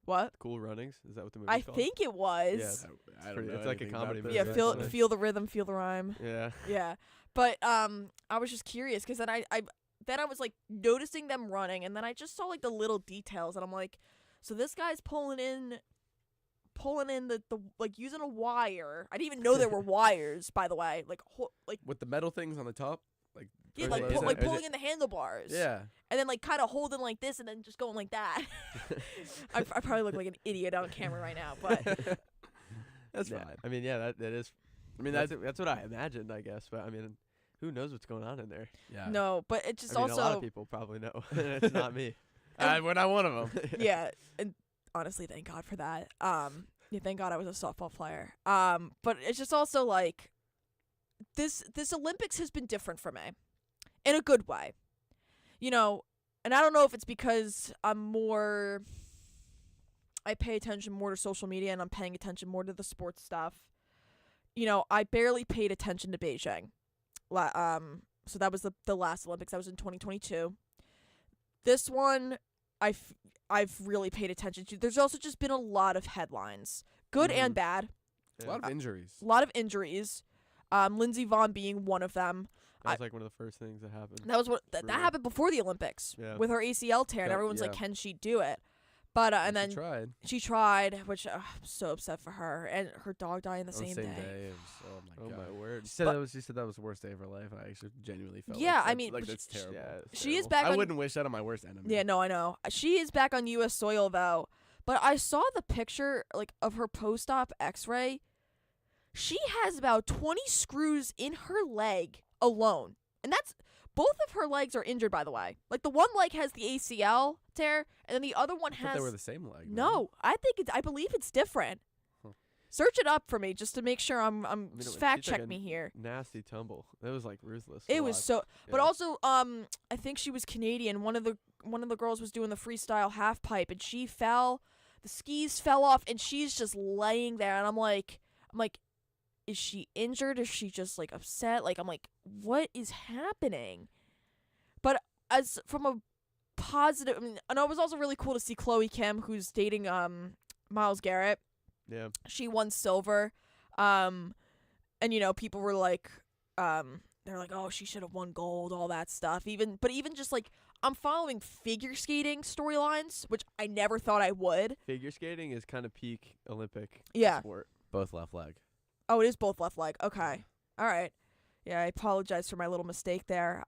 What? Cool Runnings. Is that what the movie's I called? think it was. Yeah, I don't know it's like a anything comedy about movie. this, Yeah, actually. feel the rhythm, feel the rhyme. Yeah. Yeah, but I was just curious because then I was like noticing them running, and then I just saw like the little details, and I'm like, so this guy's pulling in the like using a wire. I didn't even know there were wires, by the way. Like with the metal things on the top, like yeah, or like is it- like is it- pulling in the handlebars. Yeah. And then like kind of holding like this, and then just going like that. I probably look like an idiot on camera right now, but That's Yeah, fine. I mean, yeah, that is. I mean, That's what I imagined, I guess. But I mean, who knows what's going on in there? yeah. no, but it just I mean, also a lot of people probably know. It's not me. We're not one of them. yeah, and honestly, thank God for that. Yeah, thank God I was a softball player. But it's just also like this Olympics has been different for me in a good way. You know, and I don't know if it's because I pay attention more to social media and I'm paying attention more to the sports stuff. You know, I barely paid attention to Beijing. So that was the last Olympics. That was in 2022. This one, I've really paid attention to. There's also just been a lot of headlines, good and bad. A lot of injuries. A lot of injuries. Lindsey Vonn being one of them. That was like one of the first things that happened. That was that Really? happened before the Olympics Yeah. with her ACL tear, and Yeah, everyone's like, yeah. "Can she do it?" But and then She tried. she tried, which I'm so upset for her, and her dog died on the On same the day. same day. It was, oh my Oh god. my word. She said But- that was the worst day of her life. I actually genuinely felt. Yeah, like I that- mean, like but that's terrible. Yeah, it's She is terrible. back I on. wouldn't wish that on my worst enemy. Yeah, no, I know. She is back on U.S. soil though. But I saw the picture like of her post-op X-ray. She has about 20 screws in her leg alone, and that's both of her legs are injured. By the way, like the one leg has the ACL tear, and then the other one I thought has. they were the same leg. No, I believe it's different. Huh. Search it up for me just to make sure I'm I mean, it was- fact she took check a me here. Nasty tumble. That was like ruthless. It to was watch. so, but Yeah. also I think she was Canadian. One of the girls was doing the freestyle half pipe, and she fell. The skis fell off, and she's just laying there, and I'm like, is she injured? Is she just like upset? Like I'm like, what is happening? But as from a positive, I mean, and it was also really cool to see Chloe Kim, who's dating Myles Garrett. Yeah. She won silver, and you know people were like, they're like, oh, she should have won gold, all that stuff. Even just like I'm following figure skating storylines, which I never thought I would. Figure skating is kind of peak Olympic Yeah. sport. Both left leg. Oh, it is both left leg. Okay, all right. Yeah, I apologize for my little mistake there.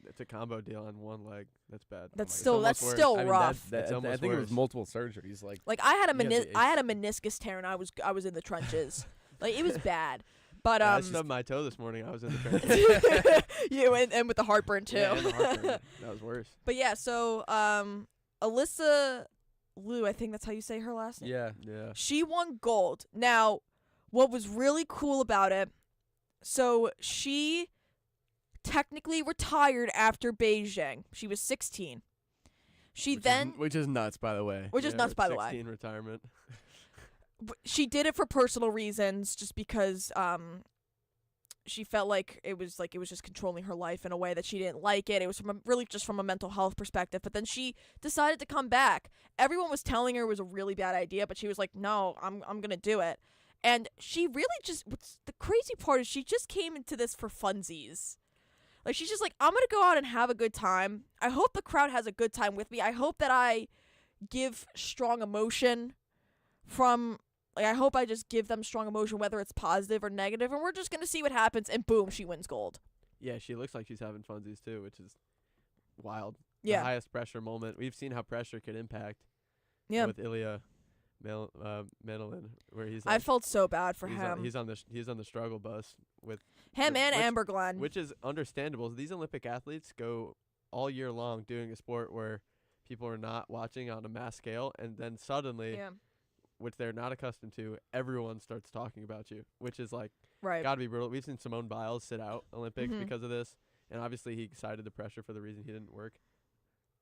It's a combo deal on one leg. That's bad. That's It's still almost that's worse. still I mean, rough. That, It's I almost think it was worse. multiple surgeries. Like Like I had a You have the I had a meniscus tear, and I was in the trenches. Like it was bad. But I stubbed my toe this morning. I was in the trenches. you and with the heartburn too. Yeah, and the heartburn. That was worse. But yeah, so Alyssa Liu, I think that's how you say her last name. yeah. Yeah. She won gold. Now, what was really cool about it, so she technically retired after Beijing. She was 16. She Which is nuts, by the way. which is Yeah, nuts, by the way. 16 retirement. She did it for personal reasons, just because she felt like it was just controlling her life in a way that she didn't like it. It was really just from a mental health perspective. But then she decided to come back. Everyone was telling her it was a really bad idea, but she was like, "No, I'm gonna do it." And she really just. What's the crazy part is she just came into this for funsies. Like she's just like, I'm gonna go out and have a good time. I hope the crowd has a good time with me. I hope that I give strong emotion from. Like, I hope I just give them strong emotion, whether it's positive or negative, and we're just going to see what happens, and boom, she wins gold. Yeah, she looks like she's having funsies too, which is wild. Yeah. The highest pressure moment. We've seen how pressure could impact. Yeah. With Ilya Menelin, where he's I like, felt so bad for he's him. On, he's on the struggle bus with Him and which- Amber Glenn. which is understandable. These Olympic athletes go all year long doing a sport where people are not watching on a mass scale, and then suddenly, yeah. which they're not accustomed to, everyone starts talking about you, which is like Right. gotta be brutal. We've seen Simone Biles sit out Olympics Mhm. because of this, and obviously he cited the pressure for the reason he didn't work.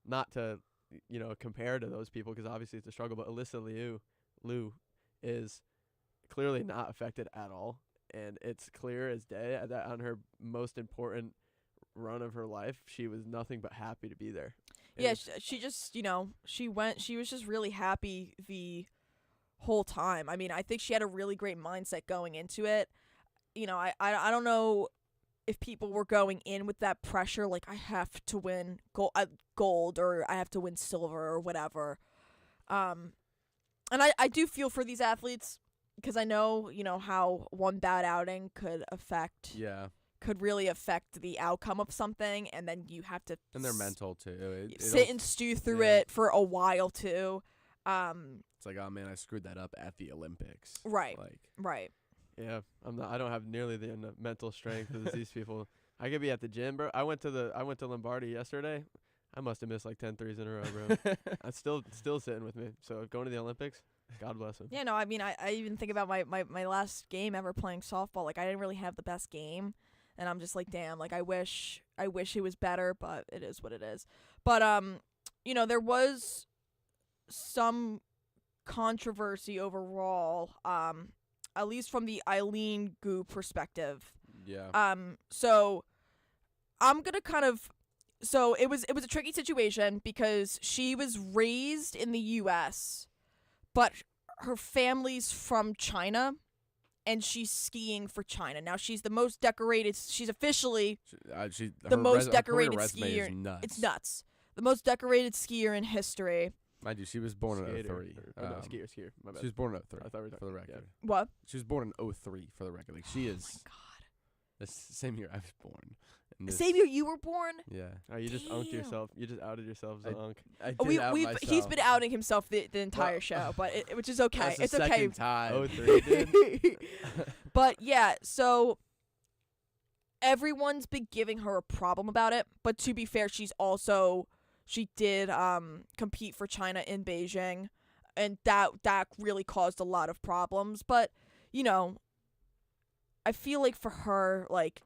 Not to, compare to those people, because obviously it's a struggle, but Alyssa Liu is clearly not affected at all, and it's clear as day that on her most important run of her life, she was nothing but happy to be there. Yeah, she just, she was just really happy the whole time. I mean, I think she had a really great mindset going into it. I don't know if people were going in with that pressure, like I have to win gold or I have to win silver or whatever. And I do feel for these athletes because I know, how one bad outing could really affect the outcome of something, and then you have to And they're mental too. sit and stew through it for a while too. It's like, oh man, I screwed that up at the Olympics. Right. Like, Right. Yeah, I don't have nearly the mental strength as these people. I could be at the gym, bro. I went to Lombardi yesterday. I must have missed like 10 threes in a row, bro. It's still sitting with me. So going to the Olympics, God bless him. Yeah, no, I mean, I even think about my last game ever playing softball. Like, I didn't really have the best game, and I'm just like, damn, like, I wish it was better, but it is what it is. But, there was some controversy overall, at least from the Eileen Gu perspective. yeah. So I'm gonna so it was a tricky situation because she was raised in the U.S., but her family's from China, and she's skiing for China. Now she's the most decorated. She's officially the most decorated skier. Is nuts. It's nuts. The most decorated skier in history. Mind you, she was born in Skater, 03. or no, skier. My bad. She was born in 03. I thought we were for the talking- record. What? She was born in 03 for the record. Like she Oh is my God. the same year I was born. And this- Same year you were born. Yeah. Oh, you just unked Damn. yourself. You just outed yourself as an unk. I Oh, did out he's myself. been outing himself the entire show, but which is okay. That's the It's okay. second time. 03, dude. But yeah, so everyone's been giving her a problem about it. But to be fair, she did compete for China in Beijing, and that really caused a lot of problems. But I feel like for her, like,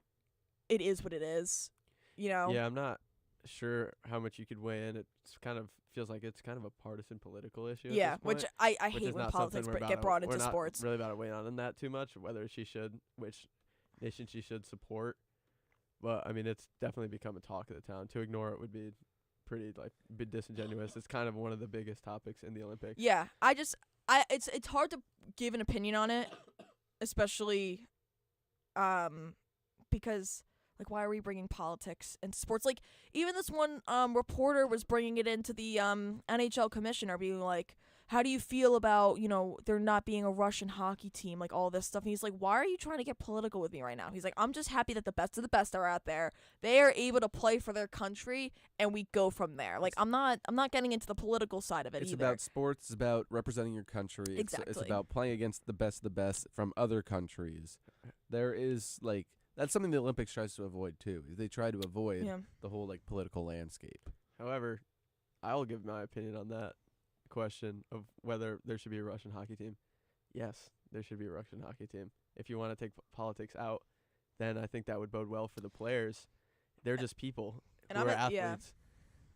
it is what it is. Yeah, I'm not sure how much you could weigh in. It kind of feels like it's kind of a partisan political issue. Yeah, at this point, which I which hate is when not politics something we're get brought we're into not sports. really about to weigh on that too much. Whether which nation she should support. But I mean, it's definitely become a talk of the town. To ignore it would be pretty be disingenuous. It's kind of one of the biggest topics in the Olympics. Yeah, it's hard to give an opinion on it, especially because like, why are we bringing politics into sports? Like, even this one reporter was bringing it into the NHL commissioner, being like, how do you feel about, there not being a Russian hockey team, like all this stuff? And he's like, why are you trying to get political with me right now? He's like, I'm just happy that the best of the best are out there. They are able to play for their country, and we go from there. Like, I'm not getting into the political side of it It's either. about sports. It's about representing your country. It's Exactly. about playing against the best of the best from other countries. There is that's something the Olympics tries to avoid too. They try to avoid Yeah. the whole political landscape. However, I'll give my opinion on that question of whether there should be a Russian hockey team. Yes, there should be a Russian hockey team. If you want to take politics out, then I think that would bode well for the players. They're just people And who I'm are a- yeah.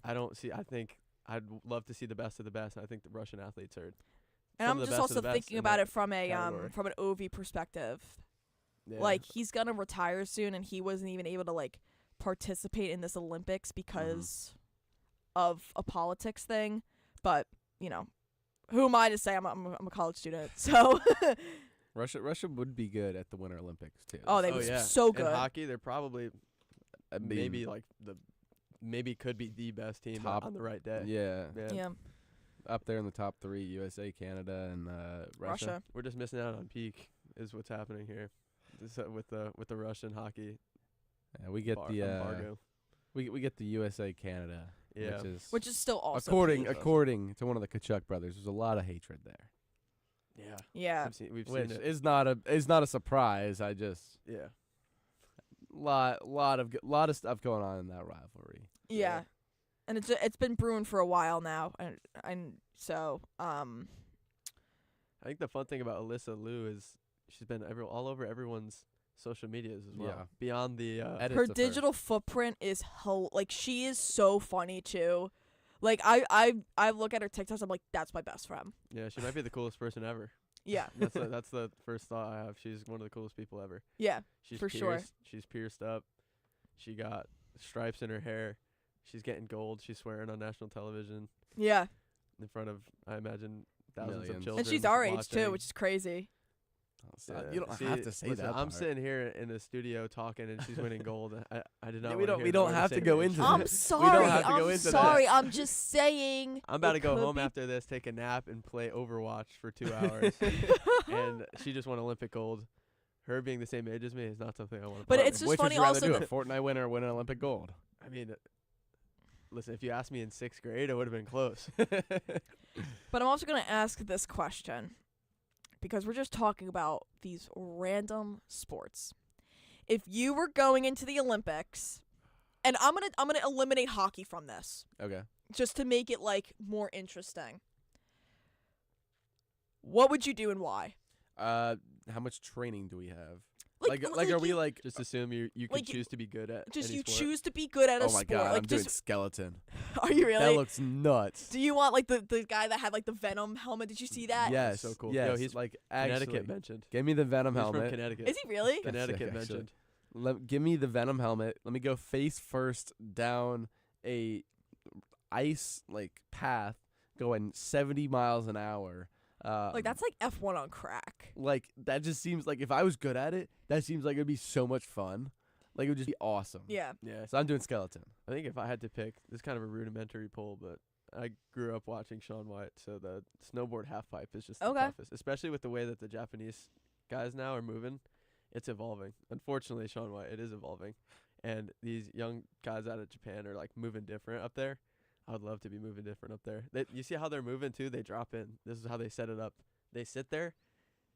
athletes. I think I'd love to see the best of the best, and I think the Russian athletes are And some I'm of the just best also of the best thinking in about that it from a category. from an OV perspective. Yeah. Like, he's gonna retire soon, and he wasn't even able to participate in this Olympics because of a politics thing. But who am I to say? I'm a college student, so Russia would be good at the Winter Olympics too. Oh, they oh was yeah. so good. In hockey, they're probably I mean, maybe maybe could be the best team Top- on the right day. yeah, yeah, up there in the top 3: USA, Canada, and Russia. Russia. We're just missing out on peak is what's happening here. With the Russian hockey Yeah, we get the embargo. we get the USA Canada, Yeah. which is still also according peak. to one of the Kachuk brothers. There's a lot of hatred there, Yeah. Yeah, We've which seen it. is not a surprise. I just Yeah. lot of stuff going on in that rivalry. yeah, and it's been brewing for a while now, and so I think the fun thing about Alyssa Liu is she's been all over everyone's social medias as well. Yeah. Beyond the Edits her of digital footprint is she is so funny too. Like, I look at her TikToks, I'm like, that's my best friend. yeah, she might be the coolest person ever. Yeah, That's the first thought I have. She's one of the coolest people ever. yeah, She's For sure. She's pierced up. She got stripes in her hair. she's getting gold. She's swearing on national television Yeah. in front of, I imagine, thousands Millions. of children. And she's our age too, watching. which is crazy. You don't See, have to say listen, that. I'm part. sitting here in the studio talking, and she's winning gold. I did not. Yeah, wanna we hear don't that we're have the to same go age. into I'm that. sorry. have to go I'm into that. sorry. I'm just saying. I'm about to it go could home be- after this, take a nap, and play Overwatch for 2 hours. And she just won Olympic gold. Her being the same age as me is not something I want to. But it's just Which funny would you rather also do, that- a Fortnite winner or win an Olympic gold? I mean, listen, if you asked me in 6th grade, it would have been close. But I'm also going to ask this question because we're just talking about these random sports. If you were going into the Olympics, and I'm gonna eliminate hockey from this Okay. just to make it like more interesting. What would you do and why? How much training do we have? Like are we you, like? Just assume you could Like, choose to be good at just any you sport. choose to be good at a Oh my sport? god, like I'm doing just skeleton. are you really? That looks nuts. Do you want like the guy that had like the Venom helmet? Did you see that? Yes, so cool. Yes, Yo, he's like Connecticut actually, mentioned. give me the Venom He's from helmet. Connecticut. Is he really? That's Connecticut sick, actually. mentioned. Give me the Venom helmet. Let me go face first down a ice like path going 70 miles an hour. Like that's like F1 on crack. Like that just seems like if I was good at it, that seems like it'd be so much fun. Like it would just be awesome. Yeah. Yeah. So I'm doing skeleton. I think if I had to pick, this is kind of a rudimentary poll, but I grew up watching Shaun White, so the snowboard half pipe is just the Okay. toughest, especially with the way that the Japanese guys now are moving. It's evolving. Unfortunately, Shaun White, it is evolving, and these young guys out of Japan are like moving different up there. I would love to be moving different up there. You see how they're moving too? They drop in. This is how they set it up. They sit there,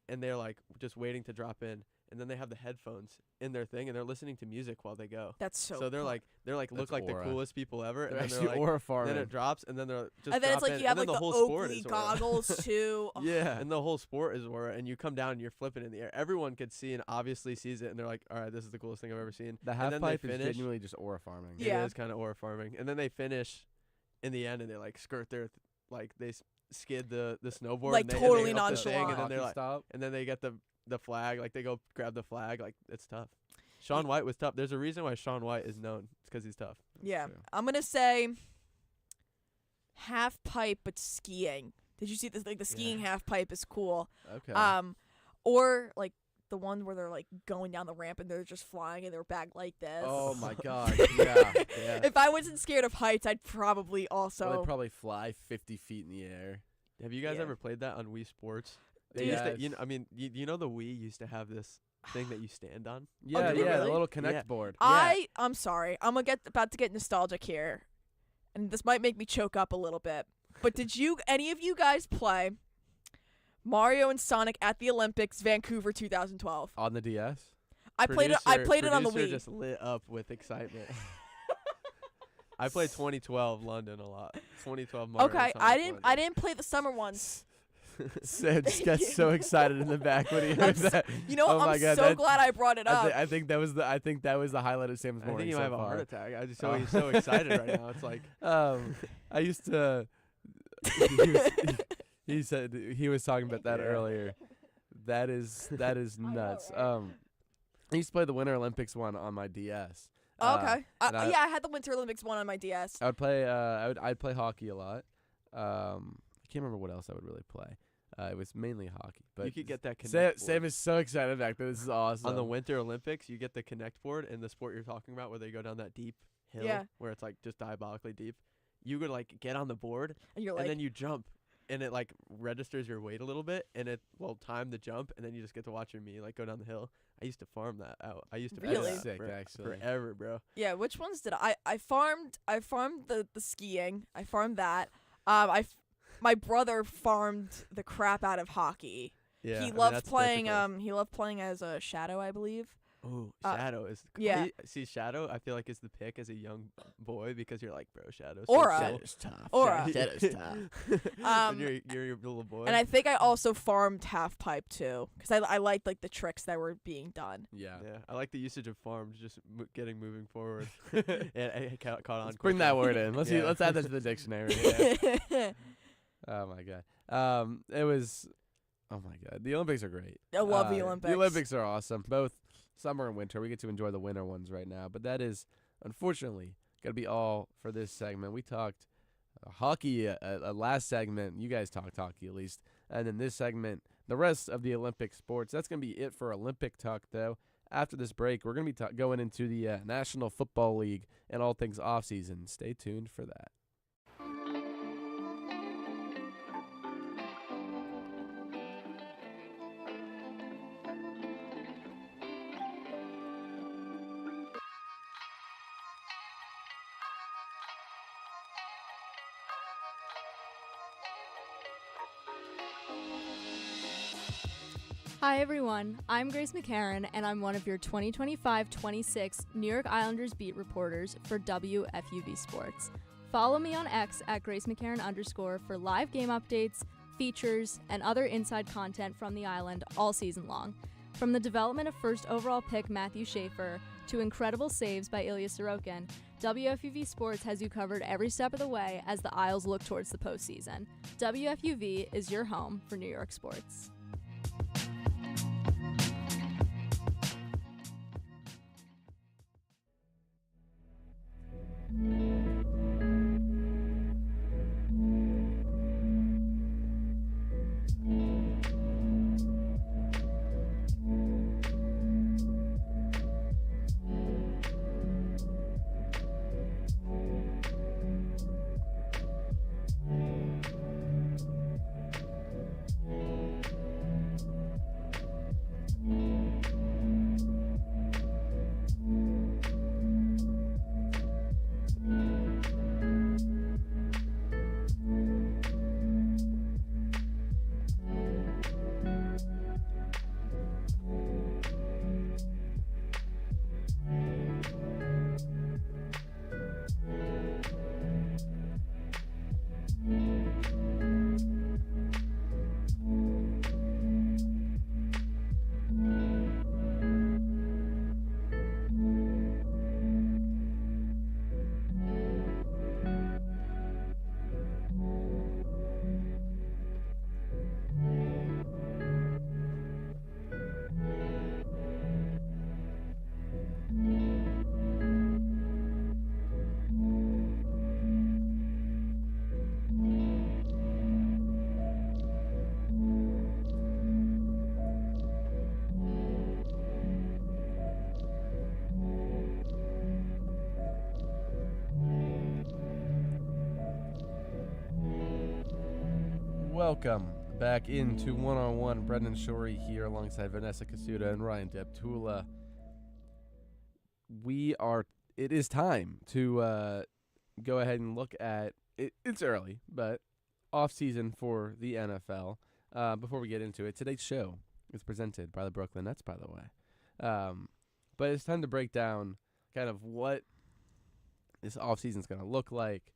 and they're like just waiting to drop in, and then they have the headphones in their thing, and they're listening to music while they go. That's so. So they're fun. like look That's like aura. the coolest people ever, They're and then actually they're like, aura then farming. it drops, and then they're just and then it's drop like in, you have and like then the whole sport Oakley is aura. goggles too. Oh, Yeah. And the whole sport is aura, and you come down and you're flipping in the air. Everyone could see and obviously sees it, and they're like, all right, this is the coolest thing I've ever seen. The And half then pipe they is finish. genuinely just aura farming. Yeah. It is kind of aura farming. And then they finish in the end, and they like skirt their they skid the snowboard, Like, and they, totally and they up the thing, nonchalant. and then they're Hockey like, stop. and then they get the flag, like they go grab the flag, like it's tough. Shaun White was tough. There's a reason why Shaun White is known. It's 'cause he's tough. Yeah, true. I'm gonna say half pipe, but skiing. Did you see this? Like the skiing half pipe is cool. Okay. Or like the one where they're like going down the ramp and they're just flying in their bag like this. Oh my god. Yeah. Yeah. If I wasn't scared of heights, I'd probably Or also. they probably fly 50 feet in the air. Have you guys Yeah. ever played that on Wii Sports? They Dude. used to, Yes. I mean, you know the Wii used to have this thing that you stand on. Yeah, did it yeah, really? the little connect Yeah. board. I'm sorry. I'm about to get nostalgic here, and this might make me choke up a little bit. But did any of you guys play Mario and Sonic at the Olympics, Vancouver 2012? On the DS. I played it on the Producer Wii. just lit up with excitement. I played 2012 London a lot. 2012 Mario. Okay, and I Sonic didn't. I London. didn't play the summer ones. Sam just got so excited in the back when he heard that. You know what? Oh my I'm God, so that- glad I brought it up. I think that was the highlight of Sam's I morning think you so might have a far. heart attack. I just Oh. he's so excited right now. It's like I used to. He said he was talking about that Yeah. earlier. That is nuts. right? I used to play the Winter Olympics one on my DS. Oh, okay. and I- Yeah, I had the Winter Olympics one on my DS. I would play. I'd play hockey a lot. I can't remember what else I would really play. It was mainly hockey. But you could get that Sam, connect Sam board. is so excited back there. This is awesome. On the Winter Olympics, you get the connect board and the sport you're talking about where they go down that deep hill Yeah. where it's like just diabolically deep. You could like get on the board And you're and like, then you jump and it like registers your weight a little bit and it will time the jump and then you just get to watch your me like go down the hill. I used to farm that out. I used to play Really? that Sick, for- actually. forever, bro. yeah. Which ones did I farmed the skiing. I farmed that. My brother farmed the crap out of hockey. Yeah, I he mean, loved that's playing. difficult. He loved playing as a Shadow, I believe. Ooh, uh, Shadow is yeah. See, Shadow, I feel like is the pick as a young boy because you're like, bro, Shadow's Aura. Shadow's tough. Aura. Shadow's tough. Um, you're your little boy. And I think I also farmed half pipe too, because I liked like the tricks that were being done. Yeah. Yeah, I like the usage of farms, just getting moving forward. It caught on. Let's bring that quickly. word in. Let's Yeah. let's add that to the dictionary. Oh my god. It was. Oh my god. The Olympics are great. I love the The Olympics. Olympics are awesome. Both summer and winter. We get to enjoy the winter ones right now, but that is unfortunately Got to be all for this segment. We talked hockey last segment. You guys talked hockey at least. And then this segment, the rest of the Olympic sports. That's going to be it for Olympic talk, though. After this break, we're going to be going into the National Football League and all things off-season. Stay tuned for that. Hi everyone, I'm Grace McCarran and I'm one of your 2025-26 New York Islanders beat reporters for WFUV Sports. Follow me on X at Grace McCarran _ for live game updates, features, and other inside content from the island all season long. From the development of first overall pick Matthew Schaefer to incredible saves by Ilya Sorokin, WFUV Sports has you covered every step of the way as the Isles look towards the postseason. WFUV is your home for New York sports. Welcome back into One-on-One. Brendan Shorey here alongside Vanessa Kosuda and Ryan Deptula. It is time to go ahead and look at it. It's early, but off-season for the NFL. Before we get into it, today's show is presented by the Brooklyn Nets, by the way. But it's time to break down kind of what this off-season is going to look like.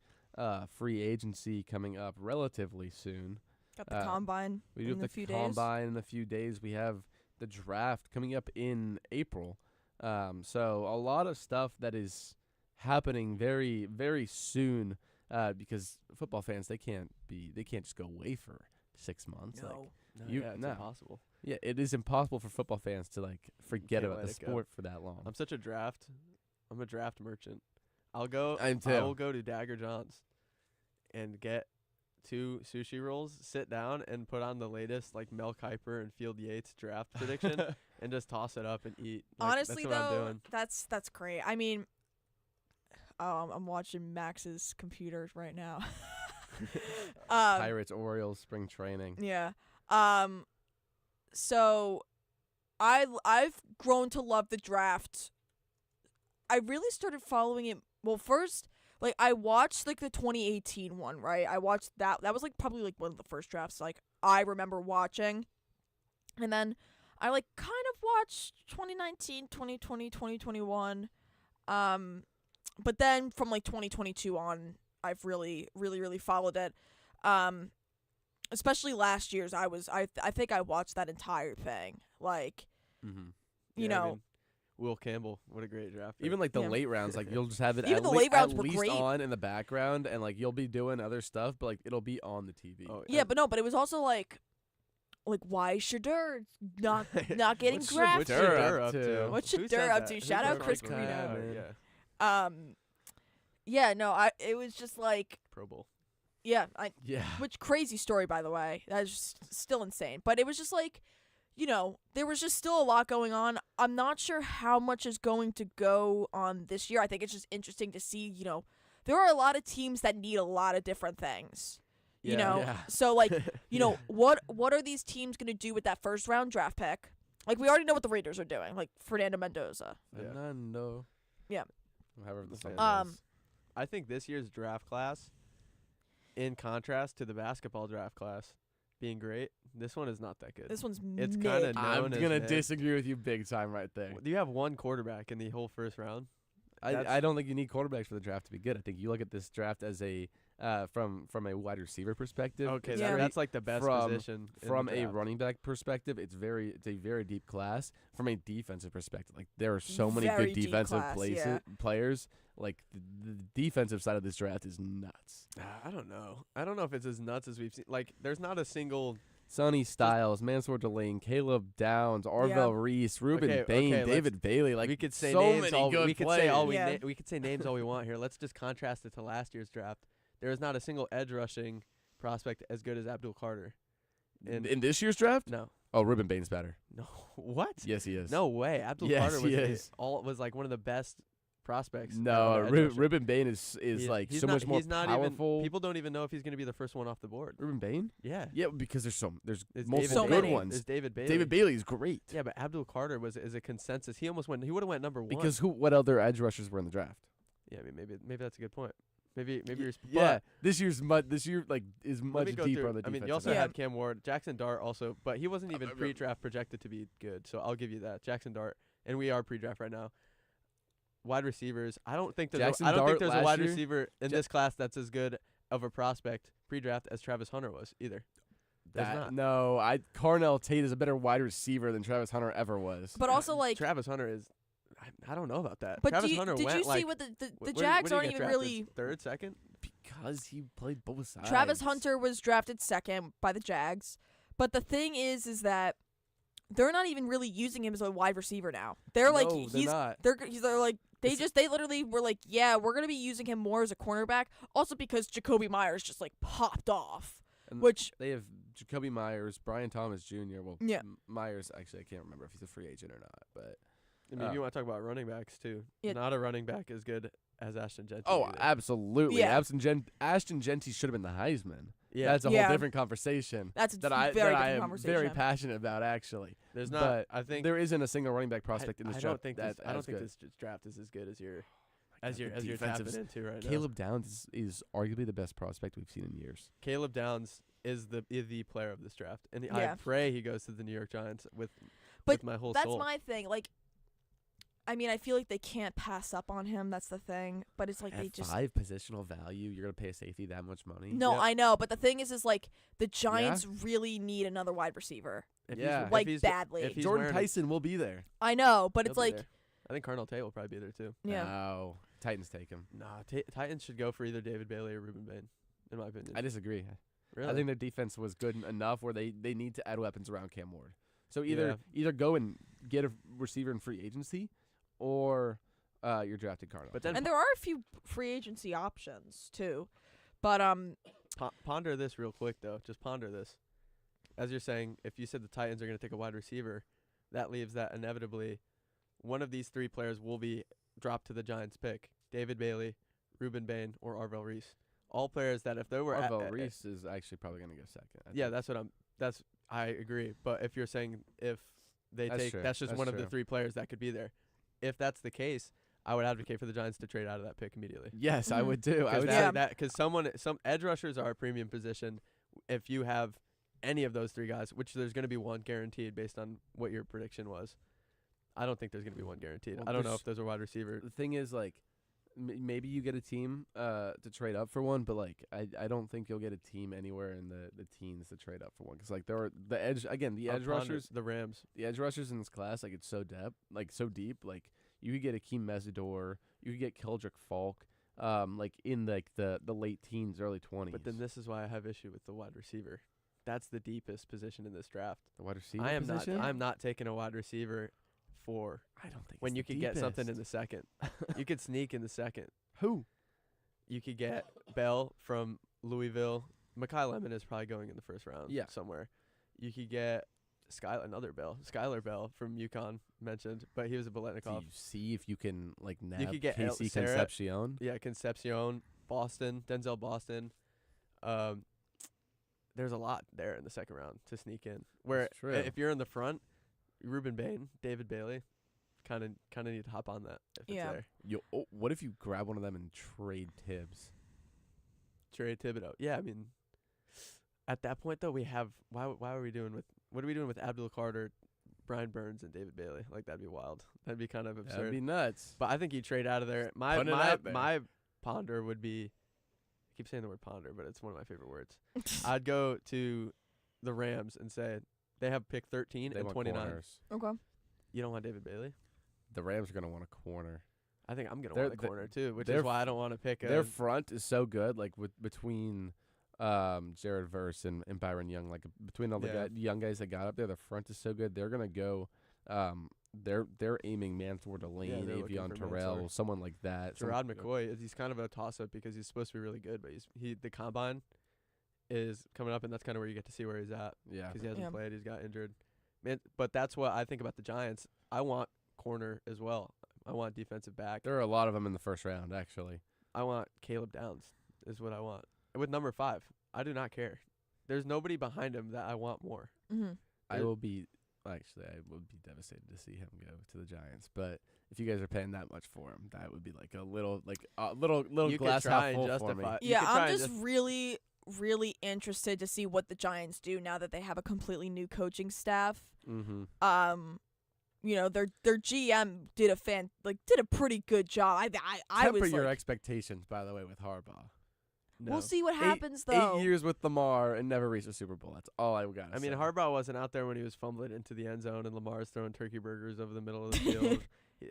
Free agency coming up relatively soon. Got the combine We do in have a few the days. combine in a few days. We have the draft coming up in April. So a lot of stuff that is happening very, very soon. Because football fans, they can't just go away for 6 months. No. It's impossible. Yeah, it is impossible for football fans to forget can't about let the it go. sport for that long. I'm a draft merchant. I I'm too. will go to Dagger John's and get 2 sushi rolls, sit down, and put on the latest Mel Kiper and Field Yates draft prediction, and just toss it up and eat. Honestly, that's what I'm though, doing. that's great. I mean, I'm watching Max's computer right now. Pirates, Orioles, spring training. Yeah. So I've grown to love the draft. I really started following it. Well, first, I watched the 2018 one, right? I watched that. That was probably one of the first drafts I remember watching. And then I kind of watched 2019, 2020, 2021. But then from 2022 on, I've really, really, really followed it. Especially last year's, I think I watched that entire thing. You know, Will Campbell, what a great draft. Even the late rounds, you'll just have it Even at, the late rounds at were least great. on in the background, and you'll be doing other stuff, but it'll be on the TV. Oh, yeah, but it was also why is Shadur not getting What's drafted? Shadur up to? What's Who Shadur said up that? to? Who Shout said out Chris that? Carino. man. Yeah. Yeah, no, it was just like, Pro Bowl. yeah, Yeah. which crazy story, by the way. That's just still insane. But it was just like, there was just still a lot going on. I'm not sure how much is going to go on this year. I think it's just interesting to see, there are a lot of teams that need a lot of different things. You know? Yeah. So, like, what are these teams going to do with that first round draft pick? Like, we already know what the Raiders are doing, like Fernando Mendoza. Yeah. Fernando. Yeah. However the song Um, goes. I think this year's draft class, in contrast to the basketball draft class being great, this one is not that good. This one's It's mid. kinda I'm known as gonna mid. disagree with you big time right there. You have one quarterback in the whole first round. I That's- don't think you need quarterbacks for the draft to be good. I think you look at this draft as a from a wide receiver perspective. Okay, it's Yeah. very- that's like the best from- position. in from the a draft. running back perspective, it's a very deep class. From a defensive perspective, like there are so many Very good deep defensive class, yeah. players. Like the defensive side of this draft is nuts. I don't know. I don't know if it's as nuts as we've seen. Like, there's not a single. Sonny Styles, Mansour Delane, Caleb Downs, Arvell Reese, Ruben Okay, Bain, okay, David Bailey. Like we could say so names. many All, good we could players. say all we Yeah. we could say names all we want here. Let's just contrast it to last year's draft. There is not a single edge rushing prospect as good as Abdul Carter. in this year's draft. No, Oh, Ruben Bain's better. no, what? Yes, he is. No way. Abdul Yes, Carter was he is. was like one of the best prospects. No, at edge rusher. Ruben Bain is like He's so not, much more he's not powerful. Even, people don't even know if he's going to be the first one off the board. Ruben Bain? Yeah. Yeah, because there's There's multiple So good many. ones. There's David Bailey. David Bailey is great. Yeah, but Abdul Carter is a consensus. He almost went. He would have went number one. Because what other edge rushers were in the draft? Yeah, I mean, maybe that's a good point. Maybe you're. Yeah, this year is much Let much me go deeper through. on the I defensive mean, you also end. had Cam Ward, Jackson Dart also, but he wasn't even Uh, pre-draft projected to be good. So I'll give you that, Jackson Dart, and we are pre-draft right now. Wide receivers, I don't think there's Jackson I don't think Dart there's a last wide year? receiver in this class that's as good of a prospect pre-draft as Travis Hunter was either. There's not. No, Carnell Tate is a better wide receiver than Travis Hunter ever was. But also, like, Travis Hunter is. I don't know about that. but Travis did Hunter you went see like what the where Jags did he aren't get even drafted? really. Third, second. because he played both sides. Travis Hunter was drafted second by the Jags, but the thing is that they're not even really using him as a wide receiver now. They're like No, they're not. they're like they literally were like, yeah, we're gonna be using him more as a cornerback. Also because Jacoby Myers just like popped off, And which they have Jacoby Myers, Brian Thomas Jr. Well, Yeah. Myers actually I can't remember if he's a free agent or not, but I mean, you want to talk about running backs too. Yeah. Not a running back as good as Ashton Genty. oh, either. absolutely. Yeah. Ashton Genty should have been the Heisman. Yeah, That's a Yeah. whole different conversation. that's a That I very that I different am conversation. very passionate about actually. there's not. but I think there isn't a single running back prospect in this I draft. don't think that's this, I don't as think good. this draft is as good as you're God, the tapping defensives- into right now. Caleb Downs is arguably the best prospect we've seen in years. Caleb Downs is the player of this draft, and Yeah. I pray he goes to the New York Giants with But my whole That's soul. my thing. Like, I mean, I feel like they can't pass up on him. That's the thing. But it's like At they just 5 positional value, you're gonna pay a safety that much money. no. Yeah. I know, but the thing is like the Giants really need another wide receiver, If Yeah. if like he's, badly. if he's Jordan wearing Tyson will be there. I know, but he'll it's be like there. I think Carnell Tate will probably be there too. yeah. No, Titans take him. Nah, Titans should go for either David Bailey or Ruben Bain, in my opinion. I disagree. really? I think their defense was good enough where they need to add weapons around Cam Ward. So either go and get a receiver in free agency, or you're drafted Carnell. But then And there are a few free agency options too, but ponder this real quick though. Just ponder this. As you're saying, if you said the Titans are going to take a wide receiver, that leaves that inevitably one of these three players will be dropped to the Giants pick: David Bailey, Ruben Bain, or Arvell Reese. All players that if they were Arvell Reese is actually probably gonna go second. I yeah, think. that's what I'm. That's I agree. But if you're saying if they That's take, true. that's just That's one of the true. three players that could be there. If that's the case, I would advocate for the Giants to trade out of that pick immediately. Yes, I Mhm. would too. I Because would Yeah. say because some edge rushers are a premium position. If you have any of those three guys, which there's going to be one guaranteed based on what your prediction was, I don't think there's going to be one guaranteed. Well, I don't know there's- if there's a wide receiver. the thing is like maybe you get a team to trade up for one, but like I don't think you'll get a team anywhere in the teens to trade up for one because like there are the edge again the edge rushers the Rams. the edge rushers in this class like it's so deep like you could get Akeem Mesidor, you could get Keldrick Falk like in like the late teens early 20s. But then this is why I have issue with the wide receiver. That's the deepest position in this draft. the wide receiver I am position? not. I'm not taking a wide receiver for I don't think when it's you the could get something in the deepest. second. You could sneak in the second. Who? You could get Bell from Louisville. Mekhi Lemon is probably going in the first round somewhere. You could get Skylar Bell from UConn mentioned, but he was a Biletnikoff. Do you see if you can nab You could get Casey Sarah. Concepcion? Yeah, Concepcion, Boston, Denzel Boston. There's a lot there in the second round to sneak in. Where That's true. if you're in the front, Ruben Bain, David Bailey, kind of need to hop on that if it's there. What if you grab one of them and trade Tibbs? Trey Thibodeau. Yeah, I mean, at that point though, we have why are we doing with what are we doing with Abdul Carter, Brian Burns, and David Bailey? Like that'd be wild. That'd be kind of absurd. That'd be nuts. But I think you trade out of there. My ponder would be. I keep saying the word ponder, but it's one of my favorite words. I'd go to the Rams and say they have pick 13 They and want 29. corners. Okay. You don't want David Bailey? The Rams are gonna want a corner. I think I'm gonna They're- want the corner too, which they're is why I don't want to pick Their front is so good, between Jared Verse and Byron Young, between all the young guys that got up there, the front is so good. They're gonna go. They're aiming Mansour Delane, they're looking Avion for Terrell, Mansour. someone like that. Gerard McCoy. He's kind of a toss-up because he's supposed to be really good, but the combine is coming up, and that's kind of where you get to see where he's at. Yeah. Because he hasn't played, he's got injured. Man, but that's what I think about the Giants. I want corner as well. I want defensive back. There are a lot of them in the first round, actually. I want Caleb Downs is what I want. With number 5, I do not care. There's nobody behind him that I want more. Mm-hmm. I would be devastated to see him go to the Giants. But if you guys are paying that much for him, that would be a little You glass could try half and full justify for me. it. You Yeah, could try I'm and just really interested to see what the Giants do now that they have a completely new coaching staff. Mm-hmm. Their GM did a pretty good job. I Temper was your like, expectations, by the way, with Harbaugh. No. we'll see what happens though. 8 years with Lamar and never reached a Super Bowl. That's all I got. I mean, Harbaugh wasn't out there when he was fumbling into the end zone and Lamar's throwing turkey burgers over the middle of the field.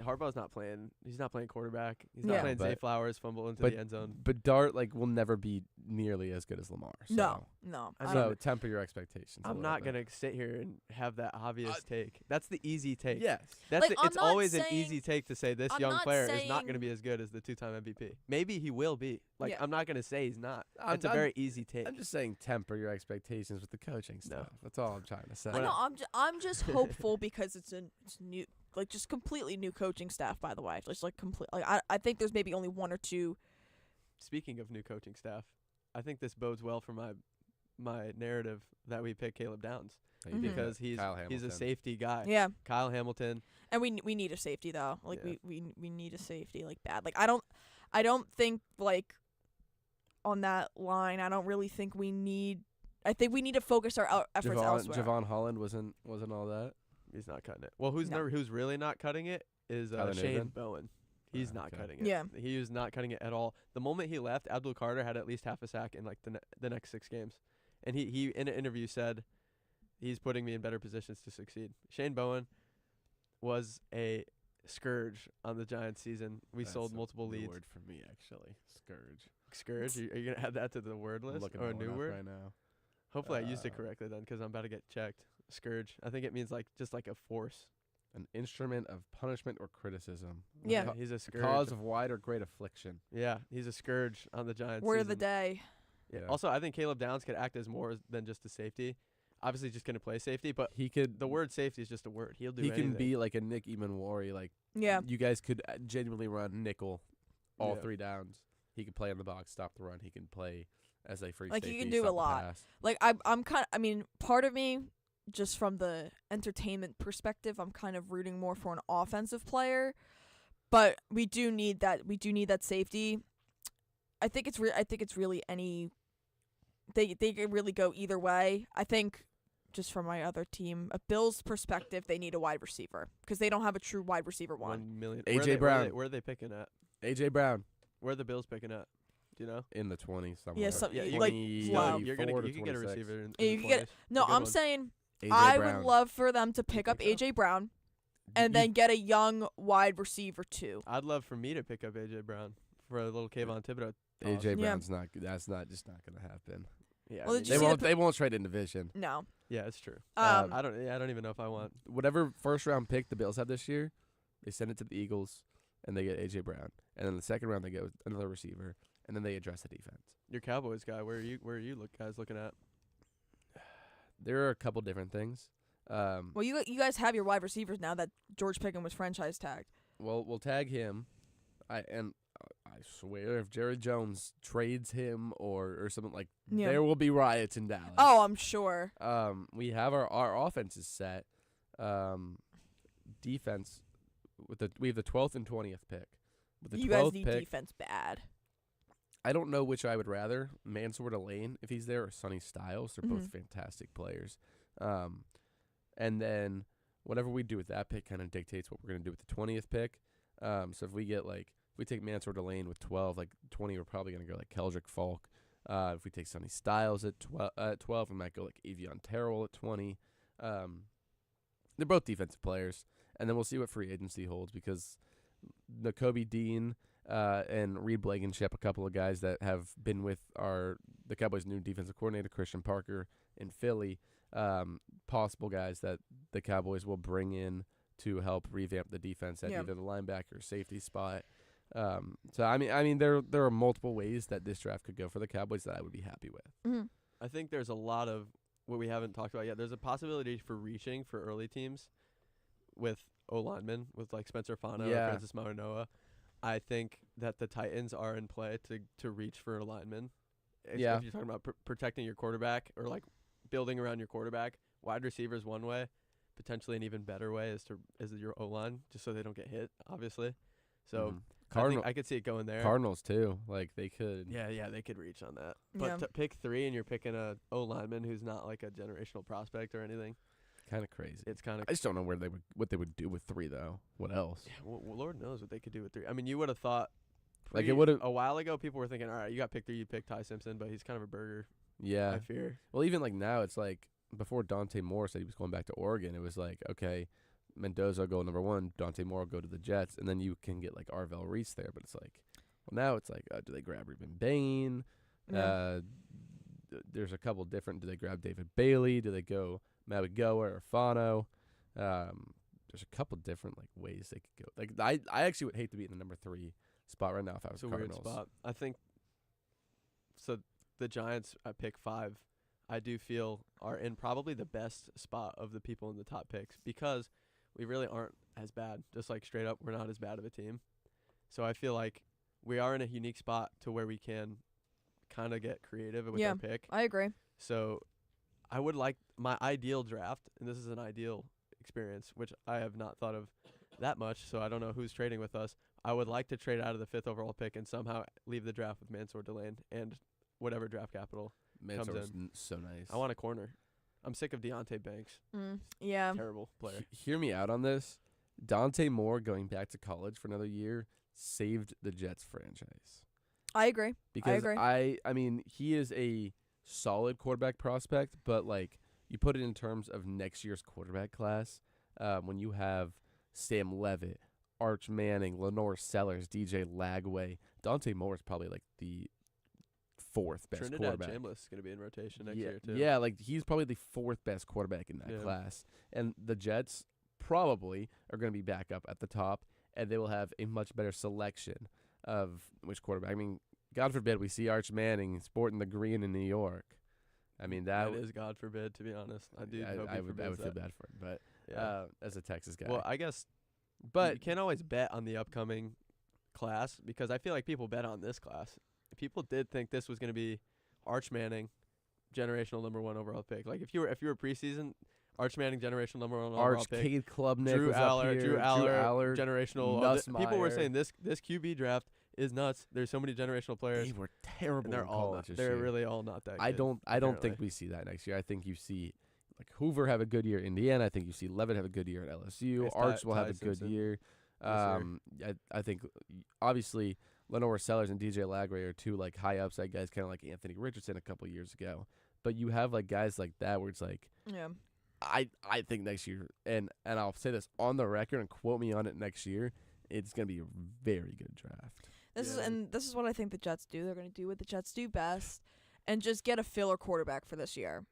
Harbaugh's not playing. He's not playing quarterback. He's not playing Zay Flowers fumble into the end zone. But Dart will never be nearly as good as Lamar. So. No. So temper your expectations. I'm not gonna sit here and have that obvious take. That's the easy take. Yes. It's not always an saying- easy take to say this I'm young not player is not gonna saying- be as good as the 2-time MVP. Maybe he will be. Yeah. I'm not gonna say he's not. I'm- It's a very easy take. I'm just saying temper your expectations with the coaching stuff. That's all I'm trying to say. I know. I'm just hopeful because it's new, just completely new coaching staff. By the way, just complete. I think there's maybe only one or two. Speaking of new coaching staff, I think this bodes well for my narrative that we pick Caleb Downs Mhm. because he's Kyle a Hamilton. safety guy. Yeah, Kyle Hamilton. and we need a safety though. Yeah. We need a safety bad. I don't think on that line. I don't really think we need. I think we need to focus our efforts elsewhere. Javon Holland wasn't all that. He's not cutting it. Well, who's No. who's really not cutting it is Tyler Shane Newton? Bowen. He's not Okay. cutting it. Yeah. He was not cutting it at all. The moment he left, Abdul Carter had at least half a sack in the next 6 games, and he in an interview said, "He's putting me in better positions to succeed." Shane Bowen was a scourge on the Giants season. We That's sold a multiple new leads. word for me, actually. Scourge. Scourge. Are you gonna add that to the word I'm list looking or a that one new up word? right now. Hopefully, I used it Uh, correctly then, because I'm about to get checked. Scourge. I think it means just like a force. An instrument of punishment or criticism. Yeah. Co- He's a the scourge. cause of wide or great affliction. Yeah, he's a scourge on the Giants. Word of the season. day. Yeah. Yeah. Also, I think Caleb Downs could act as more than just a safety. Obviously, just gonna play safety, but He could. the word safety is just a word. He'll do. He can anything. be like a Nick Emanwari. Yeah. You guys could genuinely run nickel all Yeah. 3 downs. He can play in the box, stop the run. He can play as a free Like, he safety. can do a stop the lot. pass. I'm kind of, part of me, just from the entertainment perspective, I'm kind of rooting more for an offensive player, but we do need that safety. I think it's really they can really go either way. I think just from my other team, a Bills perspective, they need a wide receiver because they don't have a true wide receiver one. 1 million. A.J. Brown. Where are they picking at? AJ Brown Where are the Bills picking at? Do you know? in the 20s somewhere. Yeah, some- Yeah, you like, 20, wow. You 24 to can get a 26. receiver. In Yeah, you the can get- 20s. No, A good I'm one. saying AJ I Brown. would love for them to pick up think so? AJ Brown and then get a young wide receiver too. I'd love for me to pick up AJ Brown for a little Kayvon Thibodeau. AJ Yeah. Brown's not. That's just not going to happen. Yeah, Well, I did mean, you see the They won't trade in division. No. yeah, it's true. Um, I don't even know if I want. Whatever first round pick the Bills have this year, they send it to the Eagles and they get AJ Brown. And then the second round they get another receiver. and then they address the defense. Your Cowboys guy, where are you guys looking at? There are a couple different things. Well, you guys have your wide receivers now that George Pickens was franchise tagged. Well, we'll tag him. I swear, if Jerry Jones trades him or something like, there will be riots in Dallas. Oh, I'm sure. We have our offenses set. Defense we have the 12th and 20th pick. With the You 12th guys need pick, defense bad. I don't know which I would rather, Mansour Delane if he's there or Sonny Styles. They're both Mhm. fantastic players. And then whatever we do with that pick kind of dictates what we're going to do with the 20th pick. So if we get if we take Mansour Delane with 12, 20, we're probably going to go Keldrick Falk. If we take Sonny Styles at 12, we might go Avion Terrell at 20. They're both defensive players. And then we'll see what free agency holds because Nakobe Dean and Reed Blankenship, a couple of guys that have been with the Cowboys' new defensive coordinator, Christian Parker, in Philly, possible guys that the Cowboys will bring in to help revamp the defense at either the linebacker or safety spot. So I mean, there are multiple ways that this draft could go for the Cowboys that I would be happy with. Mm-hmm. I think there's a lot of what we haven't talked about yet. There's a possibility for reaching for early teams with O-linemen, with Spencer Fano or Francis Mauigoa. I think that the Titans are in play to reach for a lineman. If you're talking about protecting your quarterback or building around your quarterback, wide receivers one way, potentially an even better way is your O-line, just so they don't get hit, obviously. So I could see it going there. Cardinals too, they could. Yeah, they could reach on that. But to pick 3 and you're picking a O-lineman who's not a generational prospect or anything. Kind of crazy. It's kind of. I just don't know what they would do with 3 though. What else? Yeah, well, Lord knows what they could do with 3. I mean, you would have thought. It would have a while ago. People were thinking, all right, you got pick 3, you pick Ty Simpson, but he's kind of a burger. Yeah. I fear. Well, even now, it's before Dante Moore said he was going back to Oregon. It was okay, Mendoza go number 1, Dante Moore go to the Jets, and then you can get Arvell Reese there. But it's well, now it's do they grab Ruben Bain? Yeah. There's a couple different. Do they grab David Bailey? Do they go Mauigoa or Fano? There's a couple different ways they could go. I actually would hate to be in the number 3 spot right now if I was Cardinals. It's a weird spot. I think so. The Giants at pick 5, I do feel are in probably the best spot of the people in the top picks because we really aren't as bad. Just straight up, we're not as bad of a team. So I feel like we are in a unique spot to where we can kind of get creative with our pick. I agree. So I would like my ideal draft, and this is an ideal experience, which I have not thought of that much, so I don't know who's trading with us. I would like to trade out of the 5th overall pick and somehow leave the draft with Mansour Delane and whatever draft capital Mansour's comes in. so nice. I want a corner. I'm sick of Deontay Banks. Yeah. Terrible player. Hear me out on this. Dante Moore going back to college for another year saved the Jets franchise. I agree. Because I mean, he is a solid quarterback prospect, but you put it in terms of next year's quarterback class, when you have Sam Levitt, Arch Manning, Lenore Sellers, DJ Lagway, Dante Moore is probably the 4th best Trinidad quarterback. Chambliss is going to be in rotation next year too. Yeah, he's probably the 4th best quarterback in that class. And the Jets probably are going to be back up at the top, and they will have a much better selection of which quarterback. I mean, God forbid we see Arch Manning sporting the green in New York. I mean, that is God forbid, to be honest. I do. I would feel bad for him, but as a Texas guy. Well, I guess, but you can't always bet on the upcoming class because I feel like people bet on this class. People did think this was going to be Arch Manning, generational number 1 overall pick. If you were preseason, Arch Manning, generational number 1 overall pick. Cade Klubnik Drew was Aller, up here. Drew Aller, generational. Nussmeier. People were saying this QB draft is nuts. There's so many generational players. They were terrible. And they're in all college this they're year. really all not that good. I don't think we see that next year. I think you see Hoover have a good year at Indiana. I think you see Levitt have a good year at LSU. Yes, Arch will Ty have a good Simpson. year. I think obviously Lenore Sellers and DJ Lagway are 2 high upside guys, kind of like Anthony Richardson a couple years ago. But you have guys like that where it's yeah. I think next year, and I'll say this on the record and quote me on it next year, it's gonna be a very good draft. This is what I think the Jets do. They're going to do what the Jets do best, and just get a filler quarterback for this year.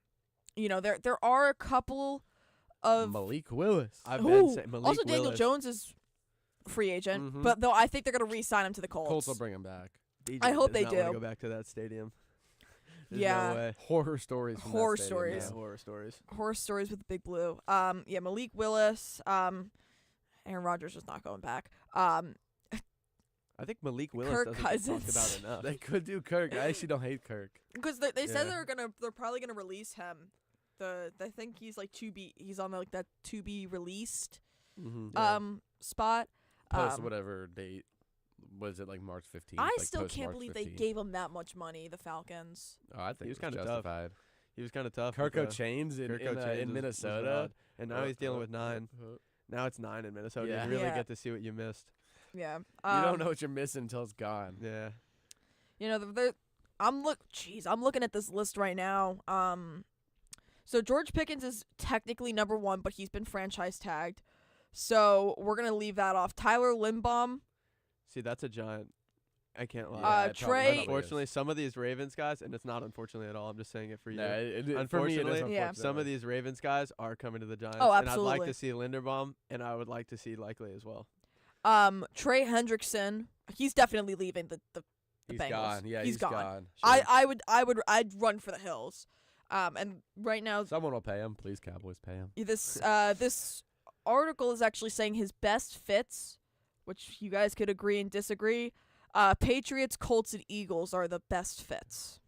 There are a couple of Malik Willis. I've been saying Malik also Daniel Willis. Jones is free agent, Mhm. but though I think they're going to re-sign him to the Colts. Colts will bring him back. DJ I hope does they not wanna do. go back to that stadium. There's Yeah. no way. Horror stories. From Horror that stadium, stories. Yeah, yeah. horror stories. Horror stories with the big blue. Yeah, Malik Willis. Aaron Rodgers is not going back. I think Malik Willis Kirk doesn't get talked Cousins. about enough. They could do Kirk. I actually don't hate Kirk. Because they said Yeah. they're probably gonna release him. I think he's like he's on like that to be released spot. Post whatever date. Was it like March 15th? I like still post can't March believe 15th? they gave him that much money. The Falcons. Oh, I think He was it kinda tough. justified. He was kind of tough. Kirk with, Chains in, Kirk in, Chains in was Minnesota. rad. And now he's dealing with 9. Now it's 9 in Minnesota. Yeah. You really Yeah. get to see what you missed. Yeah. You don't know what you're missing until it's gone. Yeah. You know, I'm looking at this list right now. So George Pickens is technically number 1, but he's been franchise tagged. So we're gonna leave that off. Tyler Linbaum. See, that's a giant. I can't lie. Yeah, it Trey- probably Unfortunately, is. some of these Ravens guys, and it's not unfortunately at all. I'm just saying it for you. No, for me, it is Unfortunately, Yeah. unfortunate. Some of these Ravens guys are coming to the Giants. Oh, And I'd like absolutely. to see Linderbaum, and I would like to see Likely as well. Trey Hendrickson. He's definitely leaving the He's Bengals. gone. Yeah, He's he's gone. gone. I'd run for the hills. And right now Someone will pay him. Please, Cowboys, pay him. this article is actually saying his best fits, which you guys could agree and disagree. Patriots, Colts, and Eagles are the best fits.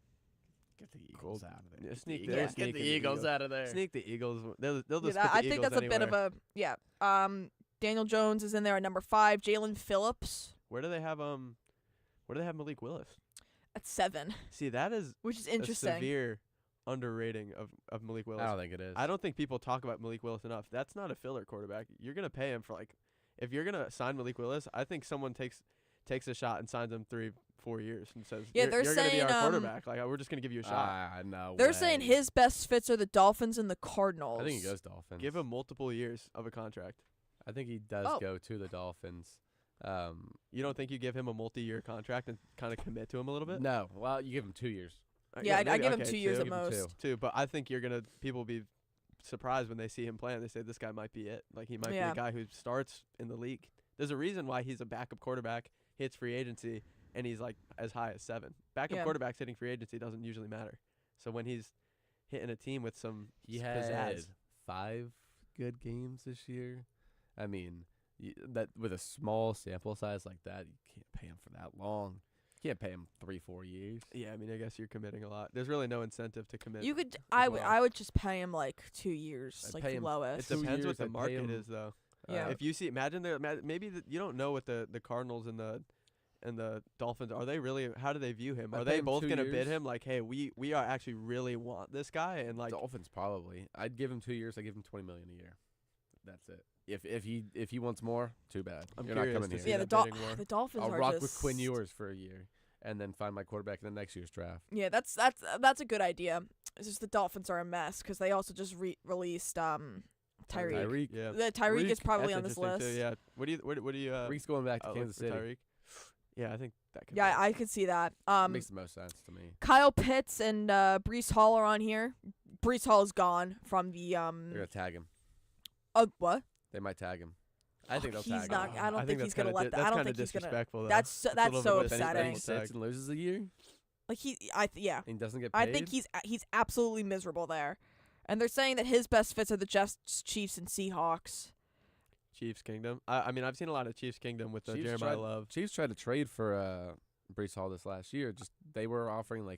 Get the Eagles out of there. Yeah, sneak the- Get the Eagles out of there. Sneak the Eagles. They'll just put I the think Eagles that's a bit of anywhere. a Daniel Jones is in there at number 5. Jalen Phillips Where do they have Malik Willis? at 7, See, that is which is a interesting. severe underrating of Malik Willis. I don't think it is. I don't think people talk about Malik Willis enough. That's not a filler quarterback. You're gonna pay him for if you're gonna sign Malik Willis, I think someone takes a shot and signs him 3-4 years and says, Yeah, you're, they're you're gonna be saying, our quarterback. We're just gonna give you a shot. No They're way. saying his best fits are the Dolphins and the Cardinals. I think he goes Dolphins. Give him multiple years of a contract. I think he does Oh. go to the Dolphins. You don't think you give him a multi-year contract and kind of commit to him a little bit? No. Well, you give him 2 years. Yeah, I'd maybe- give him okay, 2 years two. at Give him most. two. But I think people will be surprised when they see him play and they say this guy might be it. He might Yeah. be a guy who starts in the league. There's a reason why he's a backup quarterback, hits free agency, and he's as high as 7. Backup Yeah. quarterbacks hitting free agency doesn't usually matter. So when he's hitting a team with some He pizzazz, had 5 good games this year. I mean, that with a small sample size like that, you can't pay him for that long. You can't pay him 3-4 years. yeah, I mean, I guess you're committing a lot. There's really no incentive to commit. You could well. I would just pay him 2 years, I'd pay him- It lowest. 2 depends years, what the I'd pay market him- is, though. Yeah. If you see, maybe you don't know what the Cardinals and the Dolphins are. They really? How do they view him? I'd Are pay they him both 2 gonna bid years. him hey, we are actually really want this guy and Dolphins probably. I'd give him 2 years. I'd give him $20 million a year. That's it. If he wants more, too bad. I'm You're not curious coming to here. see Yeah, that the bidding war. the Dolphins I'll are rock just with Quinn Ewers for a year, and then find my quarterback in the next year's draft. Yeah, that's a good idea. It's just the Dolphins are a mess because they also just released Tyreek. Tyreek. Yeah. The Tyreek is probably That's on this interesting, list. too, yeah. What do you Tyreek's going back to look Kansas for City. Tyreek? Yeah, I think that could Yeah, be. I could see that. Makes the most sense to me. Kyle Pitts and Breece Hall are on here. Breece Hall is gone from the They're gonna tag him. what? They might tag him. I think they'll He's tag not- him. I don't think he's gonna let that. I That's don't kinda think he's gonna. disrespectful, though. That's a that's little so bit of a Then he upsetting. sits and loses a year. Yeah. And doesn't get paid. I think he's absolutely miserable there, and they're saying that his best fits are the Jets, Chiefs, and Seahawks. Chiefs Kingdom. I mean, I've seen a lot of Chiefs Kingdom with Chiefs Jeremiah tried- Love. Chiefs tried to trade for Breece Hall this last year. Just they were offering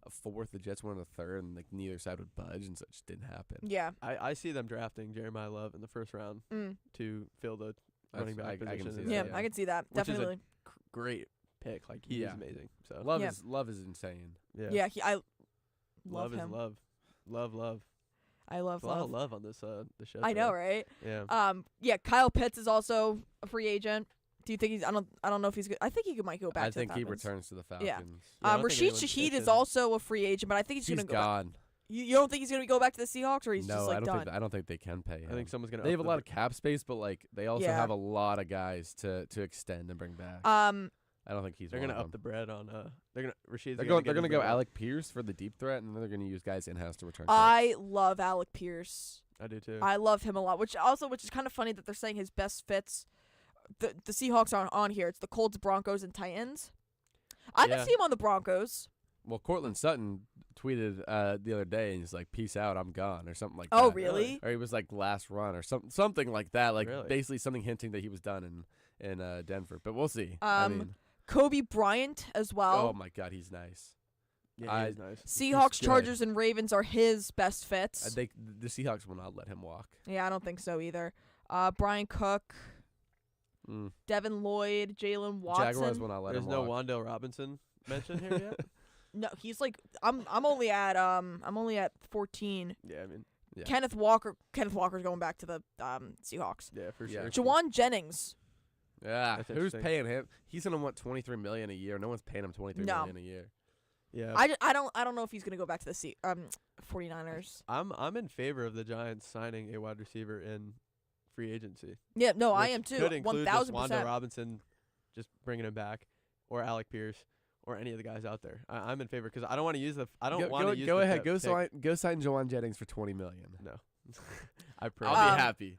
a 4th. The Jets wanted a 3rd, and neither side would budge, and so it just didn't happen. Yeah. I see them drafting Jeremiah Love in the first round Mm. to fill the That's- running back I position. can see is- that, Yeah, yeah. I can see that. Which is a Definitely. Great pick. He Yeah. is amazing. So Love Yeah. is insane. yeah, Yeah, I love love him. is love. Love. I love There's a lot love. of love on this the show. I know, today. right? Yeah. Yeah, Kyle Pitts is also a free agent. Do you think he's? I don't know if he's good. I think he might go back I to think the he Falcons. returns to the Yeah. Falcons. Yeah, I don't think Rashid anyone's Shaheed is interested. also a free agent, but I think he's He's gonna go. gone. You don't think he's gonna go back to the Seahawks, or he's No, just I don't done? think I don't think they can pay him. I think someone's gonna. They have a up lot of cap space, but they also Yeah. have a lot of guys to extend and bring back. I don't think he's. They're one gonna of up the them. bread on. They're gonna Rashid's They're gonna going. They're get gonna his go bread. Alec Pierce for the deep threat, and then they're gonna use guys in house to return. I kicks. love Alec Pierce. I do too. I love him a lot. Which is kind of funny that they're saying his best fits. The Seahawks aren't on here. It's the Colts, Broncos, and Titans. I Yeah. can see him on the Broncos. Well, Cortland Sutton tweeted the other day, and he's like, "Peace out, I'm gone," or something like Oh, that. really? Or he was like last run, or something like that. Like Really? basically something hinting that he was done in Denver. But we'll see. Kobe Bryant as well. oh my God, he's nice. Yeah, he's nice. Seahawks, good. Chargers, and Ravens are his best fits. I think the Seahawks will not let him walk. Yeah, I don't think so either. Brian Cook, Mm. Devin Lloyd, Jalen Watson. Jaguars will not let There's him no walk. Wandale Robinson mentioned here yet. No, he's like I'm only at 14. Yeah, I mean, Yeah. Kenneth Walker's going back to the Seahawks. yeah, for Yeah. sure. Jawan Jennings. Yeah, That's who's interesting. paying him? He's gonna want $23 million a year. No one's paying him $23 No. million a year. Yeah, I don't know if he's gonna go back to the 49ers. I'm in favor of the Giants signing a wide receiver in free agency. Yeah, no, I which am too. Could include just 1,000%. Wandale Robinson, just bringing him back, or Alec Pierce, or any of the guys out there. I'm in favor because I don't want to use the. I don't want to use. Go the ahead. pick- Go pick- sign Jawan Jennings for $20 million. No, I pray. I'll Um, be happy.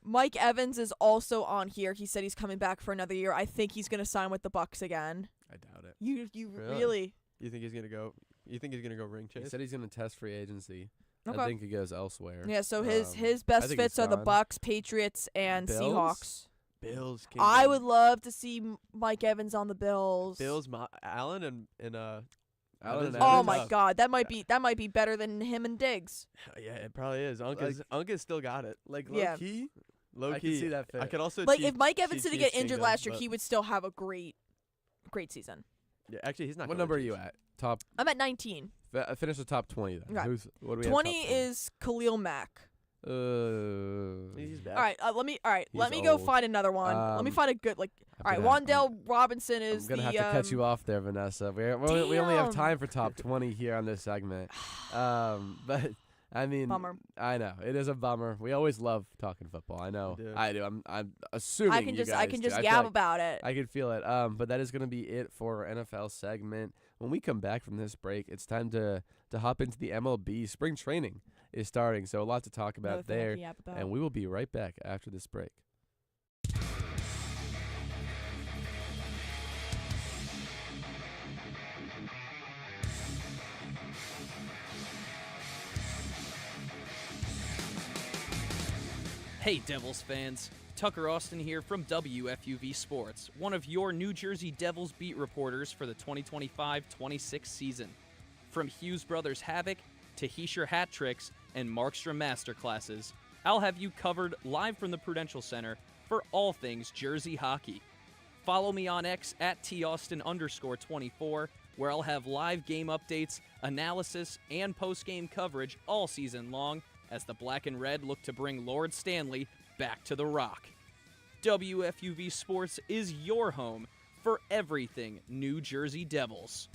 Mike Evans is also on here. He said he's coming back for another year. I think he's gonna sign with the Bucks again. I doubt it. You Really? really? You think he's gonna go? You think he's gonna go ring He chase? said he's gonna test free agency. Okay. I think he goes elsewhere. Yeah, so his I best think fits he's are the gone. Bucks, Patriots, and Bills? Seahawks. Bills. I Kingdom. would love to see Mike Evans on the Bills. Bills. Allen and Allen Evans and Oh Evans. my tough. God, that might be better than him and Diggs. Yeah, it probably is. Unca's still got it. Like Yeah. low key, Low I key. can see that fit. I could also Like cheat- if Mike Evans cheat didn't Chiefs get injured Kingdom, last year, but- he would still have a great season. Yeah, actually, he's not. What going number are Chiefs. you at? Top. I'm at 19. Finish the top 20 then. Okay. What do we have? 20 top is Khalil Mack. He's back. All right, let me He's go old. find another one. Let me find a good like. All right, Wandale Robinson is I'm gonna the. have to cut you off there, Vanessa. We only have Damn. time for top 20 here on this segment. But I mean, Bummer. I know it is a bummer. We always love talking football. I know. We do. I do. I'm assuming I can you just guys do. just I feel yab like about it. I can feel it. But that is gonna be it for our NFL segment. When we come back from this break, it's time to hop into the MLB. Spring training is starting, so a lot to talk Another about thing I there. can yap about. And we will be right back after this break. Hey Devils fans, Tucker Austin here from WFUV Sports, one of your New Jersey Devils beat reporters for the 2025-26 season. From Hughes Brothers Havoc to Heischer hat tricks and Markstrom masterclasses, I'll have you covered live from the Prudential Center for all things Jersey hockey. Follow me on X at @taustin_24, where I'll have live game updates, analysis, and post-game coverage all season long as the Black and Red look to bring Lord Stanley back to the Rock. WFUV Sports is your home for everything New Jersey Devils.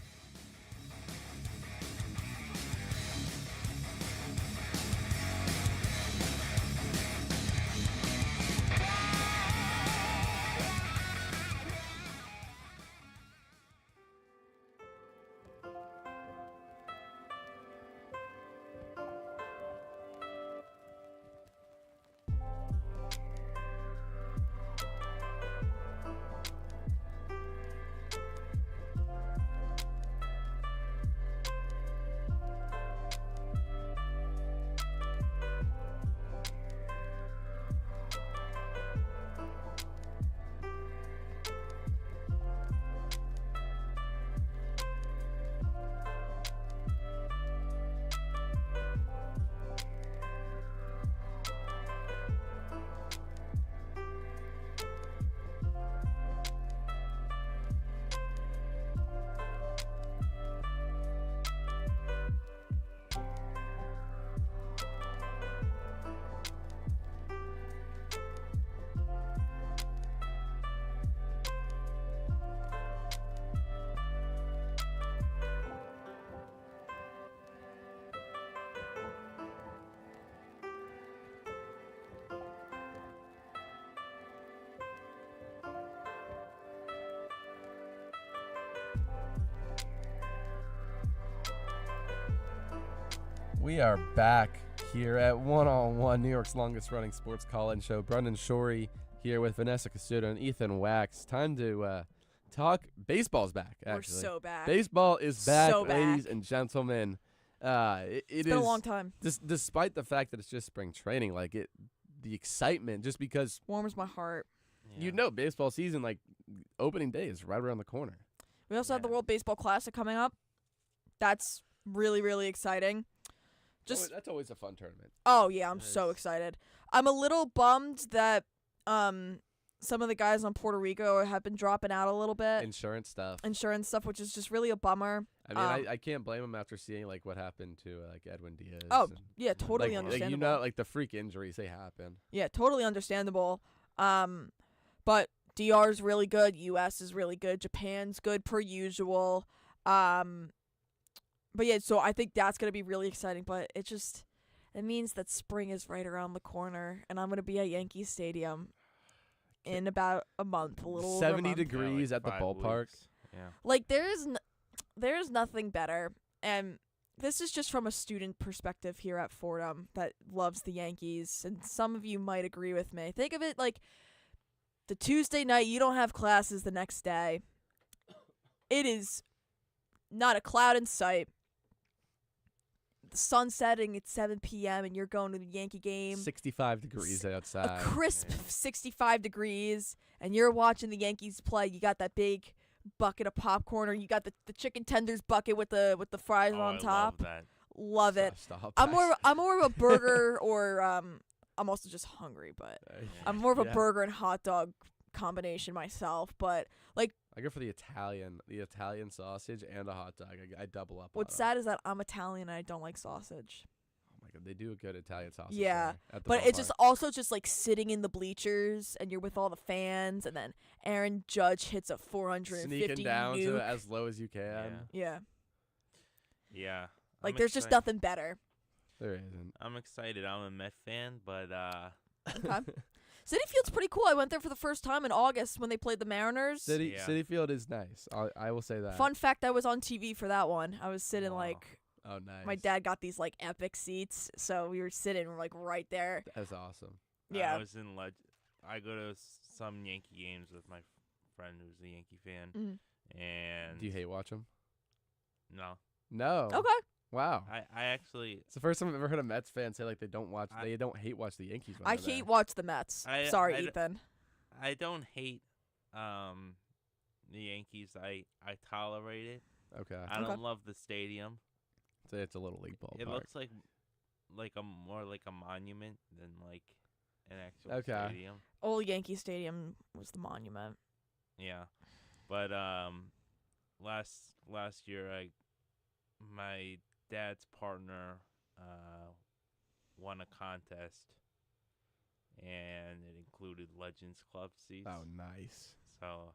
We are back here at One on One, New York's longest running sports call-in show. Brendan Shorey here with Vanessa Kosuda and Ethan Wachs. Time to talk, baseball's back, We're actually. so back. Baseball is back, So back. ladies and gentlemen. It's been a long time. Despite the fact that it's just spring training, like the excitement, just because Warms my heart. you know baseball season, like opening day is right around the corner. We also have the World Baseball Classic coming up. That's really, really exciting. That's always a fun tournament. Oh yeah, I'm so excited. I'm a little bummed that some of the guys on Puerto Rico have been dropping out a little bit. Insurance stuff, which is just really a bummer. I mean, I can't blame him after seeing like what happened to like Edwin Diaz. Oh and, yeah, totally like, understandable. you know, like the freak injuries, they happen. Yeah, totally understandable. But DR's really good. US is really good. Japan's good per usual. But yeah, so I think that's gonna be really exciting. But it means that spring is right around the corner, and I'm gonna be at Yankee Stadium in about a month, a little over a 70 month. degrees like at the 5 ballpark. weeks. Yeah. Like there's nothing better, and this is just from a student perspective here at Fordham that loves the Yankees, and some of you might agree with me. Think of it like the Tuesday night you don't have classes the next day. It is not a cloud in sight. The sun setting at 7 p.m. and you're going to the Yankee game. 65 degrees outside. A crisp 65 degrees, and you're watching the Yankees play. You got that big bucket of popcorn, or you got the chicken tenders bucket with the fries on top. I love that. Love it. Stop. I'm more of a burger or I'm also just hungry, but I'm more of a burger and hot dog combination myself. But like, I go for the Italian sausage and a hot dog. I double up. What's sad is that I'm Italian and I don't like sausage. Oh my god, they do a good Italian sausage. Yeah, there at the but it's ballpark. just also just like sitting in the bleachers and you're with all the fans, and then Aaron Judge hits a 450 sneaking down nuke. to as low as you can. Yeah, Yeah. like I'm there's just excited. nothing better. There isn't. I'm excited. I'm a Met fan, but Okay. City Field's pretty cool. I went there for the first time in August when they played the Mariners. City Field is nice. I will say that. Fun fact, I was on TV for that one. I was sitting like, Oh, nice. my dad got these like epic seats, so we were sitting like right there. That's awesome. Yeah. I was in I go to some Yankee games with my friend who's a Yankee fan, and Do you hate watch them? no, No. Okay. Wow. I actually It's the first time I've ever heard a Mets fan say like they don't hate watch the Yankees. When I they're hate there. watch the Mets. Sorry, Ethan. I don't hate the Yankees. I tolerate it. Okay. I don't love the stadium. So it's a little league ballpark. It looks like a more like a monument than like an actual Okay. stadium. Old Yankee Stadium was the monument. Yeah, but last year my dad's partner won a contest, and it included Legends Club seats. Oh, nice. So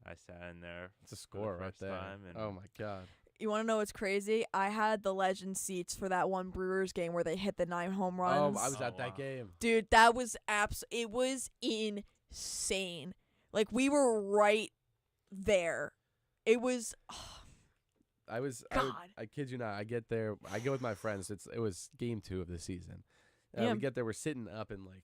I sat in there. It's a score right first there. time, and Oh my god. You want to know what's crazy? I had the Legend seats for that one Brewers game where they hit the 9 home runs. Oh, I was at Oh, that wow. game. Dude, that was it was insane. Like, we were right there. It was God. I kid you not. I get there. I go with my friends. It was game 2 of the season. Yeah. We get there. We're sitting up in like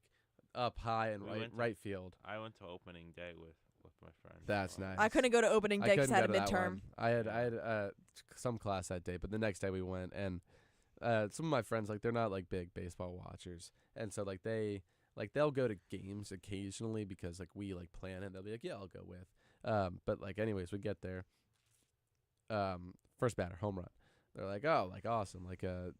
up high and We went to- right field. I went to opening day with my friends. That's so- nice. I couldn't go to opening day because I had a couldn't go to that midterm. one. I had some class that day, but the next day we went, and some of my friends, like, they're not like big baseball watchers, and so like they'll go to games occasionally because like we like plan it. They'll be like, yeah, I'll go with. But like anyways, we get there. First batter, home run. They're like, oh, like awesome, like a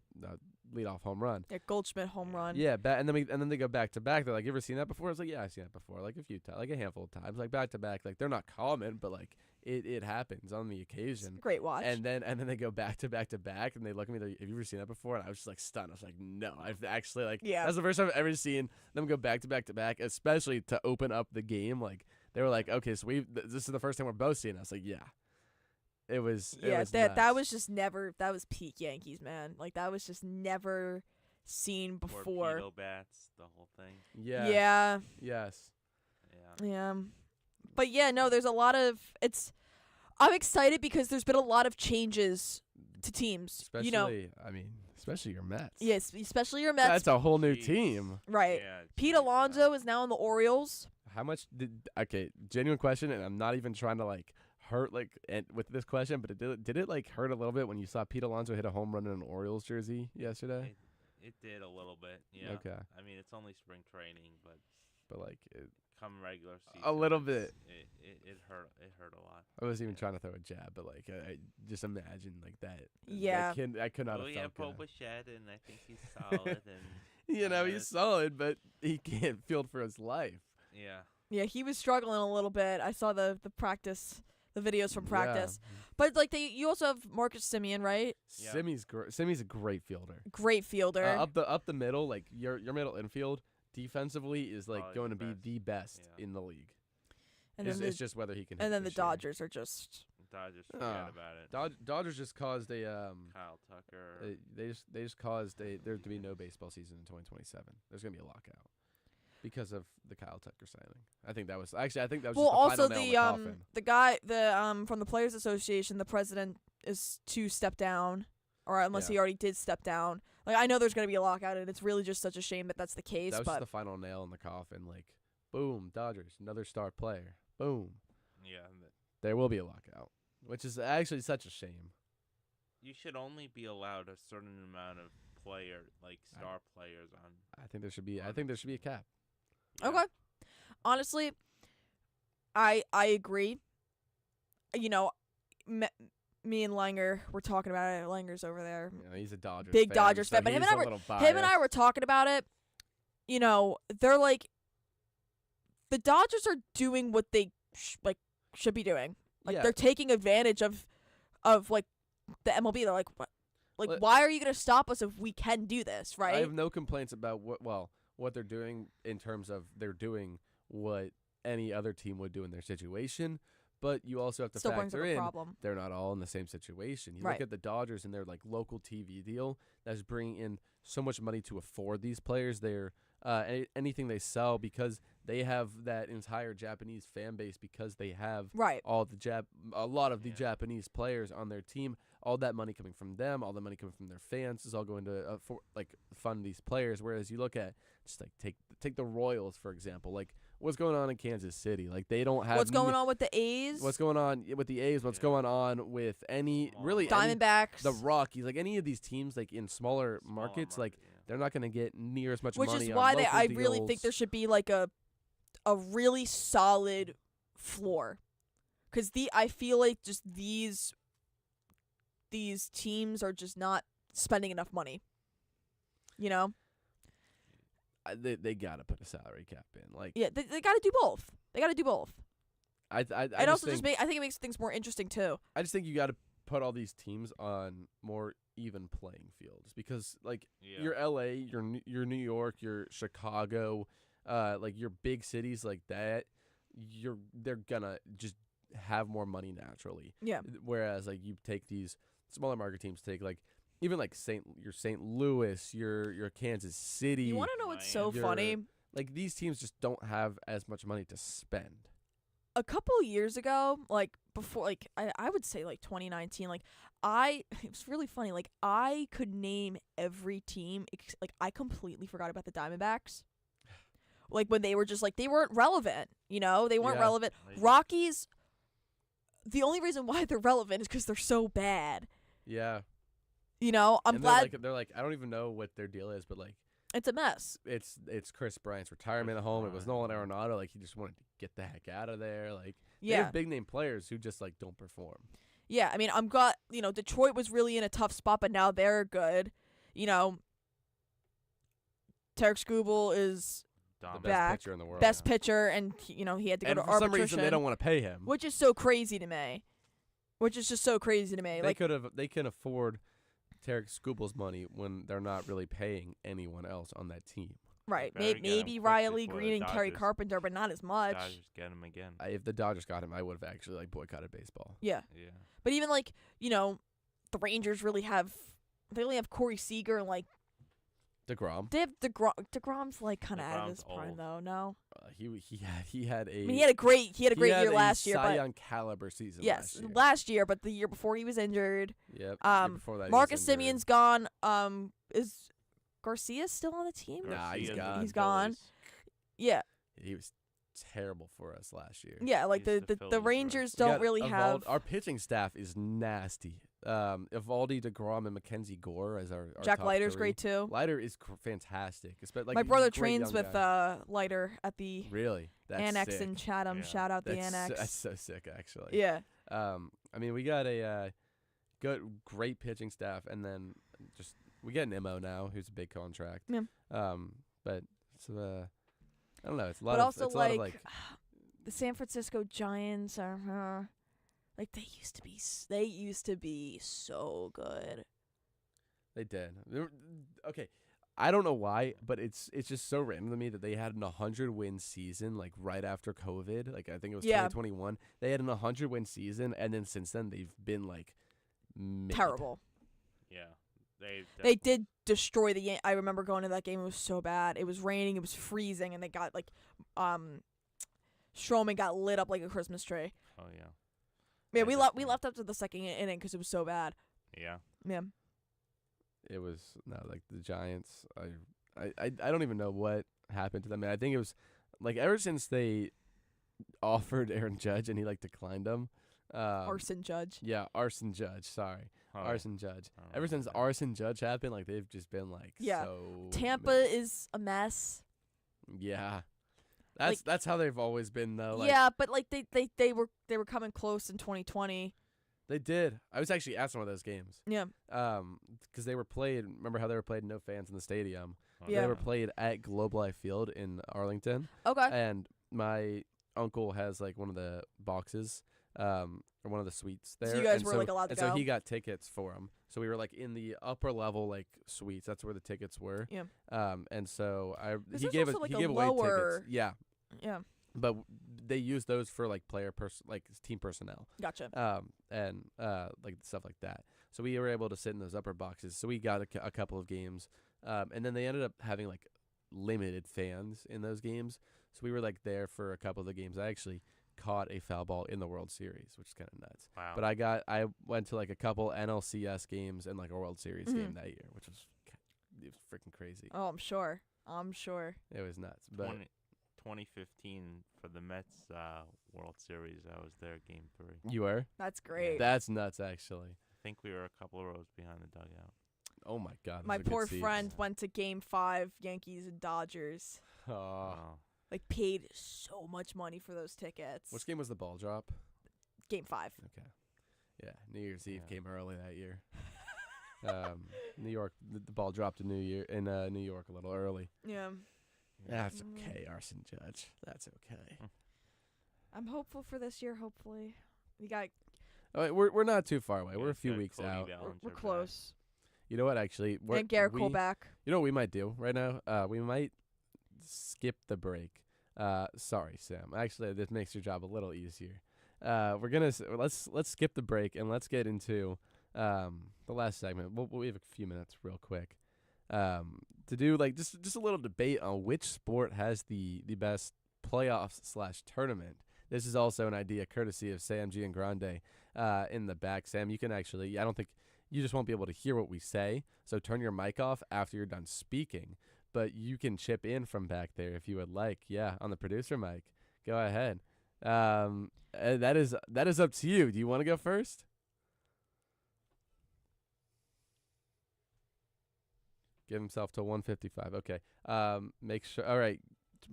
leadoff home run. Yeah, Goldschmidt home run. Yeah, and then they go back to back. They're like, you ever seen that before? I was like, yeah, I've seen that before, like a few times, like a handful of times, like back to back. Like they're not common, but like it happens on the occasion. Great watch. And then they go back to back to back, and they look at me. They're like, have you ever seen that before? And I was just like stunned. I was like, no, I've actually like. Yeah. That's the first time I've ever seen them go back to back to back, especially to open up the game. Like they were like, okay, so this is the first time we're both seeing. I was like, yeah. It was. Yeah, it was that nuts. was just never. That was peak Yankees, man. Like that was just never seen before. Torpedo bats, the whole thing. Yeah. Yeah. Yes. Yeah. Yeah. But yeah, no, there's a lot of I'm excited because there's been a lot of changes to teams. Especially, you know. I mean, especially your Mets. Yes, especially your Mets. That's a whole new Jeez. team. Right. Yeah, Pete geez, Alonso is now in the Orioles. How much did? Okay, genuine question, and I'm not even trying to like hurt with this question, but did it like hurt a little bit when you saw Pete Alonso hit a home run in an Orioles jersey yesterday? It did a little bit, yeah. Okay. I mean, it's only spring training, but like come regular season, a little bit. It hurt. It hurt a lot. I wasn't even trying to throw a jab, but like I just imagine like that. Yeah. I could not have felt Bo good. Bichette, and I think he's solid, and He's solid, but he can't field for his life. yeah. Yeah, he was struggling a little bit. I saw the practice, the videos from practice. But like you also have Marcus Semien, right? Yeah. Simi's a great fielder. Great fielder. Up the middle, like your middle infield defensively is like going to be best. the best in the league. and It's then just whether he can. and hit then the this year. Dodgers are just Dodgers forget about it. Dodgers just caused a Kyle Tucker. they just caused there to be no baseball season in 2027. There's gonna be a lockout because of the Kyle Tucker signing. I think that was well. just the Also, final nail in the coffin. the guy from the Players Association, the president is to step down, or unless he already did step down. Like I know there's gonna be a lockout, and it's really just such a shame that that's the case. That was but just the final nail in the coffin. Like, boom, Dodgers, another star player. Boom, Yeah. there will be a lockout, which is actually such a shame. You should only be allowed a certain amount of star players on. I think there should be a cap. Yeah. Okay. Honestly, I agree. You know, me and Langer were talking about it. Langer's over there. He's a Dodgers Big fan, Dodgers so fan, but him he's and a I little were talking about it. You know, they're like the Dodgers are doing what they should be doing. Like Yeah. they're taking advantage of like the MLB. They're like, what? Like, why are you gonna stop us if we can do this? Right? I have no complaints about what they're doing in terms of they're doing what any other team would do in their situation. But you also have to Still brings up factor a in problem. they're not all in the same situation. You Right. look at the Dodgers and their like local TV deal that's bringing in so much money to afford these players. They're anything they sell because they have that entire Japanese fan base because they have Right. all a lot of the Japanese players on their team. All that money coming from them, all the money coming from their fans is all going to fund these players. Whereas you look at just like take the Royals for example, like what's going on in Kansas City, like they don't have What's going on with the A's? What's going on with the A's? What's going on with Diamondbacks, the Rockies, like any of these teams, like in smaller markets, like they're not going to get near as much money. Which is on why local I really think deals. there should be like a really solid floor, because I feel like just these teams are just not spending enough money. You know. They gotta put a salary cap in, like Yeah, they gotta do both. They gotta do both. I And also I think it makes things more interesting too. I just think you gotta put all these teams on more even playing fields because like your LA, your New York, your Chicago, like your big cities like that, they're gonna just have more money naturally. Yeah. Whereas like you take these smaller market teams, take like even like St. Louis, your Kansas City. You want to know what's so funny? Like these teams just don't have as much money to spend. A couple of years ago, like before, like I would say like 2019, like it was really funny. Like I could name every team. Like I completely forgot about the Diamondbacks. Like when they were just like they weren't relevant. You know, they weren't relevant. Rockies. The only reason why they're relevant is because they're so bad. Yeah. You know, I'm glad they're like I don't even know what their deal is, but like it's a mess. It's Chris Bryant's retirement home. It was Nolan Arenado. Like he just wanted to get the heck out of there. Like they have big name players who just like don't perform. Yeah, I mean, I'm glad. You know, Detroit was really in a tough spot, but now they're good. You know, Tarek Skubal is the back, best pitcher in the world. Best pitcher, and he had to go to for arbitration. some reason they don't want to pay him, which is so crazy to me. Which is just so crazy to me. They can afford Tarek Skubal's money when they're not really paying anyone else on that team. Right. Maybe Riley Green and Kerry Carpenter, but not as much. Dodgers get him again. If the Dodgers got him, I would have actually like boycotted baseball. Yeah. Yeah. But even like, the Rangers really they only have Corey Seager and like DeGrom. They have DeGrom's like kind of out of his prime old. though. No. He had a. I mean, he had a great year last year, Cy but Young caliber season. yes, last year, but the year before he was injured. Yep. The year before that, Marcus Semien's gone. Is Garcia still on the team? Nah, he's gone. He's gone. Yeah. He was terrible for us last year. Yeah, like He's the the Phillies, right? Rangers We don't got really have. Our pitching staff is nasty. Evaldi, DeGrom, and Mackenzie Gore as our Jack top Leiter's three. great too. Leiter is fantastic. Like My he's a brother great trains young with guy. Leiter at the Really? That's Annex sick. in Chatham. Yeah. Shout out the That's Annex. so sick, actually. Yeah. I mean, we got a great pitching staff, and then just we get an MO now, who's a big contract. Yeah. But it's I don't know. It's a lot But of also it's a lot of like the San Francisco Giants are like they used to be so good. they did. Okay, I don't know why, but it's just so random to me that they had an 100-win season like right after COVID. Like I think it was Yeah. 2021. They had an 100-win season, and then since then they've been like mid. Terrible. Yeah. They did destroy the. I remember going to that game. It was so bad. It was raining. It was freezing, and they got like, Stroman got lit up like a Christmas tree. Oh yeah. Yeah, Yeah, we definitely. left after the second inning because it was so bad. Yeah. Yeah. It was like the Giants. I don't even know what happened to them. I think it was like ever since they offered Aaron Judge and he like declined them. Arson Judge. Yeah, Arson Judge. Sorry, Oh, Arson Judge. I don't Ever since remember that. Arson Judge happened, like they've just been like Yeah. so. Tampa is a mess. Yeah, that's how they've always been though. Like, Yeah, but like they were coming close in 2020. they did. I was actually at some of those games. Yeah. Because they were played. Remember how they were played? No fans in the stadium. Oh, Yeah. They were played at Globe Life Field in Arlington. Okay. And my uncle has like one of the boxes, or one of the suites there. you guys and were, like, allowed to and so go? he got tickets for them. So we were like in the upper level like suites. That's where the tickets were. Yeah. And so This he is gave also, us like, he a gave away lower- tickets. Yeah. Yeah. But they used those for like like team personnel. Gotcha. And like stuff like that. So we were able to sit in those upper boxes. So we got a couple of games. And then they ended up having like limited fans in those games. So we were like there for a couple of the games. I actually caught a foul ball in the World Series, which is kind of nuts. Wow. But I went to like a couple NLCS games and like a World Series game that year, which was it was freaking crazy. Oh, I'm sure. It was nuts. But 2015 for the Mets World Series, I was there game 3. you were? That's great. That's nuts, actually. I think we were a couple of rows behind the dugout. Oh my God. My those are good poor seats. friend went to Game 5, Yankees and Dodgers. Oh. Oh. Like paid so much money for those tickets. Which game was the ball drop? Game 5. Okay. Yeah, New Year's Eve Yeah. came early that year. New York, the ball dropped in New York a little early. Yeah. That's okay, Arson Judge. That's okay. I'm hopeful for this year. Hopefully, we got. Oh, we're not too far away. Yeah, We're a few got weeks Cody out. Bellinger We're back. close. You know what? Actually, And Garrett Cole back. You know what we might do right now? We might skip the break. Sorry, Sam. Actually, this makes your job a little easier. We're gonna let's skip the break and let's get into the last segment. We have a few minutes, real quick, to do like just a little debate on which sport has the best playoffs / tournament. This is also an idea courtesy of Sam G and Grande in the back. Sam, you can actually. I don't think you just won't be able to hear what we say. So turn your mic off after you're done speaking. But you can chip in from back there if you would like. Yeah, on the producer mic. Go ahead. That is up to you. Do you want to go first? Give himself to 155. Okay. Make sure. All right.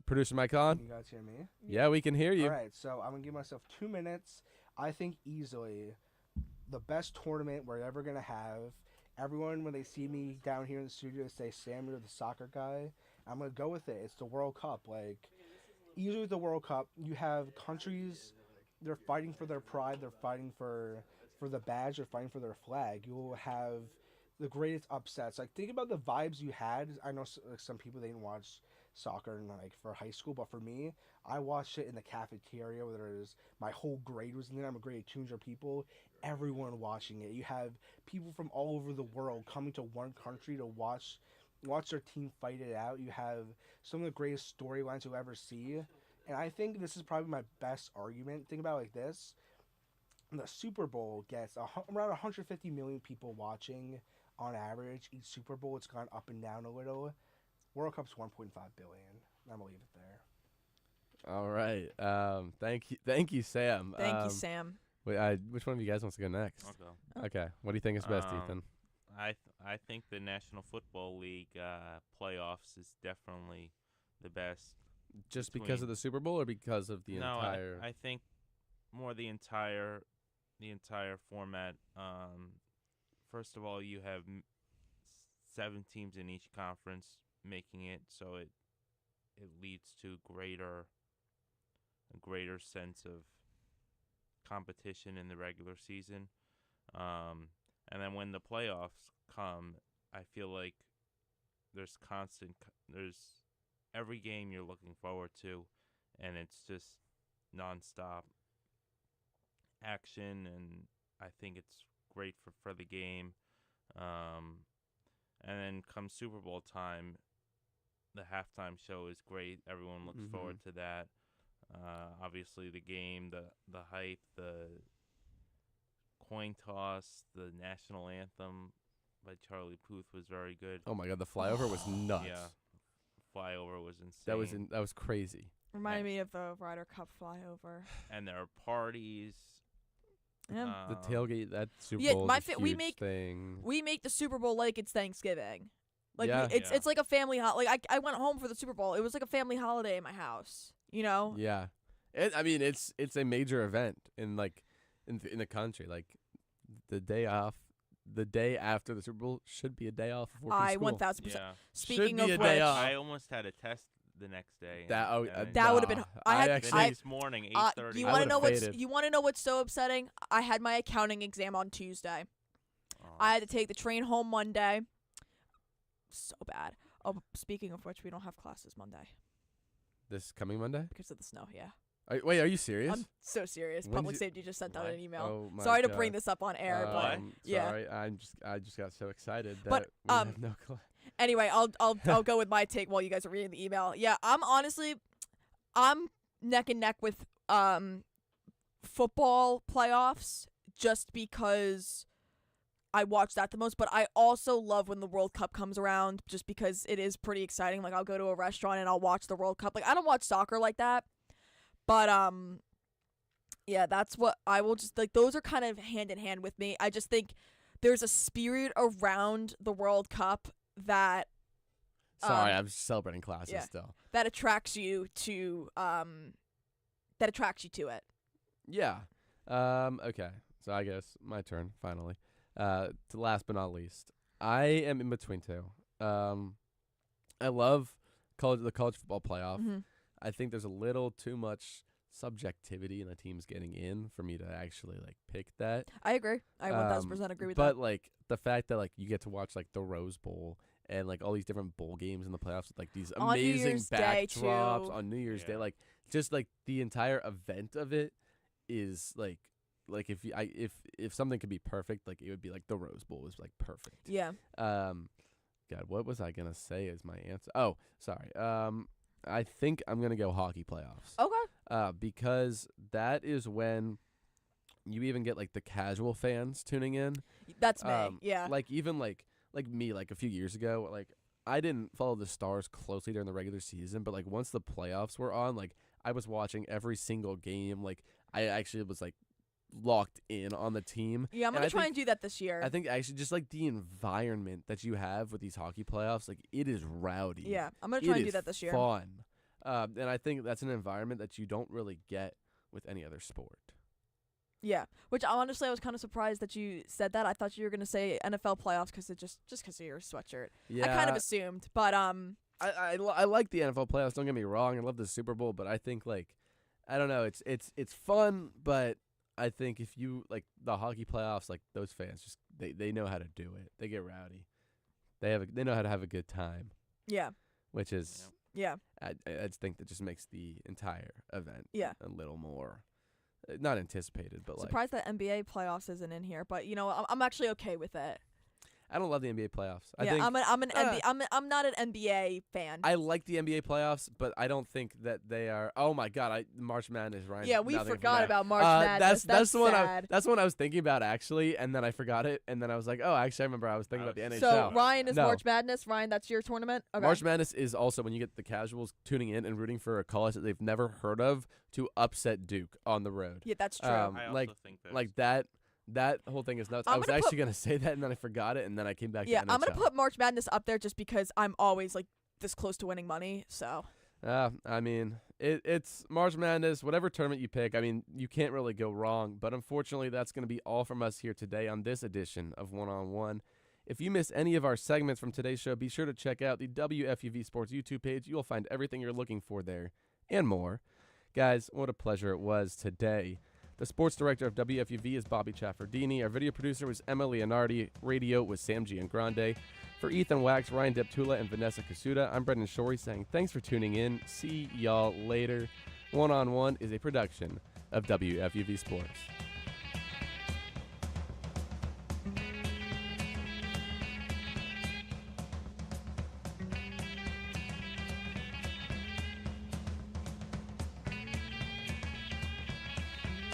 Producer mic on. Can you guys hear me? Yeah, we can hear you. All right, so I'm gonna give myself 2 minutes. I think easily the best tournament we're ever gonna have. Everyone, when they see me down here in the studio, say, "Sam, you're the soccer guy." I'm gonna go with it. It's the World Cup. Like, usually with the World Cup, you have countries. They're fighting for their pride. They're fighting for the badge. They're fighting for their flag. You will have the greatest upsets. Like, think about the vibes you had. I know some people, they didn't watch soccer in, like, for high school, but for me, I watched it in the cafeteria where my whole grade was in there. I'm a grade of 200 people. Everyone watching it. You have people from all over the world coming to one country to watch their team fight it out. You have some of the greatest storylines you'll ever see. And I think this is probably my best argument. Think about it like this. The Super Bowl gets around 150 million people watching on average each Super Bowl. It's gone up and down a little. World Cup's 1.5 billion. I'm going to leave it there. All right. Thank you, Sam. Thank you, Sam. Wait, which one of you guys wants to go next? I'll go. Okay. What do you think is best, Um, Ethan? I think the National Football League playoffs is definitely the best. Just because of the Super Bowl, or because of the No, entire? I think more the entire format. First of all, you have 7 teams in each conference making it, so it leads to a greater sense of competition in the regular season. And then when the playoffs come, I feel like there's every game you're looking forward to, and it's just nonstop action, and I think it's great for the game. And then come Super Bowl time, the halftime show is great. Everyone looks forward to that. Obviously, the game, the hype, the coin toss, the national anthem by Charlie Puth was very good. Oh my God, the flyover was nuts. Yeah, flyover was insane. That was crazy. Reminded me of the Ryder Cup flyover. And there are parties. Yeah. The tailgate, that Super Yeah, Bowl my is a we huge make- thing. We make the Super Bowl like it's Thanksgiving. Like Yeah. it's like a family like I went home for the Super Bowl. It was like a family holiday in my house. You know? Yeah, it's a major event in the country. Like the day after the Super Bowl should be a day off before I school. 1000%. Yeah. Speaking be of a which, day off. I almost had a test the next day. That would have been. The next morning, 8:30. You I want to would've know what's faded. you want to know what's so upsetting? I had my accounting exam on Tuesday. I had to take the train home Monday. So bad. Oh, speaking of which, we don't have classes Monday This coming Monday. because of the snow. Yeah, Wait, are you serious? I'm so serious. When Public did safety just sent out What? an email. Oh my Sorry God. to bring this up on air, but yeah. Sorry, I just got so excited that But, we have no class. Anyway, I'll go with my take while you guys are reading the email. Yeah, I'm neck and neck with football playoffs just because I watch that the most, but I also love when the World Cup comes around just because it is pretty exciting. Like I'll go to a restaurant and I'll watch the World Cup. Like I don't watch soccer like that. But yeah, that's what I will just like those are kind of hand in hand with me. I just think there's a spirit around the World Cup that Sorry, I'm celebrating classes yeah. still. that attracts you to it. Yeah. Okay. So I guess my turn finally. To last but not least, I am in between two. I love the college football playoff. Mhm. I think there's a little too much subjectivity in the teams getting in for me to actually pick that. I agree. I 1000% agree with but that. the fact that you get to watch the Rose Bowl and all these different bowl games in the playoffs with these On New amazing Year's Day, backdrops too. on New Year's Yeah. Day, just the entire event of it is if something could be perfect, it would be the Rose Bowl was perfect. Yeah. God, what was I gonna say as my answer? Oh, sorry. I think I'm gonna go hockey playoffs. Okay. Because that is when you even get the casual fans tuning in. That's me. Yeah. Even me, a few years ago, I didn't follow the Stars closely during the regular season, but once the playoffs were on, I was watching every single game. I actually was locked in on the team. Yeah, I'm And gonna I try think- and do that this year. I think actually just the environment that you have with these hockey playoffs, it is rowdy. Yeah, I'm gonna It try and do is that this year. Fun. And I think that's an environment that you don't really get with any other sport. Yeah, which honestly I was kind of surprised that you said that. I thought you were gonna say NFL playoffs because it just because of your sweatshirt. Yeah, I kind of assumed, but I like the NFL playoffs. Don't get me wrong. I love the Super Bowl, but I think I don't know. It's fun, but I think if you the hockey playoffs, those fans just they know how to do it. They get rowdy. They know how to have a good time, yeah, which is yeah, I just think that just makes the entire event yeah. a little more not anticipated, but Surprised that NBA playoffs isn't in here, but I'm actually okay with it. I don't love the NBA playoffs. I Yeah, think I'm not an NBA fan. I like the NBA playoffs, but I don't think that they are. Oh my God, March Madness, Ryan. Yeah, we now that I forgot about March Madness. That's the one. sad. That's the one I was thinking about actually, and then I forgot it, and then I was like, oh, actually, I remember I was thinking about the NHL. So Ryan is No. March Madness. Ryan, that's your tournament. Okay. March Madness is also when you get the casuals tuning in and rooting for a college that they've never heard of to upset Duke on the road. Yeah, that's true. I also like think there's like that. That whole thing is nuts. I was actually gonna say that, and then I forgot it, and then I came back. Yeah, to NHL. I'm gonna put March Madness up there just because I'm always like this close to winning money. So. I mean, it's March Madness. Whatever tournament you pick, I mean, you can't really go wrong. But unfortunately, that's going to be all from us here today on this edition of One on One. If you miss any of our segments from today's show, be sure to check out the WFUV Sports YouTube page. You'll find everything you're looking for there and more. Guys, what a pleasure it was today. The sports director of WFUV is Bobby Chaffardini. Our video producer was Emma Leonardi. Radio was Sam Giangrande. For Ethan Wachs, Ryan Deptula, and Vanessa Kosuda, I'm Brendan Shorey saying thanks for tuning in. See y'all later. One on One is a production of WFUV Sports.